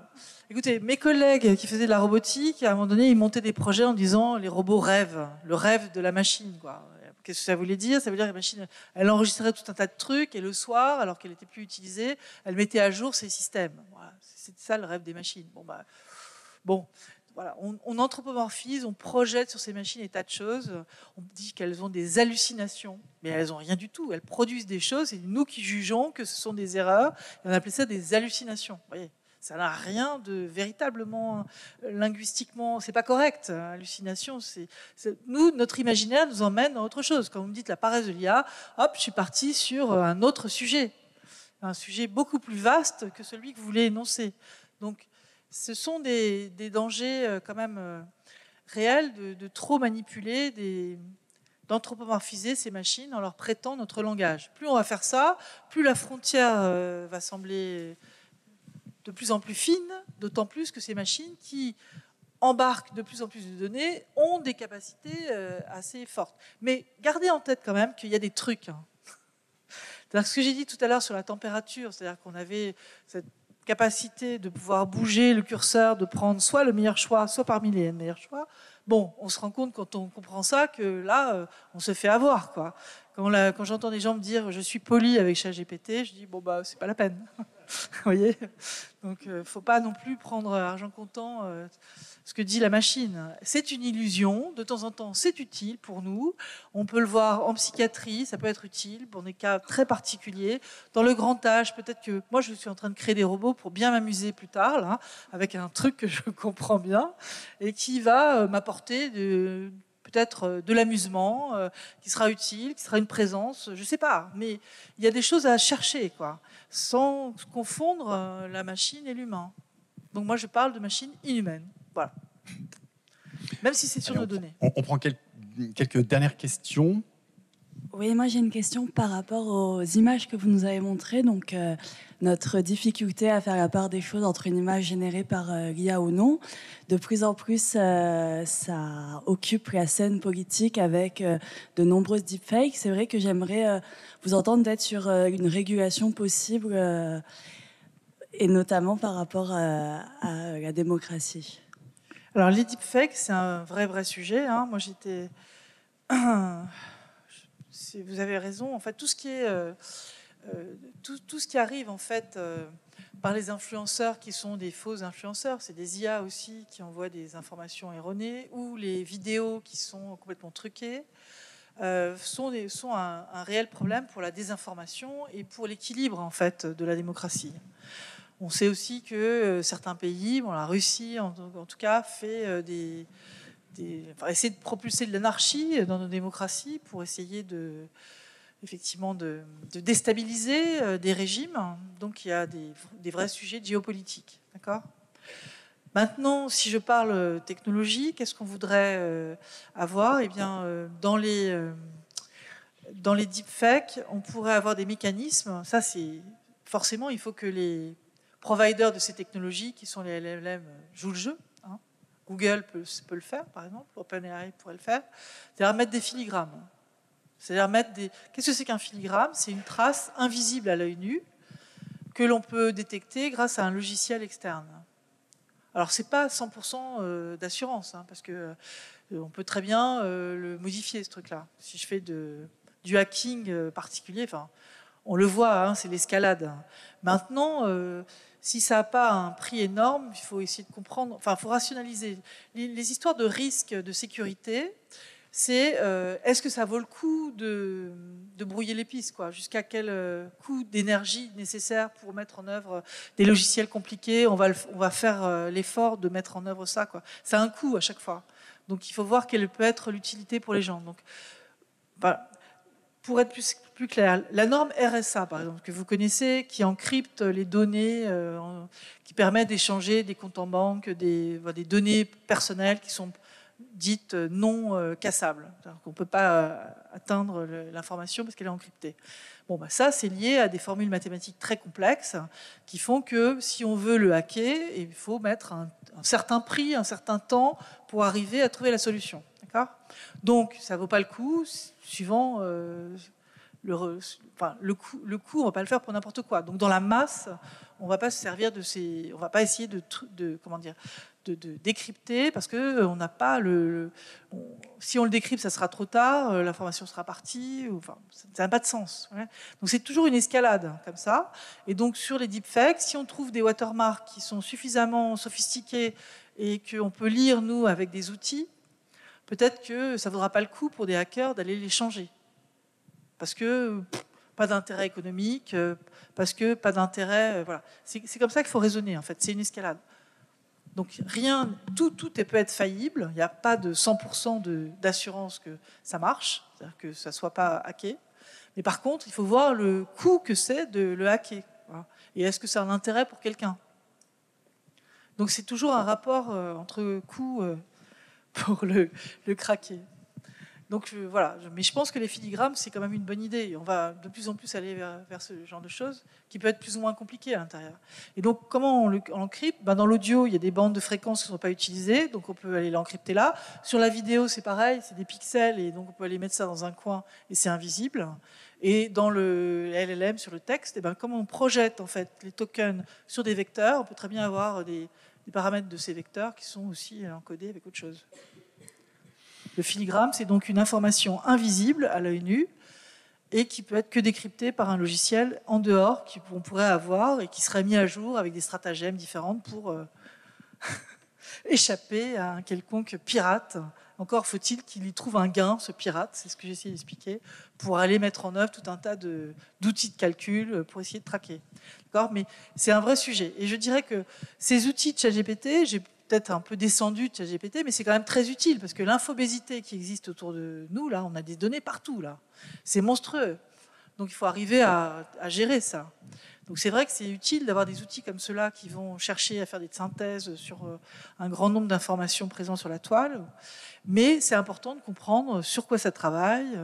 S2: Écoutez, mes collègues qui faisaient de la robotique, à un moment donné, ils montaient des projets en disant les robots rêvent, le rêve de la machine, quoi. Qu'est-ce que ça voulait dire? Ça veut dire que la machine, elle enregistrait tout un tas de trucs et le soir, alors qu'elle n'était plus utilisée, elle mettait à jour ses systèmes. Voilà, c'est ça le rêve des machines. Bon, voilà, on anthropomorphise, on projette sur ces machines des tas de choses. On dit qu'elles ont des hallucinations, mais elles n'ont rien du tout. Elles produisent des choses, c'est nous qui jugeons que ce sont des erreurs. Et on appelait ça des hallucinations. Vous voyez, ça n'a rien de véritablement linguistiquement, c'est pas correct. Hallucination, nous, notre imaginaire nous emmène dans autre chose. Quand vous me dites la paresse de l'IA, hop, je suis partie sur un autre sujet, un sujet beaucoup plus vaste que celui que vous voulez énoncer. Donc, ce sont des dangers quand même réels de trop manipuler, d'anthropomorphiser ces machines en leur prêtant notre langage. Plus on va faire ça, plus la frontière va sembler de plus en plus fine, d'autant plus que ces machines qui embarquent de plus en plus de données ont des capacités assez fortes. Mais gardez en tête quand même qu'il y a des trucs. C'est-à-dire ce que j'ai dit tout à l'heure sur la température, c'est-à-dire qu'on avait cette capacité de pouvoir bouger le curseur, de prendre soit le meilleur choix, soit parmi les meilleurs choix. Bon, on se rend compte quand on comprend ça que là, on se fait avoir, quoi. Quand j'entends des gens me dire « je suis poli avec ChatGPT », je dis « bon, c'est pas la peine ». Vous voyez? Donc, il ne faut pas non plus prendre argent comptant ce que dit la machine. C'est une illusion. De temps en temps, c'est utile pour nous. On peut le voir en psychiatrie, ça peut être utile pour des cas très particuliers. Dans le grand âge, peut-être que moi, je suis en train de créer des robots pour bien m'amuser plus tard, là, avec un truc que je comprends bien et qui va m'apporter peut-être de l'amusement qui sera utile, qui sera une présence, je ne sais pas. Mais il y a des choses à chercher, quoi, sans confondre la machine et l'humain. Donc moi, je parle de machine inhumaine. Voilà. Même si c'est sur nos données.
S1: On prend quelques dernières questions.
S14: Oui, moi j'ai une question par rapport aux images que vous nous avez montrées. Donc, notre difficulté à faire la part des choses entre une image générée par l'IA ou non. De plus en plus, ça occupe la scène politique avec de nombreuses deepfakes. C'est vrai que j'aimerais vous entendre peut-être sur une régulation possible, et notamment par rapport à la démocratie.
S2: Alors, les deepfakes, c'est un vrai sujet. Hein. Moi, j'étais... Vous avez raison. En fait, tout ce qui est tout ce qui arrive en fait par les influenceurs qui sont des faux influenceurs, c'est des IA aussi qui envoient des informations erronées, ou les vidéos qui sont complètement truquées, sont un réel problème pour la désinformation et pour l'équilibre en fait de la démocratie. On sait aussi que certains pays, la Russie en tout cas, fait essayer de propulser de l'anarchie dans nos démocraties pour essayer effectivement de déstabiliser des régimes. Donc il y a des vrais sujets géopolitiques. D'accord ? Maintenant, si je parle technologie, qu'est-ce qu'on voudrait avoir ? Eh bien, dans les deepfakes, on pourrait avoir des mécanismes. Ça, c'est forcément, il faut que les providers de ces technologies, qui sont les LLM, jouent le jeu. Hein. Google peut le faire, par exemple. OpenAI pourrait le faire. C'est-à-dire mettre des filigrammes. C'est-à-dire Qu'est-ce que c'est qu'un filigrame ? C'est une trace invisible à l'œil nu que l'on peut détecter grâce à un logiciel externe. Alors, c'est pas 100% d'assurance, hein, parce que on peut très bien le modifier, ce truc-là. Si je fais du hacking particulier, on le voit, hein, c'est l'escalade. Maintenant, si ça n'a pas un prix énorme, il faut essayer de comprendre, il faut rationaliser. Les histoires de risque de sécurité, c'est est-ce que ça vaut le coup de brouiller les pistes, quoi, jusqu'à quel coût d'énergie nécessaire pour mettre en œuvre des logiciels compliqués, on va faire l'effort de mettre en œuvre ça, quoi. Ça a un coût à chaque fois. Donc il faut voir quelle peut être l'utilité pour les gens. Donc, pour être plus clair, la norme RSA, par exemple, que vous connaissez, qui encrypte les données, qui permet d'échanger des comptes en banque, des données personnelles qui sont dites non cassables. On ne peut pas atteindre l'information parce qu'elle est encryptée. Ça, c'est lié à des formules mathématiques très complexes qui font que si on veut le hacker, il faut mettre un certain prix, un certain temps pour arriver à trouver la solution. D'accord ? Donc, ça ne vaut pas le coup, suivant le coût, on ne va pas le faire pour n'importe quoi. Donc, dans la masse, on ne va pas se servir on ne va pas essayer de décrypter, parce que on n'a pas si on le décrypte, ça sera trop tard, l'information sera partie, ça n'a pas de sens. Ouais. Donc c'est toujours une escalade comme ça. Et donc sur les deepfakes, si on trouve des watermarks qui sont suffisamment sophistiqués et qu'on peut lire, nous, avec des outils, peut-être que ça ne vaudra pas le coup pour des hackers d'aller les changer. Parce que pas d'intérêt économique, parce que pas d'intérêt... voilà. C'est comme ça qu'il faut raisonner, en fait. C'est une escalade. Donc tout peut être faillible. Il n'y a pas de 100% d'assurance que ça marche, c'est-à-dire que ça ne soit pas hacké. Mais par contre, il faut voir le coût que c'est de le hacker. Voilà. Et est-ce que c'est un intérêt pour quelqu'un ? Donc c'est toujours un rapport entre coût pour le craquer. Donc voilà, mais je pense que les filigrammes, c'est quand même une bonne idée. On va de plus en plus aller vers ce genre de choses qui peut être plus ou moins compliqué à l'intérieur. Et donc, comment on l'encrypte ? Dans l'audio, il y a des bandes de fréquences qui ne sont pas utilisées, donc on peut aller l'encrypter là. Sur la vidéo, c'est pareil, c'est des pixels, et donc on peut aller mettre ça dans un coin, et c'est invisible. Et dans le LLM, sur le texte, comme on projette en fait les tokens sur des vecteurs, on peut très bien avoir des paramètres de ces vecteurs qui sont aussi encodés avec autre chose. Le filigramme, c'est donc une information invisible à l'œil nu et qui peut être que décryptée par un logiciel en dehors qu'on pourrait avoir et qui serait mis à jour avec des stratagèmes différentes pour échapper à un quelconque pirate. Encore faut-il qu'il y trouve un gain, ce pirate, c'est ce que j'ai essayé d'expliquer, pour aller mettre en œuvre tout un tas d'outils de calcul pour essayer de traquer. D'accord ? Mais c'est un vrai sujet. Et je dirais que ces outils de ChatGPT, j'ai peut-être un peu descendu de ChatGPT, mais c'est quand même très utile parce que l'infobésité qui existe autour de nous, là, on a des données partout, là. C'est monstrueux. Donc il faut arriver à gérer ça. Donc c'est vrai que c'est utile d'avoir des outils comme ceux-là qui vont chercher à faire des synthèses sur un grand nombre d'informations présentes sur la toile. Mais c'est important de comprendre sur quoi ça travaille,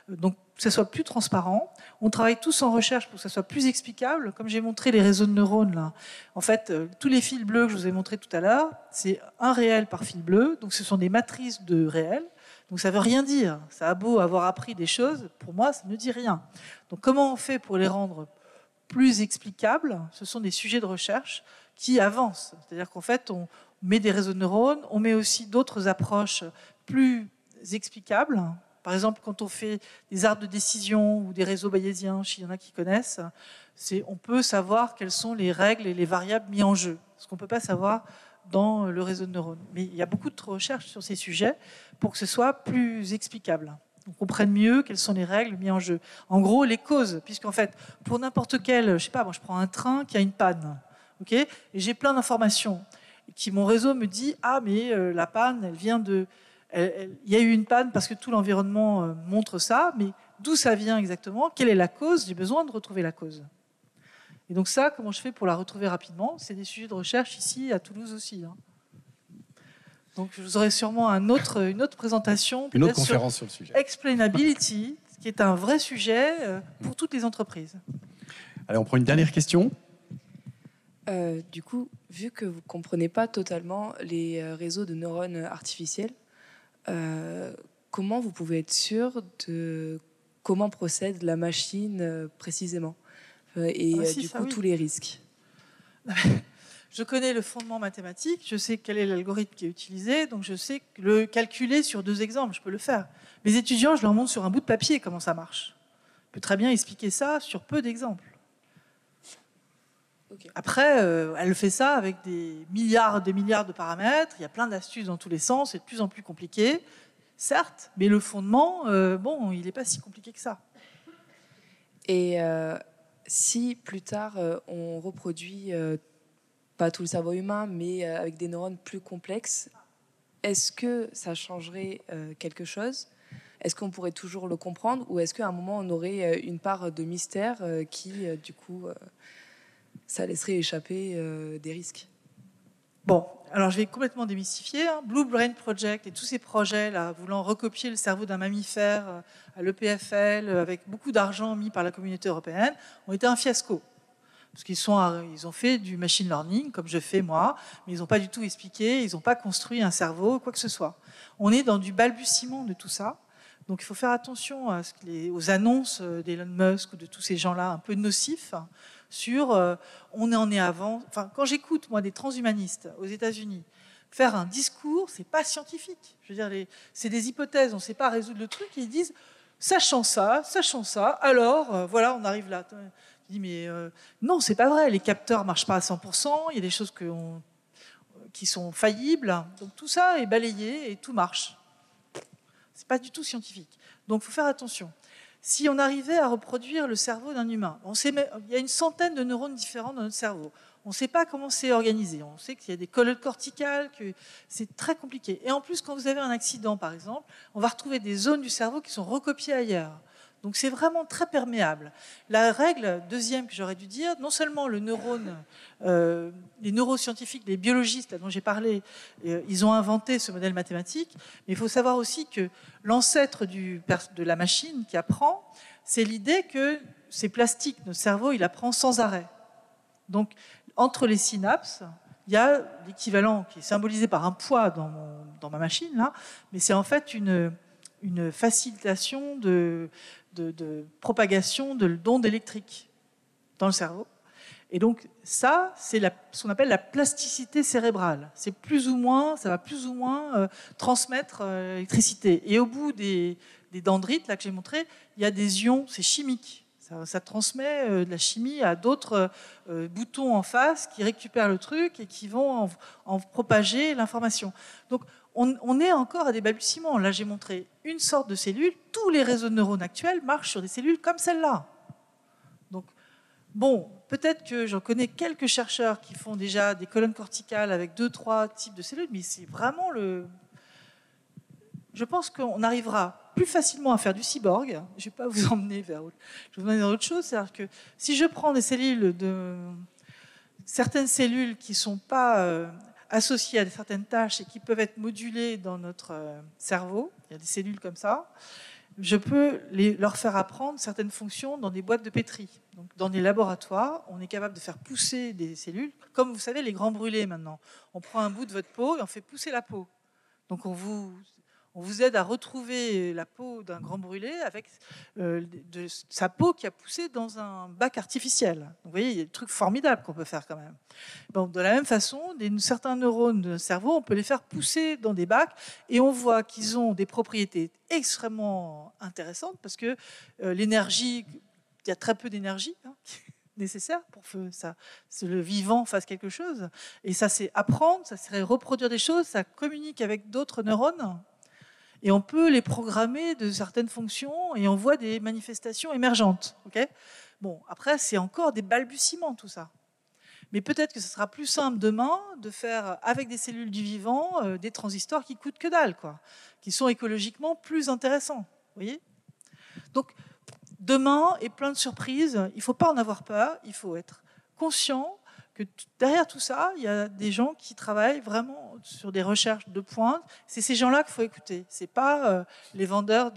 S2: donc que ça soit plus transparent. On travaille tous en recherche pour que ça soit plus explicable. Comme j'ai montré les réseaux de neurones, là, en fait, tous les fils bleus que je vous ai montrés tout à l'heure, c'est un réel par fil bleu. Donc ce sont des matrices de réels. Donc ça ne veut rien dire. Ça a beau avoir appris des choses, pour moi, ça ne dit rien. Donc comment on fait pour les rendre plus explicables? Ce sont des sujets de recherche qui avancent. C'est-à-dire qu'en fait, on met des réseaux de neurones, on met aussi d'autres approches plus explicables. Par exemple, quand on fait des arbres de décision ou des réseaux bayésiens, s'il y en a qui connaissent, on peut savoir quelles sont les règles et les variables mis en jeu, ce qu'on ne peut pas savoir dans le réseau de neurones. Mais il y a beaucoup de recherches sur ces sujets pour que ce soit plus explicable. On comprenne mieux quelles sont les règles mises en jeu. En gros, les causes, puisqu'en fait, pour n'importe quel, je sais pas, moi je prends un train qui a une panne, ok, et j'ai plein d'informations. Mon réseau me dit, ah mais la panne, elle vient de... Il y a eu une panne parce que tout l'environnement montre ça, mais d'où ça vient exactement? Quelle est la cause? J'ai besoin de retrouver la cause. Et donc ça, comment je fais pour la retrouver rapidement? C'est des sujets de recherche ici, à Toulouse aussi. Hein. Donc vous aurez sûrement une autre présentation.
S1: Une autre conférence sur le sujet.
S2: Explainability, qui est un vrai sujet pour toutes les entreprises.
S1: Allez, on prend une dernière question.
S15: Du coup, vu que vous ne comprenez pas totalement les réseaux de neurones artificiels, comment vous pouvez être sûr de comment procède la machine précisément et tous les risques?
S2: Je connais le fondement mathématique, je sais quel est l'algorithme qui est utilisé, donc je sais le calculer sur 2 exemples, je peux le faire. Mes étudiants, je leur montre sur un bout de papier comment ça marche. Je peux très bien expliquer ça sur peu d'exemples. Okay. Après, elle fait ça avec des milliards de paramètres, il y a plein d'astuces dans tous les sens, c'est de plus en plus compliqué, certes, mais le fondement, bon, il n'est pas si compliqué que ça.
S15: Et si plus tard, on reproduit... pas tout le cerveau humain, mais avec des neurones plus complexes, est-ce que ça changerait quelque chose? Est-ce qu'on pourrait toujours le comprendre? Ou est-ce qu'à un moment, on aurait une part de mystère qui, du coup, ça laisserait échapper des risques?
S2: Bon, alors je vais complètement démystifier. Hein. Blue Brain Project et tous ces projets-là, voulant recopier le cerveau d'un mammifère à l'EPFL, avec beaucoup d'argent mis par la communauté européenne, ont été un fiasco. Parce ils ont fait du machine learning, comme je fais moi, mais ils n'ont pas du tout expliqué, ils n'ont pas construit un cerveau, quoi que ce soit. On est dans du balbutiement de tout ça. Donc il faut faire attention aux annonces d'Elon Musk ou de tous ces gens-là un peu nocifs sur on en est avant. Enfin, quand j'écoute, moi, des transhumanistes aux États-Unis faire un discours, c'est pas scientifique. Je veux dire, c'est des hypothèses, on ne sait pas résoudre le truc, et ils disent sachant ça, alors voilà, on arrive là. Je dis, mais non, c'est pas vrai, les capteurs marchent pas à 100%, il y a des choses qui sont faillibles, donc tout ça est balayé et tout marche. C'est pas du tout scientifique. Donc il faut faire attention. Si on arrivait à reproduire le cerveau d'un humain, il y a une centaine de neurones différents dans notre cerveau. On ne sait pas comment c'est organisé. On sait qu'il y a des colonnes corticales, que c'est très compliqué. Et en plus, quand vous avez un accident, par exemple, on va retrouver des zones du cerveau qui sont recopiées ailleurs. Donc c'est vraiment très perméable. La règle deuxième que j'aurais dû dire, non seulement le neurone, les neuroscientifiques, les biologistes dont j'ai parlé, ils ont inventé ce modèle mathématique, mais il faut savoir aussi que l'ancêtre de la machine qui apprend, c'est l'idée que c'est plastique, notre cerveau, il apprend sans arrêt. Donc entre les synapses, il y a l'équivalent qui est symbolisé par un poids dans ma machine, là, mais c'est en fait une facilitation de propagation d'ondes électriques dans le cerveau. Et donc ça, c'est ce qu'on appelle la plasticité cérébrale. Ça va plus ou moins transmettre l'électricité. Et au bout des dendrites là, que j'ai montré, il y a des ions, c'est chimique. Ça transmet de la chimie à d'autres boutons en face qui récupèrent le truc et qui vont en propager l'information. Donc on est encore à des balbutiements. Là, j'ai montré une sorte de cellule. Tous les réseaux de neurones actuels marchent sur des cellules comme celle-là. Donc, Bon, peut-être que j'en connais quelques chercheurs qui font déjà des colonnes corticales avec 2-3 types de cellules, mais c'est vraiment le... Je pense qu'on arrivera plus facilement à faire du cyborg. Je ne vais pas vous emmener vers autre... Je vais vous emmener dans autre chose. C'est-à-dire que si je prends des cellules certaines cellules qui ne sont pas associées à certaines tâches et qui peuvent être modulées dans notre cerveau, il y a des cellules comme ça, je peux leur faire apprendre certaines fonctions dans des boîtes de pétri. Donc, dans des laboratoires, on est capable de faire pousser des cellules, comme vous savez les grands brûlés maintenant. On prend un bout de votre peau et on fait pousser la peau. Donc on vous aide à retrouver la peau d'un grand brûlé avec de sa peau qui a poussé dans un bac artificiel. Donc, vous voyez, il y a des trucs formidables qu'on peut faire quand même. Bon, de la même façon, certains neurones de cerveau, on peut les faire pousser dans des bacs et on voit qu'ils ont des propriétés extrêmement intéressantes parce que l'énergie, il y a très peu d'énergie nécessaire pour que le vivant fasse quelque chose. Et ça, c'est apprendre, ça serait reproduire des choses, ça communique avec d'autres neurones. Et on peut les programmer de certaines fonctions et on voit des manifestations émergentes. Okay, bon, après, c'est encore des balbutiements, tout ça. Mais peut-être que ce sera plus simple demain de faire, avec des cellules du vivant, des transistors qui coûtent que dalle, qui sont écologiquement plus intéressants. Vous voyez ? Donc, demain est plein de surprises. Il ne faut pas en avoir peur. Il faut être conscient que derrière tout ça, il y a des gens qui travaillent vraiment sur des recherches de pointe. C'est ces gens-là qu'il faut écouter. Ce n'est pas les vendeurs,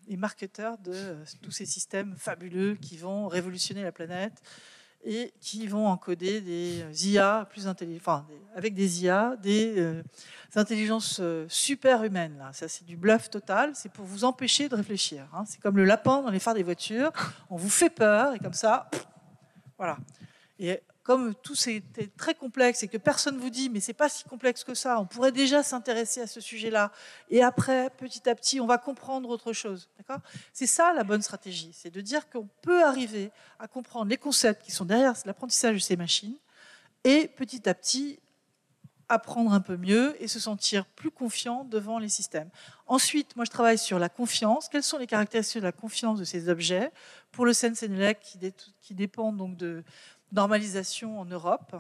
S2: les marketeurs de tous ces systèmes fabuleux qui vont révolutionner la planète et qui vont encoder des IA plus intelligentes, enfin, avec des IA, des intelligences super humaines. Là. Ça, c'est du bluff total. C'est pour vous empêcher de réfléchir. Hein. C'est comme le lapin dans les phares des voitures. On vous fait peur et comme ça, voilà. Et comme tout c'était très complexe et que personne ne vous dit mais c'est pas si complexe que ça, on pourrait déjà s'intéresser à ce sujet-là. Et après, petit à petit, on va comprendre autre chose. D'accord ? C'est ça la bonne stratégie, c'est de dire qu'on peut arriver à comprendre les concepts qui sont derrière l'apprentissage de ces machines et petit à petit apprendre un peu mieux et se sentir plus confiant devant les systèmes. Ensuite, moi je travaille sur la confiance. Quelles sont les caractéristiques de la confiance de ces objets ? Pour le Sensenelec qui dépend donc de normalisation en Europe.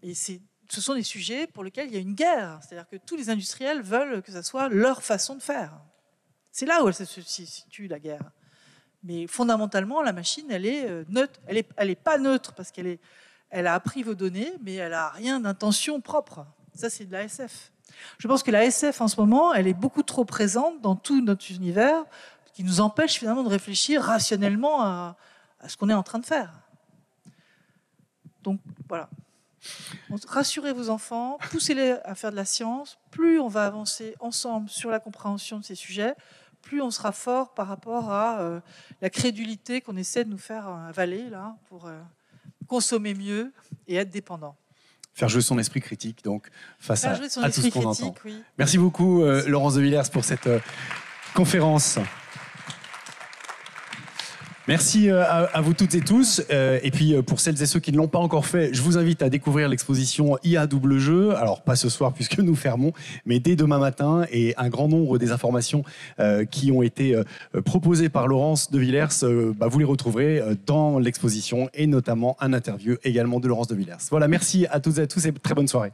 S2: Et ce sont des sujets pour lesquels il y a une guerre. C'est-à-dire que tous les industriels veulent que ça soit leur façon de faire. C'est là où elle se situe, la guerre. Mais fondamentalement, la machine, elle est neutre. Elle est pas neutre parce qu'elle a appris vos données, mais elle n'a rien d'intention propre. Ça, c'est de la SF. Je pense que la SF, en ce moment, elle est beaucoup trop présente dans tout notre univers, qui nous empêche finalement de réfléchir rationnellement à ce qu'on est en train de faire. Donc voilà, rassurez vos enfants, poussez-les à faire de la science. Plus on va avancer ensemble sur la compréhension de ces sujets, plus on sera fort par rapport à la crédulité qu'on essaie de nous faire avaler là, pour consommer mieux et être dépendant.
S1: Faire jouer son esprit critique, donc, face à tout ce qu'on entend.
S2: Oui.
S1: Merci beaucoup, Laurence de Villers, pour cette conférence. Merci à vous toutes et tous. Et puis, pour celles et ceux qui ne l'ont pas encore fait, je vous invite à découvrir l'exposition IA Double Jeu. Alors, pas ce soir puisque nous fermons, mais dès demain matin. Et un grand nombre des informations qui ont été proposées par Laurence de Villers, vous les retrouverez dans l'exposition et notamment un interview également de Laurence de Villers. Voilà, merci à toutes et à tous et très bonne soirée.